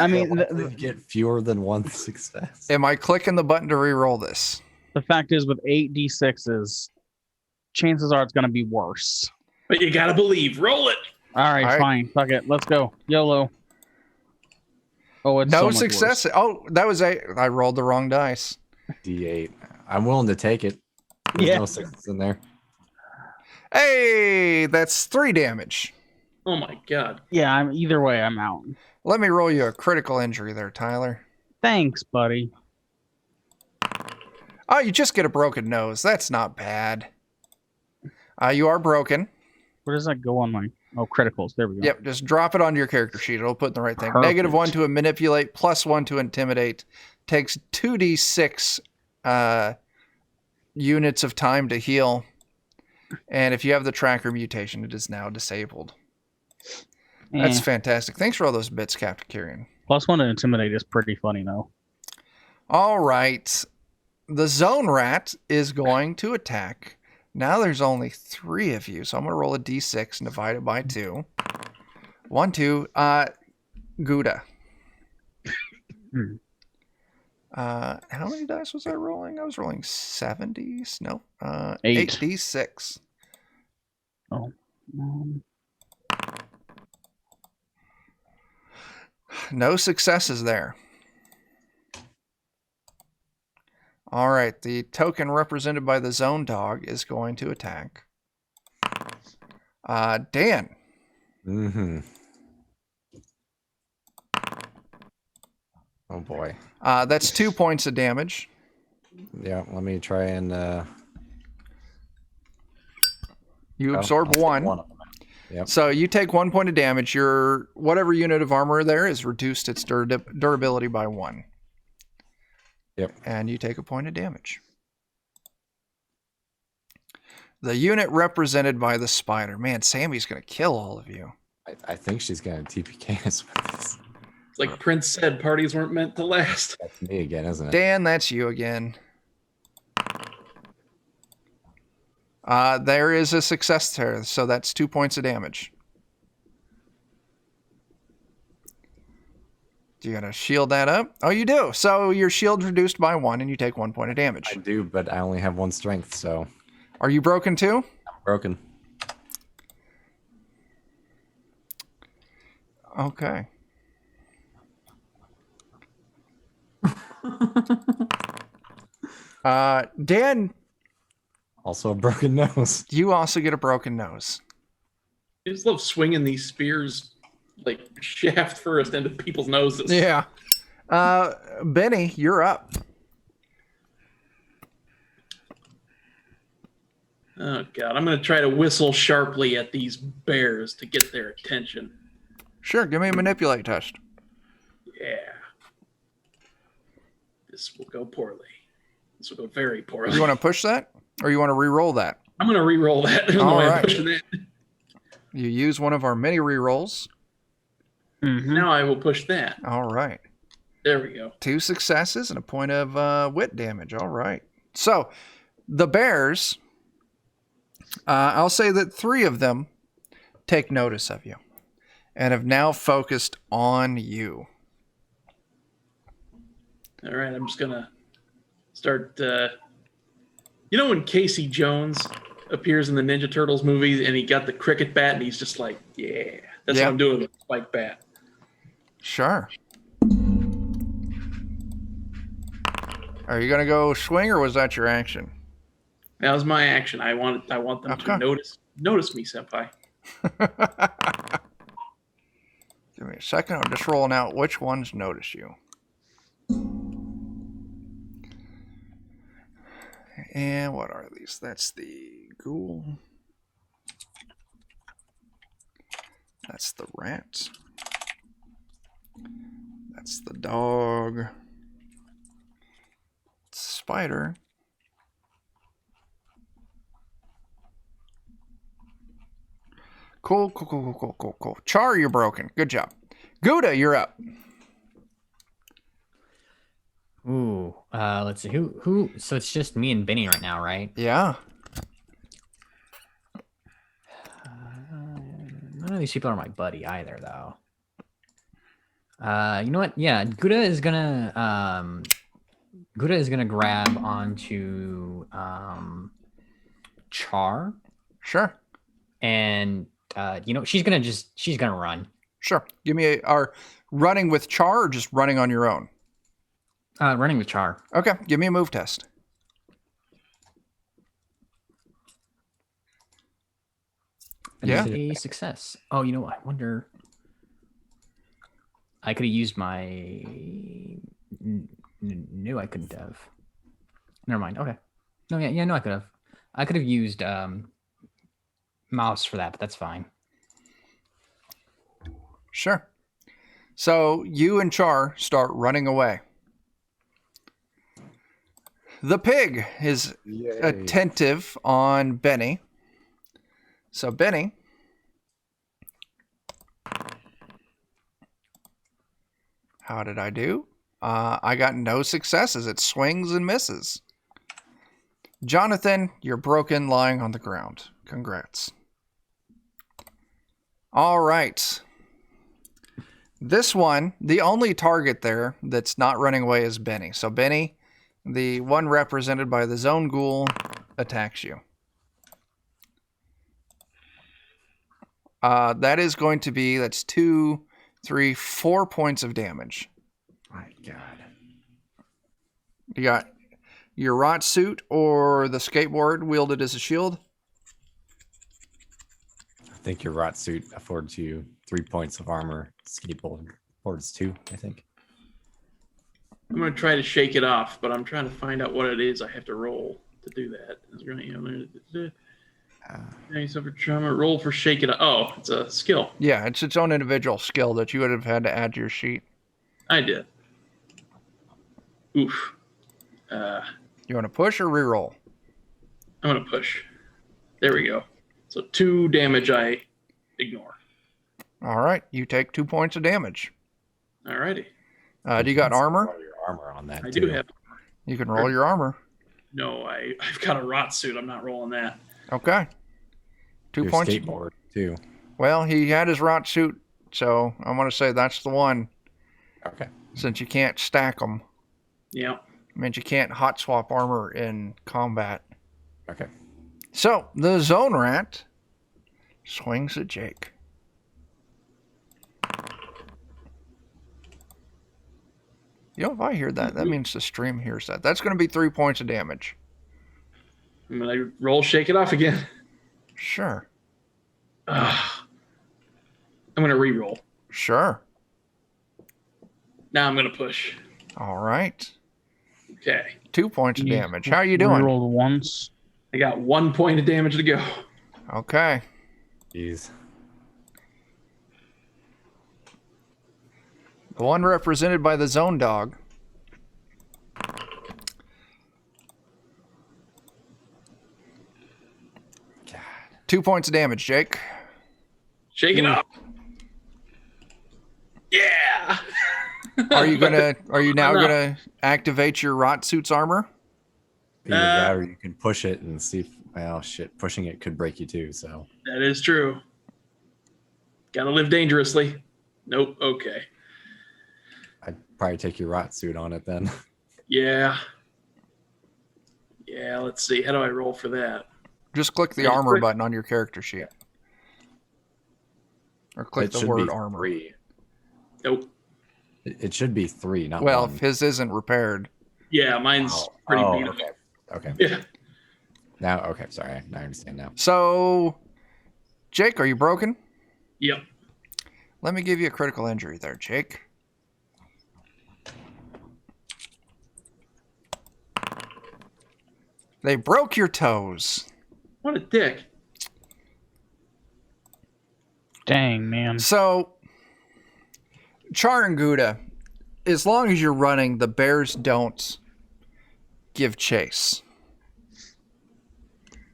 I mean, You get fewer than one success. Am I clicking the button to re-roll this? the fact is, with 8d6s, chances are it's going to be worse. but you gotta believe. Roll it. All right, All right. fine. Fuck it. Let's go. YOLO. Oh, it's so No much success. worse. Oh, that was I rolled the wrong dice. D8. I'm willing to take it. There's Yeah. no sixes in there. Hey, that's 3 damage. Oh my god. Yeah, either way, I'm out. Let me roll you a critical injury there, Tyler. Thanks, buddy. Oh, you just get a broken nose. That's not bad. You are broken. Where does that go on my... Oh, criticals. There we go. Yep, just drop it onto your character sheet. It'll put in the right thing. Perfect. -1 to manipulate, +1 to intimidate. Takes 2d6 units of time to heal. And if you have the tracker mutation, it is now disabled. That's Eh. fantastic. Thanks for all those bits, Captain Kyrian. +1 to intimidate is pretty funny, though. All right. The zone rat is going to attack. Now there's only 3 of you, so I'm going to roll a d6 and divide it by 2. 1, 2. Gouda. Hmm. How many dice was I rolling? I was rolling 70s. No. 8. 8d6. No successes there. All right, the token represented by the zone dog is going to attack. Dan. Mm-hmm. Oh boy. That's 2 points of damage. Yeah, let me try and You I'll absorb take 1. one of them. Yep. So you take 1 point of damage. Your whatever unit of armor there is reduced its durability by 1. Yep. And you take a point of damage. The unit represented by the spider. Man, Sammy's going to kill all of you. I think she's gonna TPK us with this. It's like Prince said, parties weren't meant to last. That's me again, isn't it? Dan, that's you again. There is a success there, so that's 2 points of damage. Do you gonna shield that up? Oh, you do. So your shield's reduced by 1, and you take 1 point of damage. I do, but I only have 1 strength, so Are you broken too? I'm broken. Okay. Dan, Also a broken nose. you also get a broken nose. I just love swinging these spears like shaft first into people's noses. Yeah. Benny, you're up. Oh god, I'm gonna try to whistle sharply at these bears to get their attention. Sure, give me a manipulate test. Yeah. This will go poorly. This will go very poorly. You want to push that? Or you want to re-roll that? I'm gonna re-roll that. There's no All way I'm right. pushing it. You use one of our many re-rolls. Mhm. Now I will push that. All right. There we go. 2 successes and a point of wit damage. All right. So, the bears, I'll say that 3 of them take notice of you. and have now focused on you. All right, I'm just gonna start. You know when Casey Jones appears in the Ninja Turtles movie and he got the cricket bat and he's just like, yeah, that's Yeah. what I'm doing with the spike bat. Sure. Are you gonna go swing, or was that your action? That was my action. I want them Okay. to notice me, senpai. Give me a second. I'm just rolling out which ones notice you. And what are these? That's the ghoul. That's the rat. That's the dog. Spider. Cool. Char, you're broken. Good job. Gouda, you're up. Ooh, let's see. Who? So it's just me and Benny right now, right? Yeah. None of these people are my buddy either, though. You know what? Yeah, Gouda is gonna grab onto Char, Sure. and she's gonna run. Sure. Give me our running with Char, or just running on your own? Running with Char. Okay. Give me a move test. Yeah. A success. Oh, you know what? I wonder. I could have used my. No, I couldn't have. Never mind. Okay. No, yeah, no, I could have. I could have used mouse for that, but that's fine. Sure. So you and Char start running away. The pig is attentive on Benny. So Benny, how did I do? I got no successes. It swings and misses. Jonathan, you're broken, lying on the ground. Congrats. All right. This one, the only target there that's not running away is Benny. So Benny, the one represented by the zone ghoul, attacks you. That is going to be, that's 2, 3, 4 points of damage. My God. You got your rot suit or the skateboard wielded as a shield. I think your rot suit affords you 3 points of armor. Skateboard affords 2, I think. I'm gonna try to shake it off, but I'm trying to find out what it is I have to roll to do that. You suffer trauma. Roll for shake it off. Oh, it's a skill. Yeah, it's its own individual skill that you would have had to add to your sheet. I did. Oof. You want to push or reroll? I'm gonna push. There we go. So 2 damage I ignore. All right, you take 2 points of damage. Alrighty. Do you got armor? Roll your armor on that. I too. do have. You can roll your armor. No, I've got a rot suit. I'm not rolling that. Okay. 2 Your points. skateboard too. Well, he had his rot suit, so I'm going to say that's the one. Okay. Since you can't stack them. Yeah. Means you can't hot swap armor in combat. Okay. So, the zone rat swings at Jake. You know, if I hear that, that means the stream hears that. That's going to be 3 points of damage. I'm gonna roll shake it off again. Sure. I'm gonna re-roll. Sure. Now I'm gonna push. All right. Okay. 2 points of damage. How are you doing? Rolled once. I got 1 point of damage to go. Okay. Jeez. The one represented by the zone dog. God. 2 points of damage, Jake. Shake it up. Yeah. Are you now I'm not. gonna activate your rot suit's armor? Either that or you can push it and see if, well, shit, pushing it could break you too, so. That is true. Gotta live dangerously. Nope. Okay. I'd probably take your rot suit on it then. Yeah. Yeah, let's see. How do I roll for that? Just click the Yeah, armor quick. button on your character sheet. Or click It the should word be armor. 3. Nope. It should be 3, not Well, 1. if his isn't repaired. Yeah, mine's pretty beat up. okay. Okay. Yeah. Now, okay, sorry. I understand now. So, Jake, are you broken? Yep. Let me give you a critical injury there, Jake. They broke your toes. What a dick. Dang, man. So, Char and Gouda, as long as you're running, the bears don't give chase.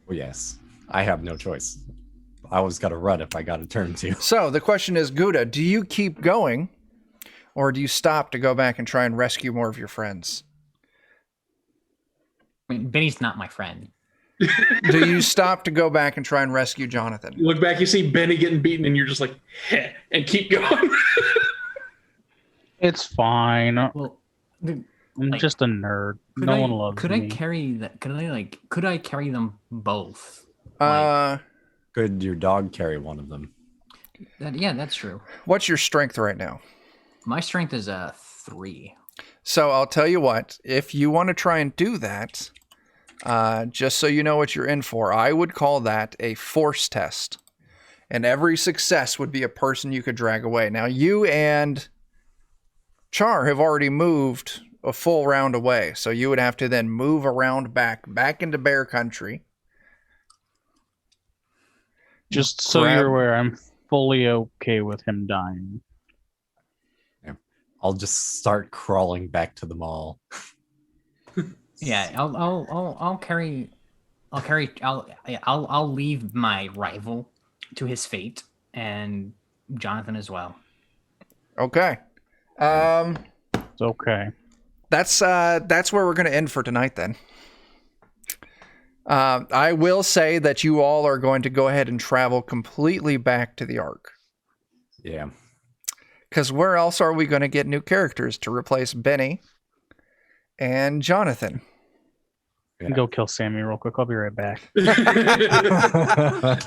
Well, yes. I have no choice. I always got to run if I got a turn to. So, the question is, Gouda, do you keep going, or do you stop to go back and try and rescue more of your friends? I mean, Benny's not my friend. Do you stop to go back and try and rescue Jonathan? You look back, you see Benny getting beaten, and you're just like, heh, and keep going. It's fine. Well, I'm like, just a nerd. No one loves could me. I carry that? Could I carry them both? Could your dog carry one of them? Yeah, that's true. What's your strength right now? My strength is a 3. So I'll tell you what, if you want to try and do that, just so you know what you're in for, I would call that a force test. And every success would be a person you could drag away. Now, you and Char have already moved a full round away, so you would have to then move around back into bear country. Just so Grab- you're aware, I'm fully okay with him dying. I'll just start crawling back to the mall. Yeah, I'll leave my rival to his fate, and Jonathan as well. Okay. It's okay. That's where we're going to end for tonight then. I will say that you all are going to go ahead and travel completely back to the Ark. Yeah. Because where else are we going to get new characters to replace Benny and Jonathan? Yeah. Go kill Sammy real quick. I'll be right back.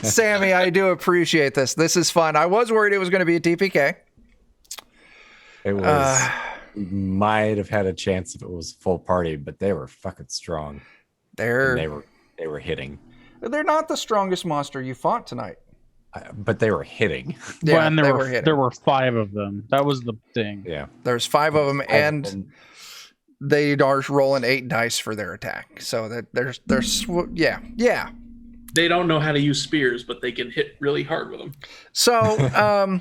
Sammy, I do appreciate this. This is fun. I was worried it was going to be a TPK. It was. We might have had a chance if it was full party, but they were fucking strong. And they were hitting. They're not the strongest monster you fought tonight. But they were hitting. Yeah, Well, and they were hitting. there were 5 of them. That was the thing. Yeah. There's 5 of them, and they are rolling 8 dice for their attack. So that there's yeah. They don't know how to use spears, but they can hit really hard with them. So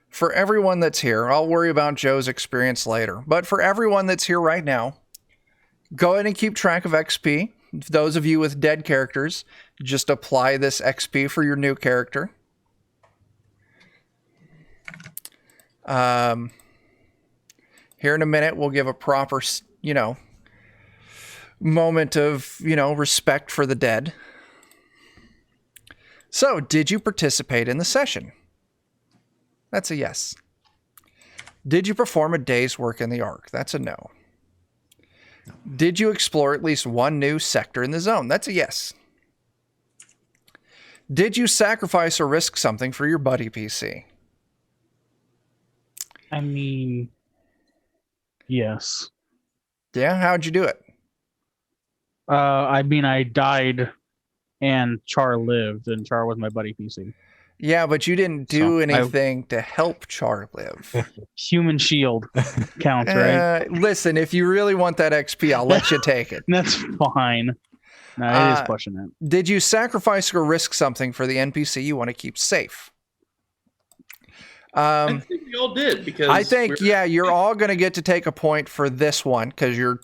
for everyone that's here, I'll worry about Joe's experience later. But for everyone that's here right now, go ahead and keep track of XP. Those of you with dead characters, just apply this XP for your new character. Here in a minute, we'll give a proper, moment of, respect for the dead. So, did you participate in the session? That's a yes. Did you perform a day's work in the Ark? That's a no. Did you explore at least one new sector in the zone? That's a yes. Did you sacrifice or risk something for your buddy PC? I mean, yes. Yeah, how'd you do it? I mean, I died and Char lived, and Char was my buddy PC. Yeah, but you didn't do So, anything to help Char live. Human shield counts, right? Listen, if you really want that XP, I'll let you take it. That's fine. No, it is pushing it. Did you sacrifice or risk something for the NPC you want to keep safe? I think we all did, because I think, you're all going to get to take a point for this one because you're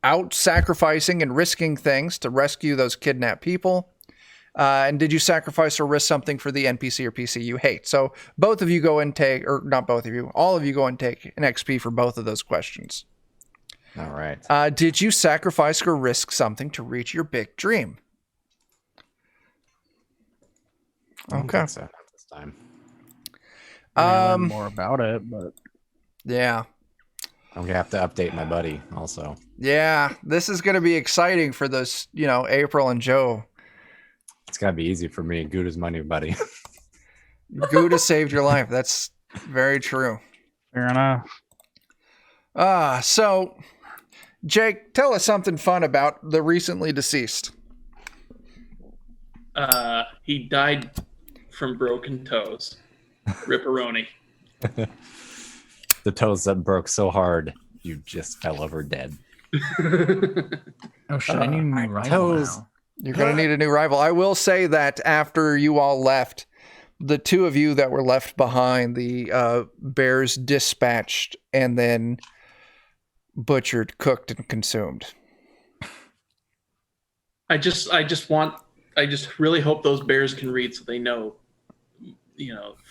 out sacrificing and risking things to rescue those kidnapped people. And did you sacrifice or risk something for the NPC or PC you hate? So both of you go and take, or not both of you, all of you go and take an XP for both of those questions. All right. Did you sacrifice or risk something to reach your big dream? I don't Okay. think so, not this time. learn more about it, but Yeah. I'm gonna have to update my buddy also. Yeah. This is going to be exciting for those, April and Joe. It's gotta be easy for me. Gouda's my new buddy. Gouda saved your life. That's very true. fair enough. So, Jake, tell us something fun about the recently deceased. He died from broken toes. Ripperoni. The toes that broke so hard you just fell over dead. Oh shit! I need a new rival toes. now. You're going to need a new rival. I will say that after you all left, the two of you that were left behind, the bears dispatched and then butchered, cooked, and consumed. I just really hope those bears can read so they know,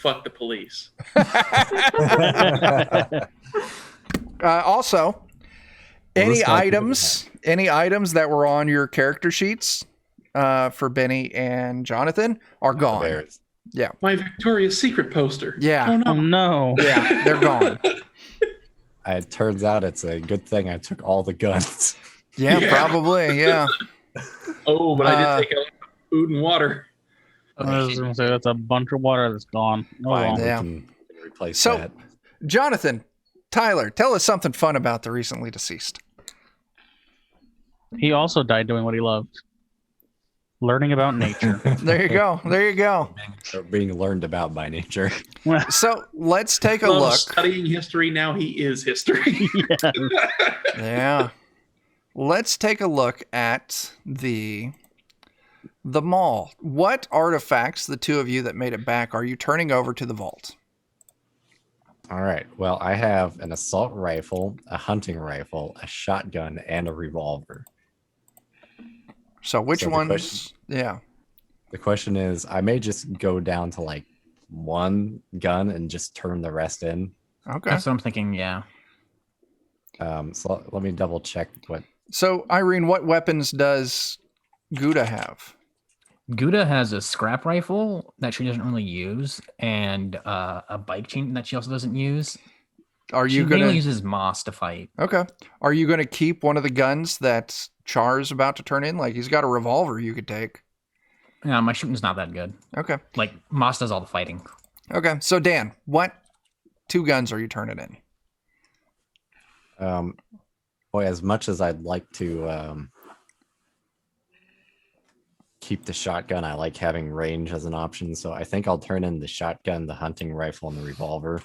fuck the police. Also, Well, this any guy items that were on your character sheets for Benny and Jonathan are gone. Bears. Yeah. My Victoria's Secret poster. Yeah. Oh no. Oh no. Yeah, they're gone. It turns out it's a good thing I took all the guns. Yeah, Yeah. probably. Yeah. Oh, but I did take out food and water. I was gonna say that's a bunch of water that's gone. Oh, Fine, well. we Yeah. can replace So- that. Jonathan, Tyler, tell us something fun about the recently deceased. He also died doing what he loved, learning about nature. There you go. There you go. They're being learned about by nature. So let's take a Well, look. studying history now, he is history. Yeah. Yeah. Let's take a look at the mall. What artifacts, the two of you that made it back, are you turning over to the vault? All right. Well, I have an assault rifle, a hunting rifle, a shotgun, and a revolver. So which So the ones? question- Yeah. The question is, I may just go down to like one gun and just turn the rest in. Okay. That's what I'm thinking. Yeah. So let me double check what. So Irene, what weapons does Gouda have? Gouda has a scrap rifle that she doesn't really use, and a bike chain that she also doesn't use. Are She you mainly gonna? uses moss to fight. Okay. Are you gonna keep one of the guns that Char's about to turn in? Like he's got a revolver you could take. Yeah, my shooting's not that good. Okay. Like moss does all the fighting. Okay. So Dan, what two guns are you turning in? Boy, as much as I'd like to keep the shotgun, I like having range as an option. So I think I'll turn in the shotgun, the hunting rifle, and the revolver.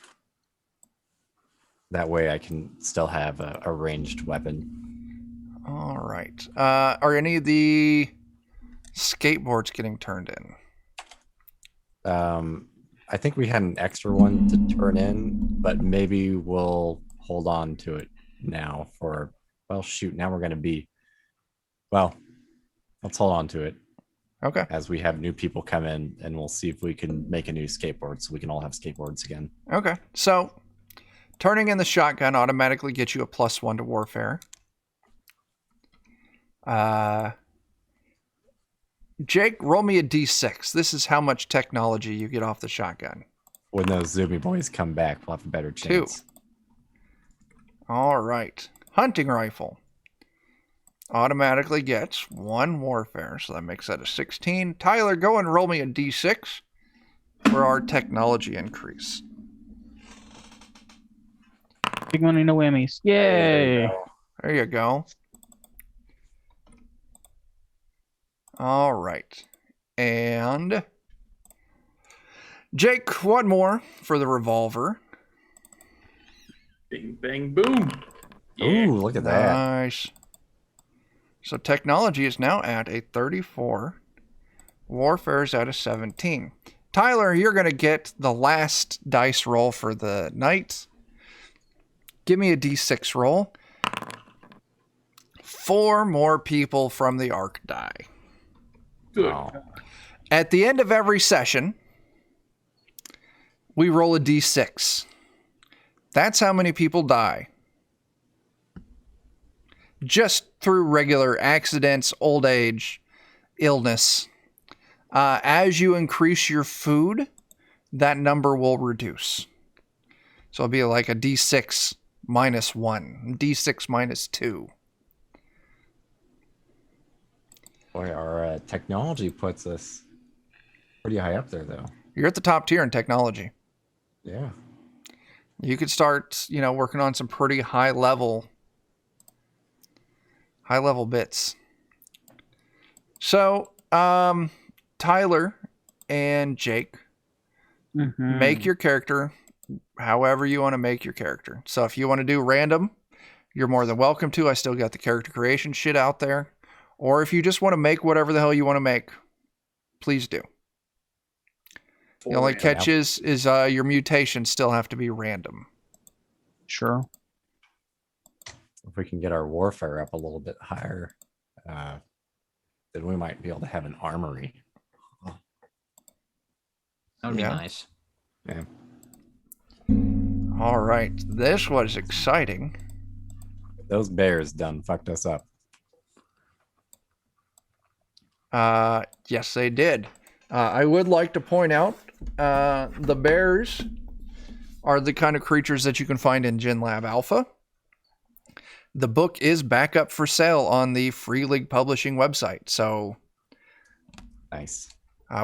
That way I can still have a ranged weapon. All right. Are any of the skateboards getting turned in? I think we had an extra one to turn in, but maybe we'll hold on to it now for, well, shoot, now we're going to be, well, let's hold on to it Okay. as we have new people come in, and we'll see if we can make a new skateboard so we can all have skateboards again. Okay. So turning in the shotgun automatically gets you a +1 to warfare. Jake, roll me a d6. This is how much technology you get off the shotgun. When those Zoomy boys come back, we'll have a better chance. All right. Hunting rifle automatically gets 1 warfare, so that makes that a 16. Tyler, go and roll me a d6 for our technology increase. Big money, no whammies. Yay! There you go. All right. And Jake, one more for the revolver. Bing, bang, boom. Yeah. Ooh, look at that. Nice. So technology is now at a 34. Warfare is at a 17. Tyler, you're going to get the last dice roll for the night. Give me a d6 roll. 4 more people from the Ark die. Good. Oh. At the end of every session, we roll a d6. That's how many people die. Just through regular accidents, old age, illness. As you increase your food, that number will reduce. So it'll be like a D6 minus 1, D6 minus 2. Boy, our technology puts us pretty high up there, though. You're at the top tier in technology. Yeah. You could start, working on some pretty high level bits. So, Tyler and Jake, make your character however you want to make your character. So if you want to do random, you're more than welcome to. I still got the character creation shit out there. Or if you just want to make whatever the hell you want to make, please do. The only catch is your mutations still have to be random. Sure. If we can get our warfare up a little bit higher, then we might be able to have an armory. That would be nice. Yeah. All right. This was exciting. Those bears done fucked us up. Yes, they did. I would like to point out the bears are the kind of creatures that you can find in Gen Lab Alpha. The book is back up for sale on the Free League Publishing website, so Nice.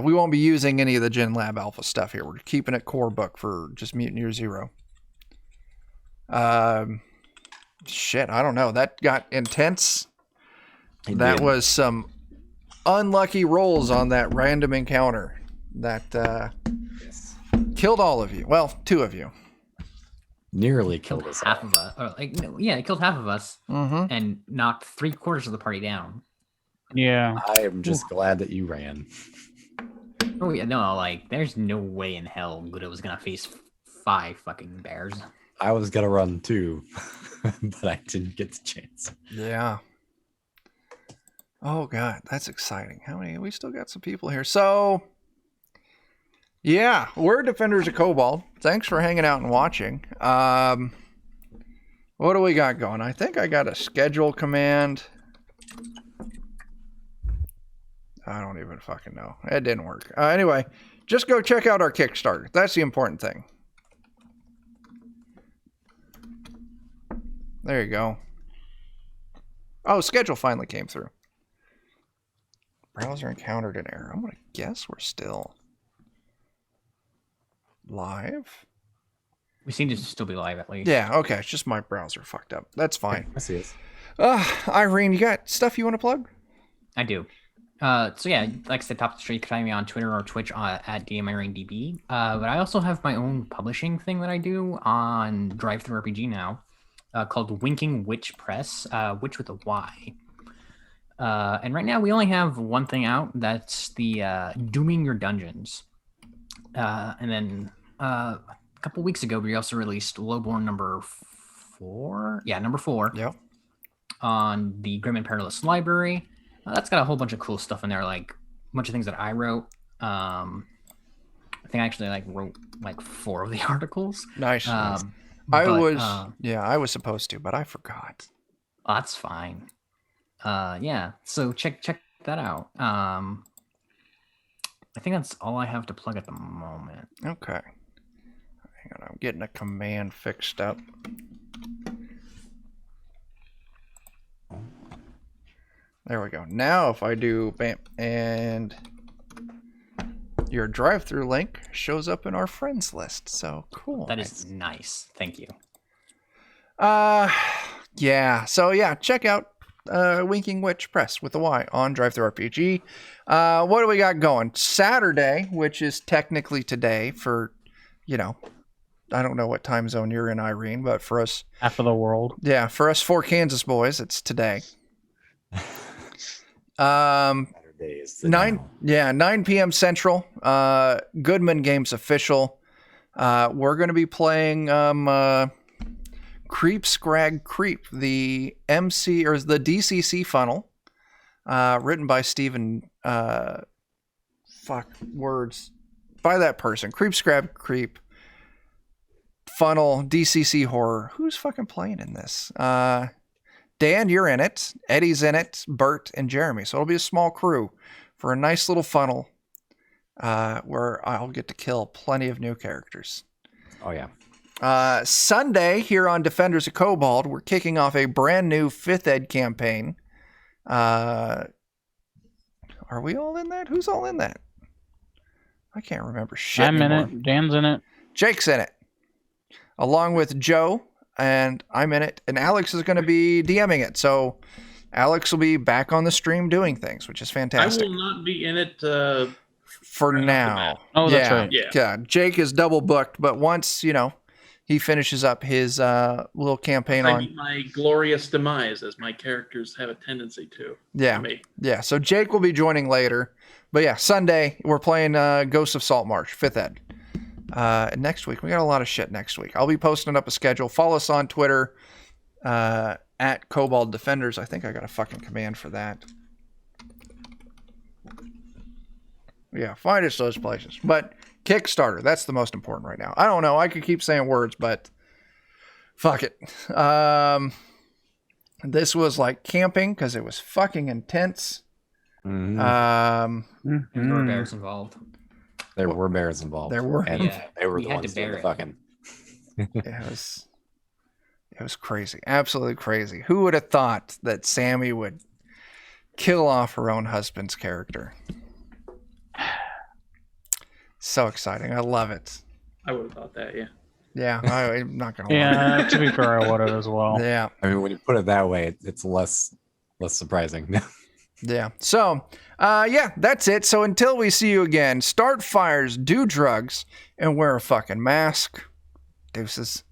we won't be using any of the Gen Lab Alpha stuff here. We're keeping it core book for just Mutant Year Zero. Shit, I don't know. That got intense. That was some unlucky rolls on that random encounter that killed all of you. Well, 2 of you. Nearly killed us. Half of us. Or it killed half of us Mm-hmm. and knocked 3/4 of the party down. Yeah. I am just glad that you ran. Oh yeah, no, there's no way in hell Gouda was gonna face 5 fucking bears. I was gonna run too, but I didn't get the chance. Yeah. Oh god, that's exciting. How many? We still got some people here. So, yeah, we're Defenders of Cobalt. Thanks for hanging out and watching. What do we got going? I think I got a schedule command. I don't even fucking know. It didn't work. Anyway, just go check out our Kickstarter. That's the important thing. There you go. Oh, schedule finally came through. Browser encountered an error. I'm going to guess we're still live. We seem to still be live at least. Yeah, okay. It's just my browser fucked up. That's fine. I see it. Irene, you got stuff you want to plug? I do. So yeah, like I said, top of the street, you can find me on Twitter or Twitch at DMIraneDB. But I also have my own publishing thing that I do on DriveThruRPG now, called Winking Witch Press, Witch with a Y. And right now we only have one thing out. That's the Dooming Your Dungeons. And then a couple weeks ago, we also released Lowborn number 4. Yeah, number 4. Yep. On the Grim and Perilous Library. That's got a whole bunch of cool stuff in there, like a bunch of things that I wrote. I think I actually wrote 4 of the articles. Nice. I was supposed to, but I forgot. That's fine. Yeah, so check that out. I think that's all I have to plug at the moment. Okay. Hang on, I'm getting a command fixed up. There we go. Now if I do bam, and your drive-through link shows up in our friends list. So cool. That is nice. Thank you. Yeah. So yeah, check out Winking Witch Press with a Y on DriveThruRPG. What do we got going? Saturday, which is technically today for, I don't know what time zone you're in, Irene, but for us, Half of the world. yeah, for us 4 Kansas boys, it's today. Saturday is the 9 p.m. Central. Goodman Games official. We're going to be playing Creep Scrag Creep, the MC or the DCC funnel, written by Stephen. By that person. Creep Scrag Creep funnel DCC horror. Who's fucking playing in this? Dan, you're in it. Eddie's in it. Bert and Jeremy. So it'll be a small crew for a nice little funnel where I'll get to kill plenty of new characters. Oh, yeah. Sunday here on Defenders of Cobalt, we're kicking off a brand new 5th Ed campaign. Are we all in that? Who's all in that? I can't remember shit I'm anymore. in it. Dan's in it. Jake's in it, along with Joe, and I'm in it, and Alex is going to be DMing it. So Alex will be back on the stream doing things, which is fantastic. I will not be in it for right off the now. bat. Oh, that's right. Yeah. Jake is double booked, but once, he finishes up his little campaign I on... meet my glorious demise, as my characters have a tendency to. Yeah. Me. Yeah, so Jake will be joining later. But yeah, Sunday, we're playing Ghosts of Saltmarsh, 5th Ed. Next week, we got a lot of shit next week. I'll be posting up a schedule. Follow us on Twitter at Cobalt Defenders. I think I got a fucking command for that. Yeah, find us those places. But Kickstarter, that's the most important right now. I don't know. I could keep saying words, but fuck it. This was like camping because it was fucking intense. Mhm. And there were bears involved. There were bears involved. There were. And Yeah, they were we the had to ones doing bear the it. fucking. It was crazy. Absolutely crazy. Who would have thought that Sammy would kill off her own husband's character? So exciting. I love it. I would have thought that, yeah. Yeah, I'm not going to lie. Yeah, to be fair, I would have as well. Yeah. I mean, when you put it that way, it's less surprising. Yeah. So, yeah, that's it. So until we see you again, start fires, do drugs, and wear a fucking mask. Deuces.